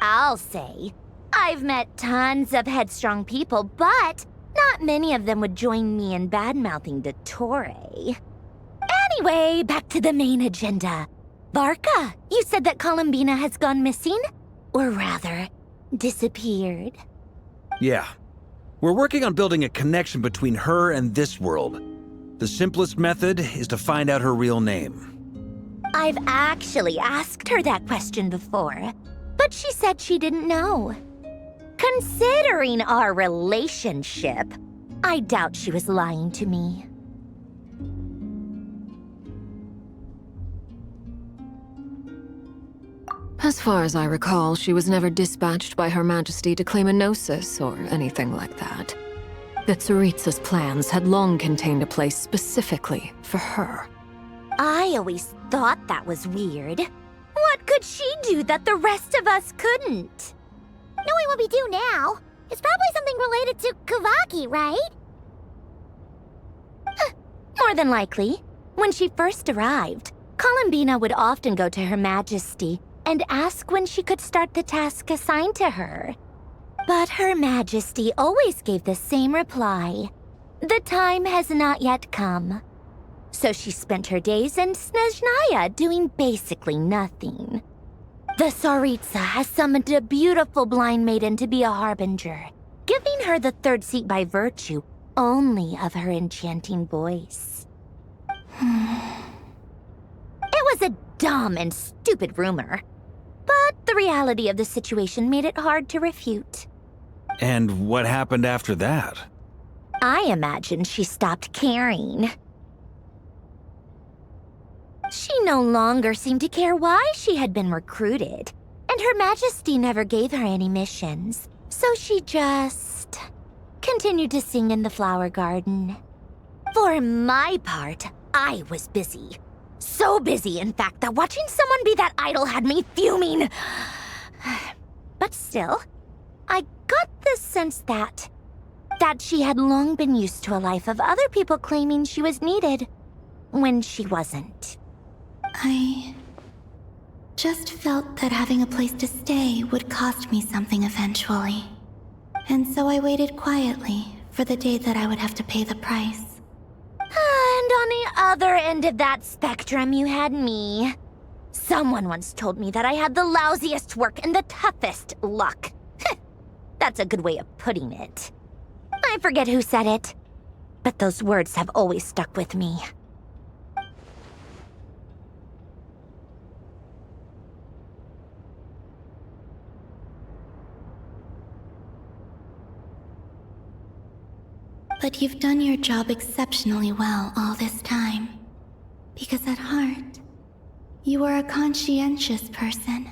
I'll say. I've met tons of headstrong people, but not many of them would join me in bad-mouthing Dottore. Anyway, back to the main agenda. Barca, you said that Columbina has gone missing? Or rather, disappeared. Yeah. We're working on building a connection between her and this world. The simplest method is to find out her real name. I've actually asked her that question before, but she said she didn't know. Considering our relationship, I doubt she was lying to me. As far as I recall, she was never dispatched by Her Majesty to claim a gnosis or anything like that. The Tsaritsa's plans had long contained a place specifically for her. I always thought that was weird. What could she do that the rest of us couldn't? Knowing what we do now, it's probably something related to Kavaki, right? More than likely. When she first arrived, Columbina would often go to Her Majesty and ask when she could start the task assigned to her. But Her Majesty always gave the same reply. The time has not yet come. So she spent her days in Snezhnaya doing basically nothing. The Tsaritsa has summoned a beautiful blind maiden to be a harbinger, giving her the third seat by virtue only of her enchanting voice. It was a dumb and stupid rumor, but the reality of the situation made it hard to refute. And what happened after that? I imagine she stopped caring. She no longer seemed to care why she had been recruited, and Her Majesty never gave her any missions, so she just continued to sing in the flower garden. For my part, I was busy. So busy, in fact, that watching someone be that idol had me fuming. But still, I got the sense that she had long been used to a life of other people claiming she was needed when she wasn't. I just felt that having a place to stay would cost me something eventually. And so I waited quietly for the day that I would have to pay the price. And on the other end of that spectrum, you had me. Someone once told me that I had the lousiest work and the toughest luck. That's a good way of putting it. I forget who said it, but those words have always stuck with me. But you've done your job exceptionally well all this time. Because at heart, you are a conscientious person.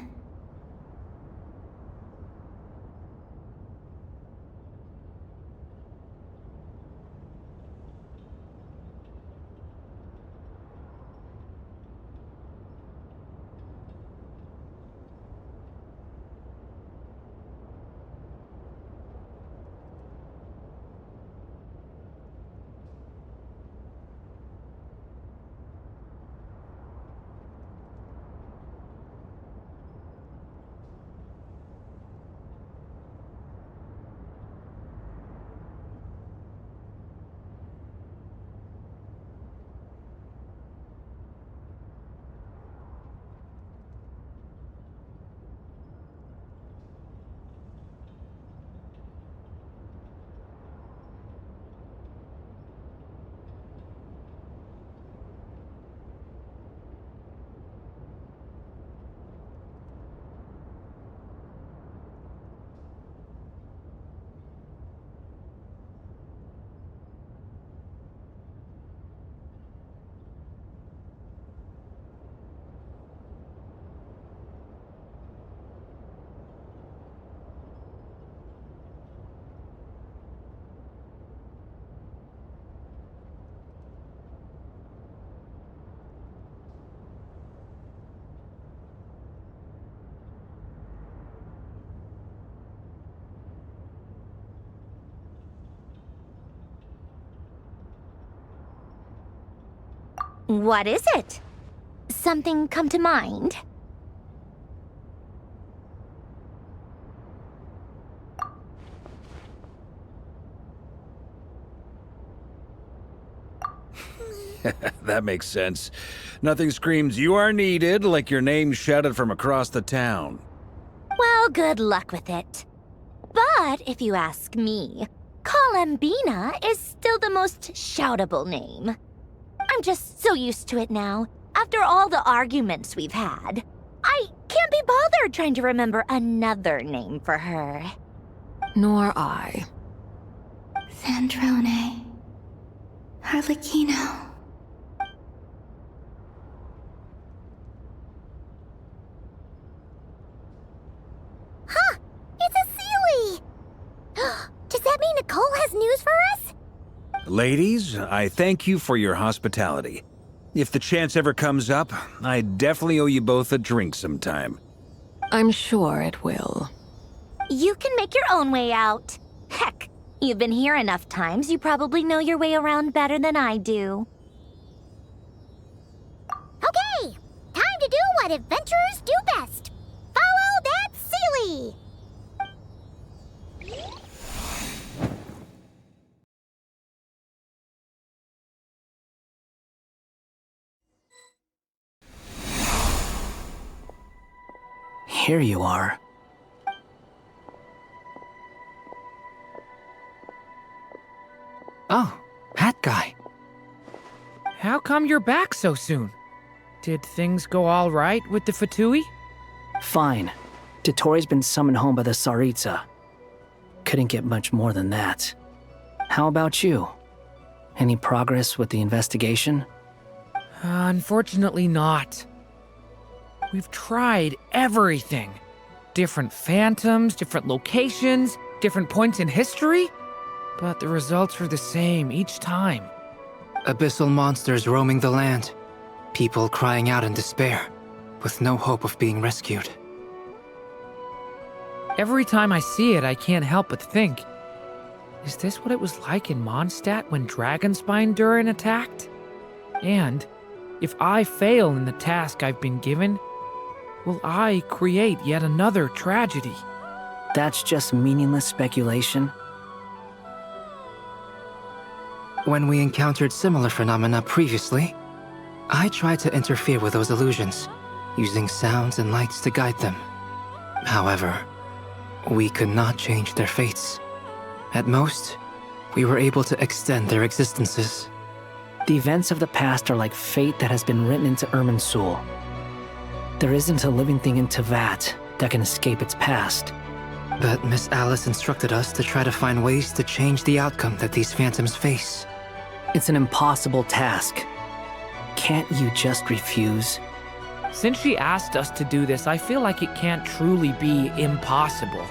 What is it? Something come to mind? That makes sense. Nothing screams you are needed like your name shouted from across the town. Well, good luck with it. But if you ask me, Columbina is still the most shoutable name. I'm just so used to it now. After all the arguments we've had, I can't be bothered trying to remember another name for her. Nor I. Sandrone. Harlequino. Huh! It's a Sealy! Does that mean Nicole has news for us? Ladies, I thank you for your hospitality. If the chance ever comes up, I definitely owe you both a drink sometime. I'm sure it will. You can make your own way out. Heck, you've been here enough times, you probably know your way around better than I do. Okay, time to do what adventurers do best. Follow that Sealy! Here you are. Oh, hat guy. How come you're back so soon? Did things go all right with the Fatui? Fine. Dotori's been summoned home by the Tsaritsa. Couldn't get much more than that. How about you? Any progress with the investigation? Unfortunately not. We've tried everything. Different phantoms, different locations, different points in history. But the results are the same each time. Abyssal monsters roaming the land. People crying out in despair, with no hope of being rescued. Every time I see it, I can't help but think, is this what it was like in Mondstadt when Dragonspine Durin attacked? And if I fail in the task I've been given, will I create yet another tragedy? That's just meaningless speculation. When we encountered similar phenomena previously, I tried to interfere with those illusions, using sounds and lights to guide them. However, we could not change their fates. At most, we were able to extend their existences. The events of the past are like fate that has been written into Irminsul. There isn't a living thing in Teyvat that can escape its past. But Miss Alice instructed us to try to find ways to change the outcome that these phantoms face. It's an impossible task. Can't you just refuse? Since she asked us to do this, I feel like it can't truly be impossible.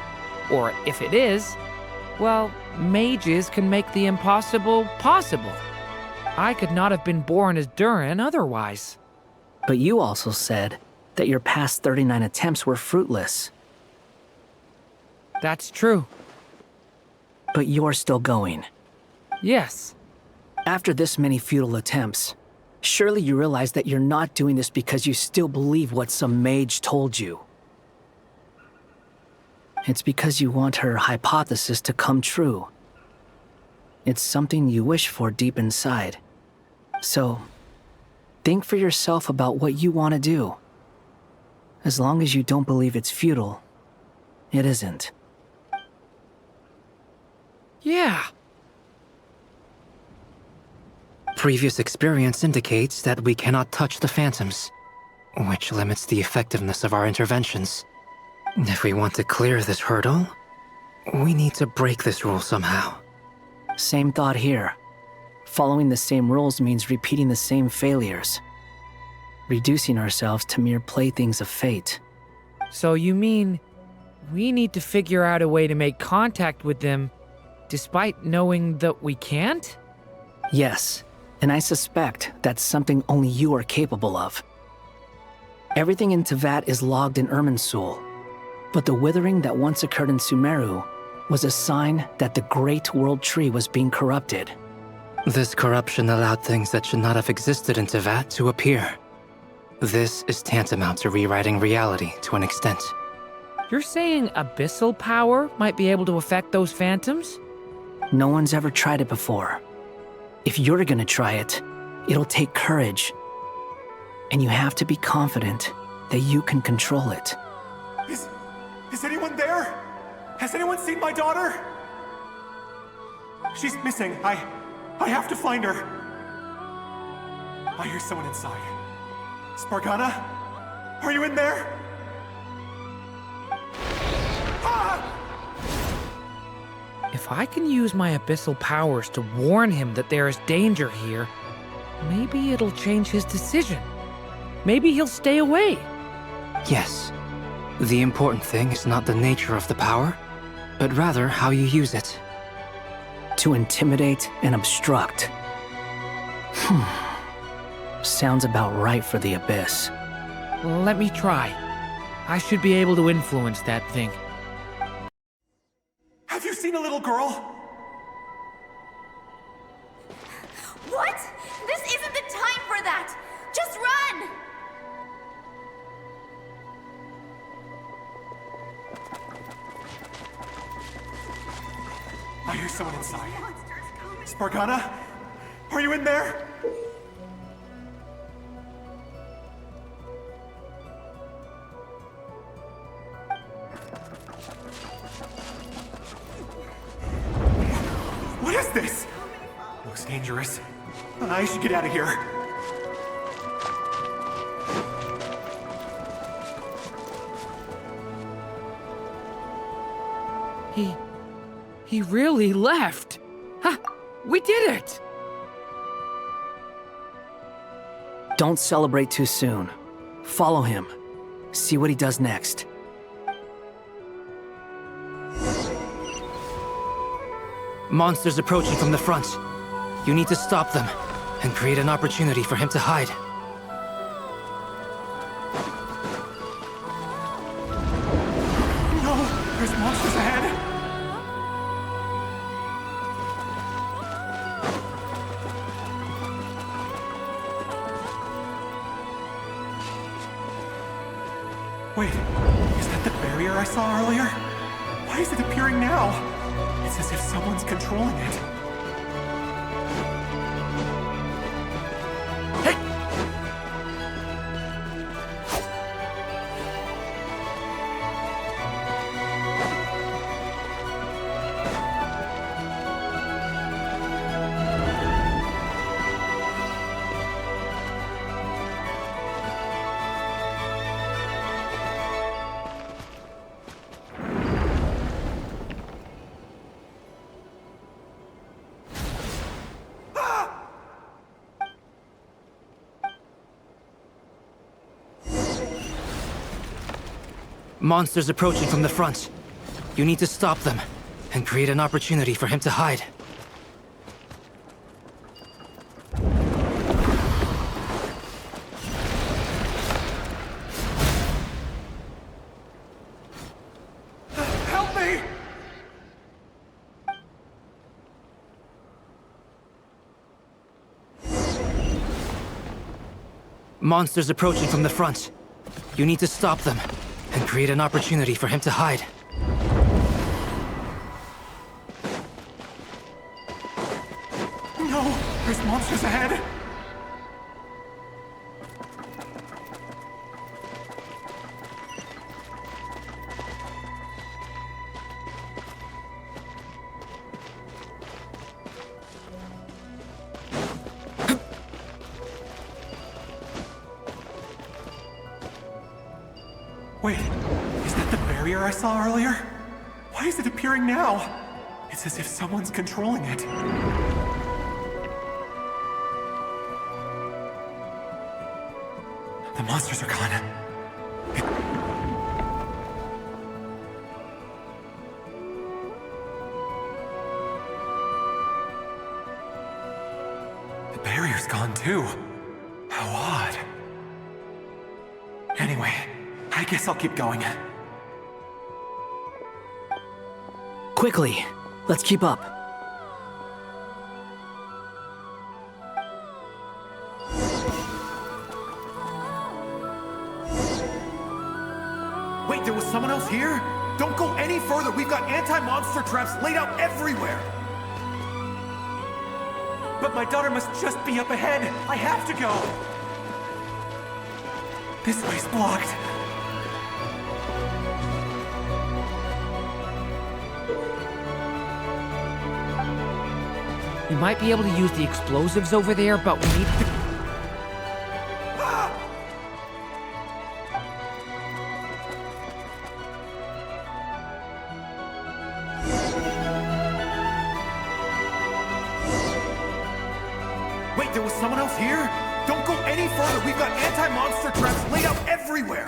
Or if it is, well, mages can make the impossible possible. I could not have been born as Durin otherwise. But you also said that your past 39 attempts were fruitless. That's true. But you're still going. Yes. After this many futile attempts, surely you realize that you're not doing this because you still believe what some mage told you. It's because you want her hypothesis to come true. It's something you wish for deep inside. So, think for yourself about what you want to do. As long as you don't believe it's futile, it isn't. Yeah. Previous experience indicates that we cannot touch the phantoms, which limits the effectiveness of our interventions. If we want to clear this hurdle, we need to break this rule somehow. Same thought here. Following the same rules means repeating the same failures. Reducing ourselves to mere playthings of fate. So you mean we need to figure out a way to make contact with them despite knowing that we can't? Yes, and I suspect that's something only you are capable of. Everything in Teyvat is logged in Irminsul, but the withering that once occurred in Sumeru was a sign that the Great World Tree was being corrupted. This corruption allowed things that should not have existed in Teyvat to appear. This is tantamount to rewriting reality to an extent. You're saying abyssal power might be able to affect those phantoms? No one's ever tried it before. If you're gonna try it, it'll take courage. And you have to be confident that you can control it. Is anyone there? Has anyone seen my daughter? She's missing. I have to find her. I hear someone inside. Spargana? Are you in there? If I can use my abyssal powers to warn him that there is danger here, maybe it'll change his decision. Maybe he'll stay away. Yes. The important thing is not the nature of the power, but rather how you use it. To intimidate and obstruct. Sounds about right for the Abyss. Let me try. I should be able to influence that thing. Have you seen a little girl? What? This isn't the time for that! Just run! I hear someone inside. Spargana? Are you in there? What is this? Looks dangerous. I should get out of here. He really left. Ha! We did it! Don't celebrate too soon. Follow him. See what he does next. Monsters approaching from the front. You need to stop them and create an opportunity for him to hide. No! There's monsters ahead! Wait, is that the barrier I saw earlier? Why is it appearing now? It's as if someone's controlling it. Monsters approaching from the front. You need to stop them and create an opportunity for him to hide. Help me! Monsters approaching from the front. You need to stop them and create an opportunity for him to hide. No! There's monsters ahead! Wait, is that the barrier I saw earlier? Why is it appearing now? It's as if someone's controlling it. The monsters are gone. The barrier's gone too. How odd. Anyway, I guess I'll keep going. Quickly, let's keep up. Wait, there was someone else here? Don't go any further. We've got anti-monster traps laid out everywhere. But my daughter must just be up ahead. I have to go. This way's blocked. We might be able to use the explosives over there, but we need to... there was someone else here? Don't go any further. We've got anti-monster traps laid out everywhere.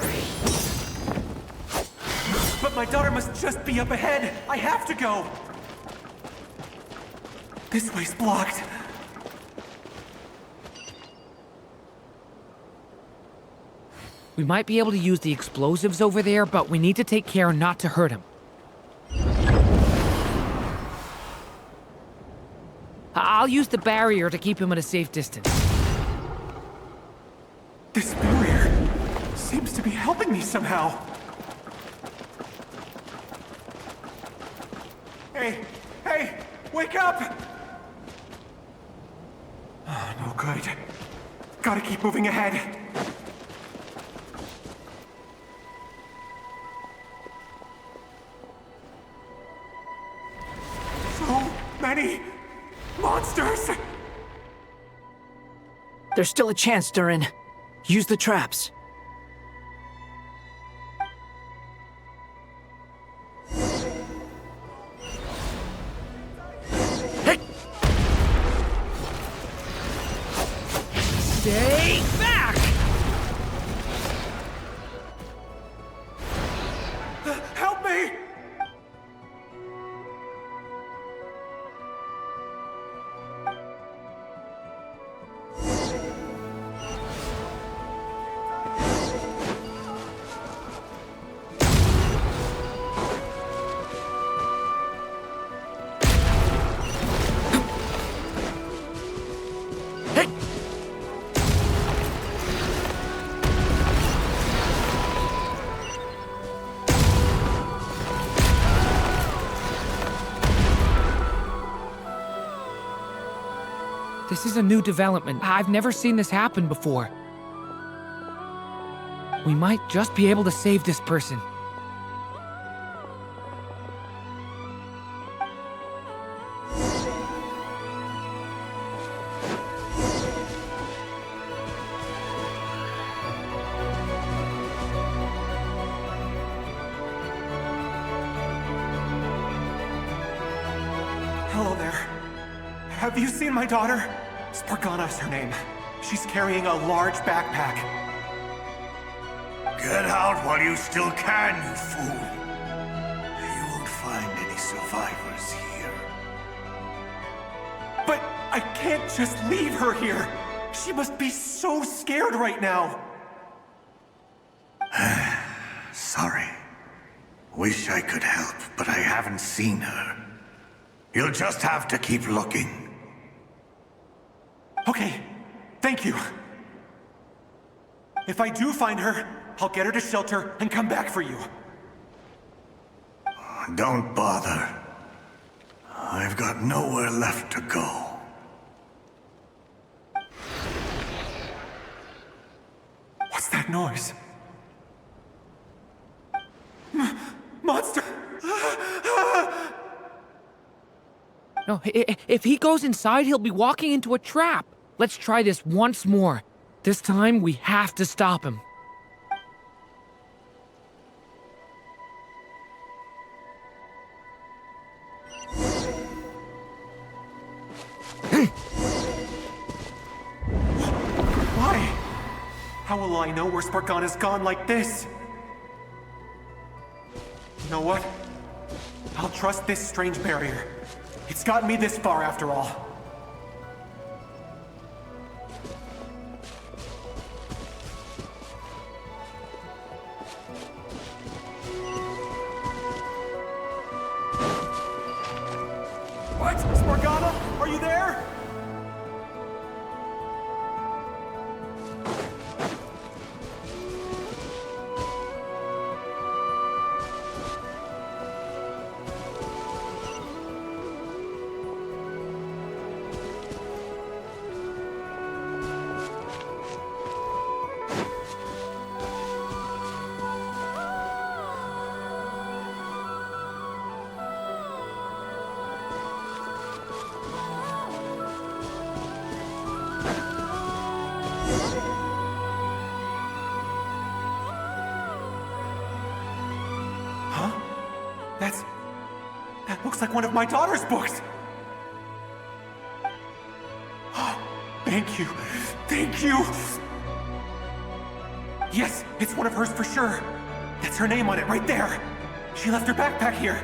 But my daughter must just be up ahead. I have to go. This way's blocked. We might be able to use the explosives over there, but we need to take care not to hurt him. I'll use the barrier to keep him at a safe distance. This barrier seems to be helping me somehow. Hey, wake up! Oh, no good. Gotta keep moving ahead. So many monsters! There's still a chance, Durin. Use the traps. Stay back! Help me! This is a new development. I've never seen this happen before. We might just be able to save this person. Hello there. Have you seen my daughter? Spargana's her name. She's carrying a large backpack. Get out while you still can, you fool. You won't find any survivors here. But I can't just leave her here. She must be so scared right now. Sorry. Wish I could help, but I haven't seen her. You'll just have to keep looking. Okay, thank you. If I do find her, I'll get her to shelter and come back for you. Don't bother. I've got nowhere left to go. What's that noise? Monster! No, if he goes inside, he'll be walking into a trap. Let's try this once more. This time, we have to stop him. Why? How will I know where Spargana's gone like this? You know what? I'll trust this strange barrier. It's gotten me this far after all. What? Spargana? Are you there? That looks like one of my daughter's books. Thank you. Thank you! Yes, it's one of hers for sure. That's her name on it right there. She left her backpack here.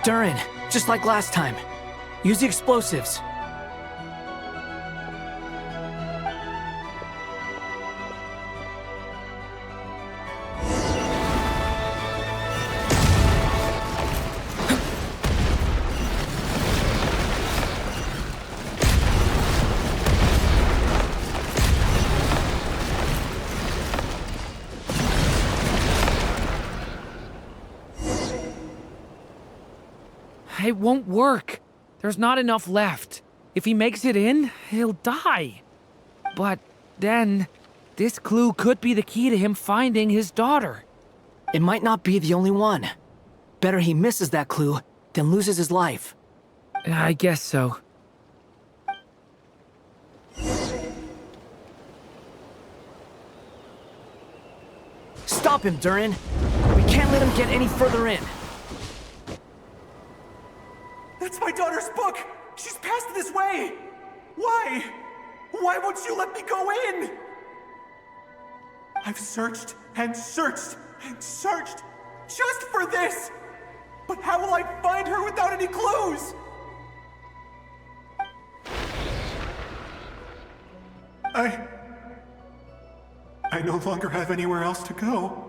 Durin, just like last time. Use the explosives. It won't work. There's not enough left. If he makes it in, he'll die. But then, this clue could be the key to him finding his daughter. It might not be the only one. Better he misses that clue than loses his life. I guess so. Stop him, Durin. We can't let him get any further in. That's my daughter's book! She's passed this way! Why? Why won't you let me go in? I've searched and searched and searched just for this! But how will I find her without any clues? I no longer have anywhere else to go.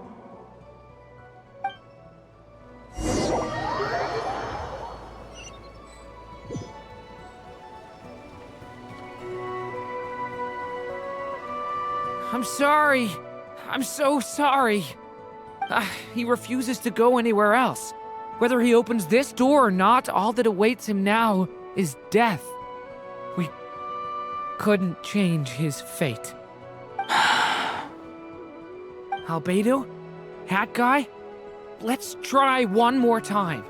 I'm sorry. I'm so sorry. He refuses to go anywhere else. Whether he opens this door or not, all that awaits him now is death. We couldn't change his fate. Albedo? Hat Guy? Let's try one more time.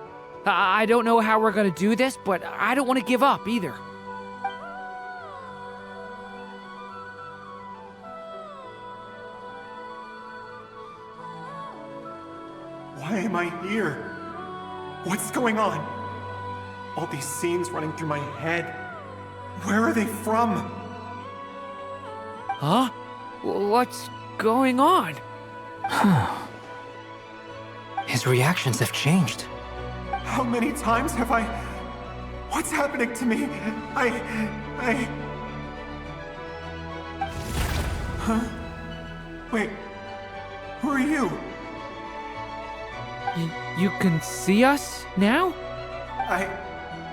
I don't know how we're gonna do this, but I don't want to give up either. Why am I here? What's going on? All these scenes running through my head. Where are they from? Huh? What's going on? His reactions have changed. How many times have I... What's happening to me? Huh? Wait. Who are you? You can see us now?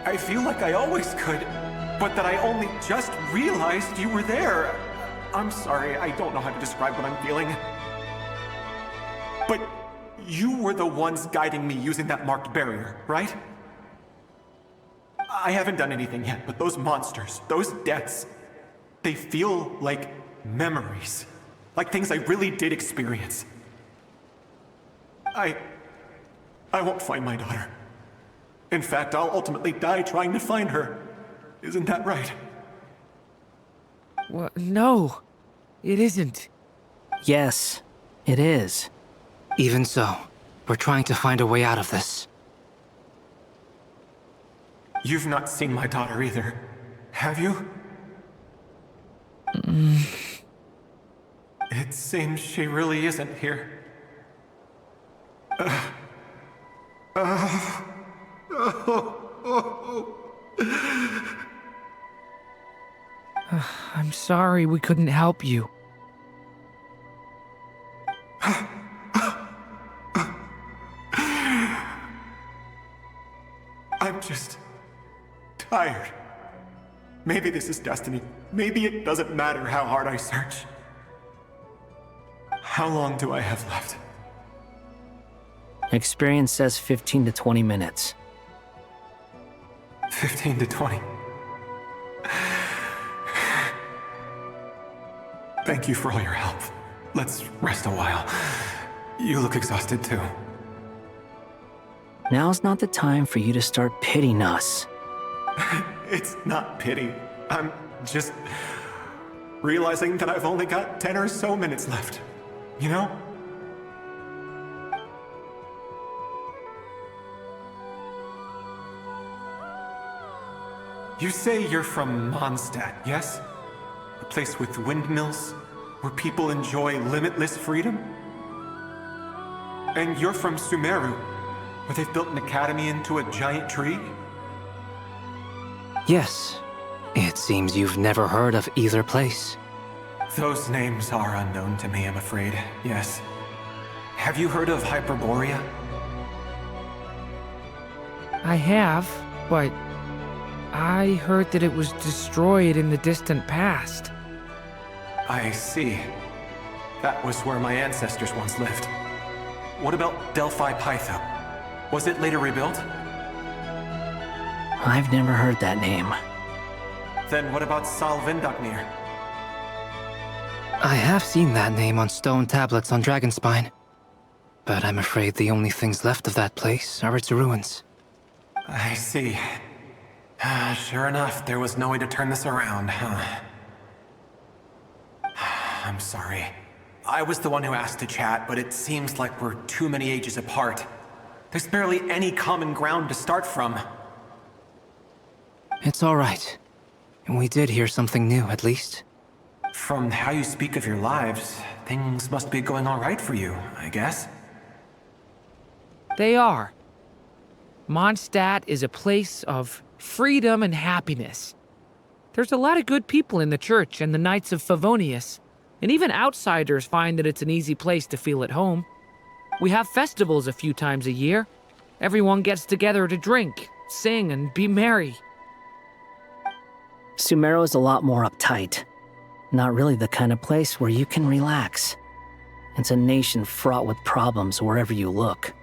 I feel like I always could, but that I only just realized you were there. I'm sorry, I don't know how to describe what I'm feeling. But you were the ones guiding me using that marked barrier, right? I haven't done anything yet, but those monsters, those deaths, they feel like memories. Like things I really did experience. I won't find my daughter. In fact, I'll ultimately die trying to find her. Isn't that right? Well, no, it isn't. Yes, it is. Even so, we're trying to find a way out of this. You've not seen my daughter either, have you? It seems she really isn't here. I'm sorry we couldn't help you. I'm just tired. Maybe this is destiny. Maybe it doesn't matter how hard I search. How long do I have left? Experience says 15 to 20 minutes. 15 to 20. Thank you for all your help. Let's rest a while. You look exhausted too. Now's not the time for you to start pitying us. It's not pity. I'm just realizing that I've only got 10 or so minutes left. You know? You say you're from Mondstadt, yes? A place with windmills, where people enjoy limitless freedom? And you're from Sumeru, where they've built an academy into a giant tree? Yes. It seems you've never heard of either place. Those names are unknown to me, I'm afraid, yes. Have you heard of Hyperborea? I have, but I heard that it was destroyed in the distant past. I see. That was where my ancestors once lived. What about Delphi Pytho? Was it later rebuilt? I've never heard that name. Then what about Sal Vindaknir? I have seen that name on stone tablets on Dragonspine. But I'm afraid the only things left of that place are its ruins. I see. Sure enough, there was no way to turn this around, huh? I'm sorry. I was the one who asked to chat, but it seems like we're too many ages apart. There's barely any common ground to start from. It's all right. We did hear something new, at least. From how you speak of your lives, things must be going all right for you, I guess. They are. Mondstadt is a place of freedom and happiness. There's a lot of good people in the church and the Knights of Favonius, and even outsiders find that it's an easy place to feel at home. We have festivals a few times a year. Everyone gets together to drink, sing, and be merry. Sumeru is a lot more uptight. Not really the kind of place where you can relax. It's a nation fraught with problems wherever you look.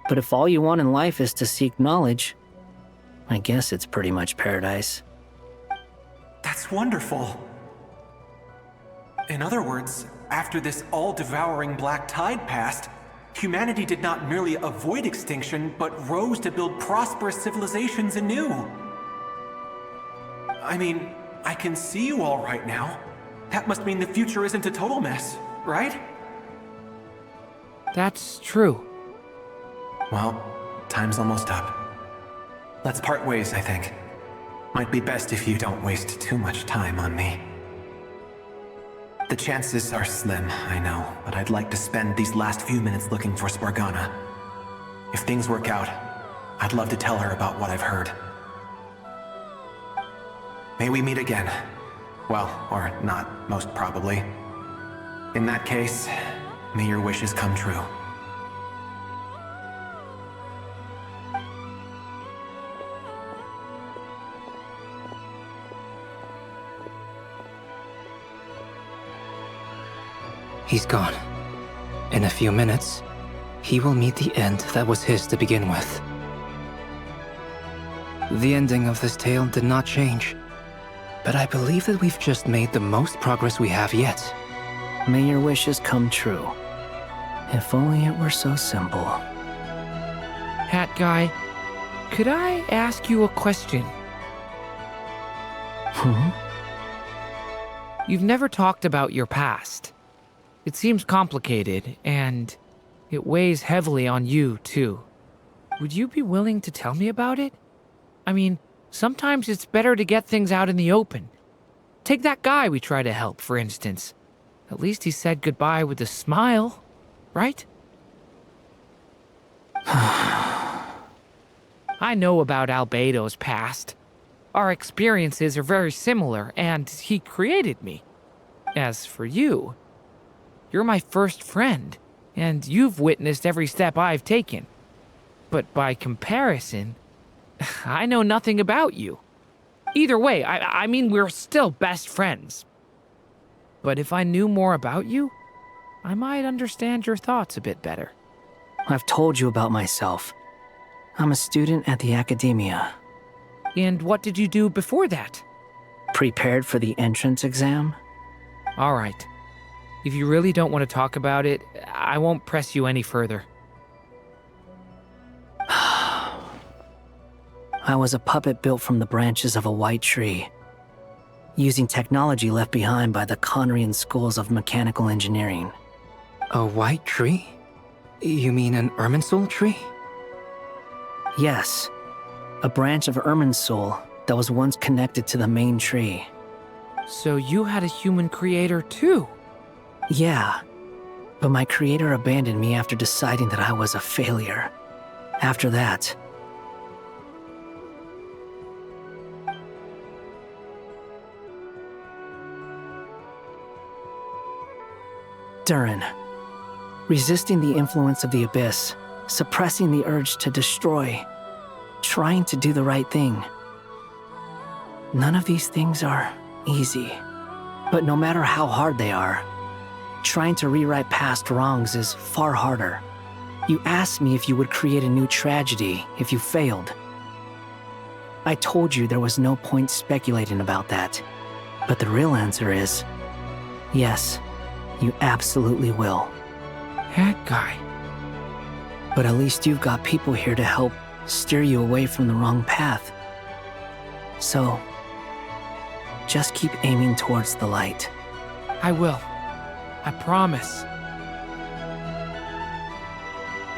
But if all you want in life is to seek knowledge, I guess it's pretty much paradise. That's wonderful. In other words, after this all-devouring black tide passed, humanity did not merely avoid extinction, but rose to build prosperous civilizations anew. I mean, I can see you all right now. That must mean the future isn't a total mess, right? That's true. Well, time's almost up. Let's part ways, I think. Might be best if you don't waste too much time on me. The chances are slim, I know, but I'd like to spend these last few minutes looking for Spargana. If things work out, I'd love to tell her about what I've heard. May we meet again. Well, or not, most probably. In that case, may your wishes come true. He's gone. In a few minutes, he will meet the end that was his to begin with. The ending of this tale did not change, but I believe that we've just made the most progress we have yet. May your wishes come true. If only it were so simple. Hat Guy, could I ask you a question? You've never talked about your past. It seems complicated, and it weighs heavily on you, too. Would you be willing to tell me about it? I mean, sometimes it's better to get things out in the open. Take that guy we try to help, for instance. At least he said goodbye with a smile, right? I know about Albedo's past. Our experiences are very similar, and he created me. As for you, you're my first friend, and you've witnessed every step I've taken. But by comparison, I know nothing about you. Either way, I mean, we're still best friends. But if I knew more about you, I might understand your thoughts a bit better. I've told you about myself. I'm a student at the academia. And what did you do before that? Prepared for the entrance exam? All right. If you really don't want to talk about it, I won't press you any further. I was a puppet built from the branches of a white tree, using technology left behind by the Conrian schools of mechanical engineering. A white tree? You mean an Irminsul tree? Yes. A branch of Irminsul that was once connected to the main tree. So you had a human creator too? Yeah, but my creator abandoned me after deciding that I was a failure. After that, Durin. Resisting the influence of the abyss, suppressing the urge to destroy, trying to do the right thing. None of these things are easy. But no matter how hard they are, trying to rewrite past wrongs is far harder. You asked me if you would create a new tragedy if you failed. I told you there was no point speculating about that. But the real answer is, yes, you absolutely will. That guy. But at least you've got people here to help steer you away from the wrong path. So, just keep aiming towards the light. I will. I promise.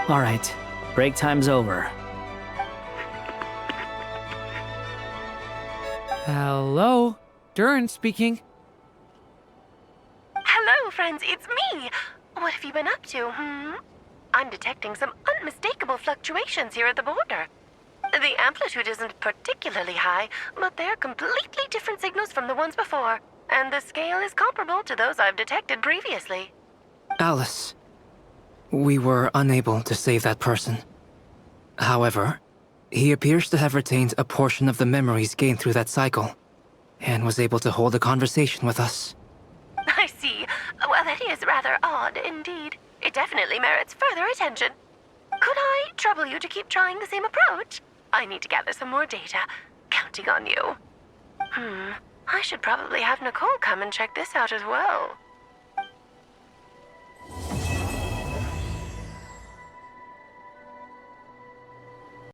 All right, break time's over. Hello? Durin speaking. Hello, friends, it's me! What have you been up to, I'm detecting some unmistakable fluctuations here at the border. The amplitude isn't particularly high, but they're completely different signals from the ones before, and the scale is comparable to those I've detected previously. Alice, we were unable to save that person. However, he appears to have retained a portion of the memories gained through that cycle, and was able to hold a conversation with us. I see. Well, that is rather odd indeed. It definitely merits further attention. Could I trouble you to keep trying the same approach? I need to gather some more data. Counting on you. I should probably have Nicole come and check this out as well.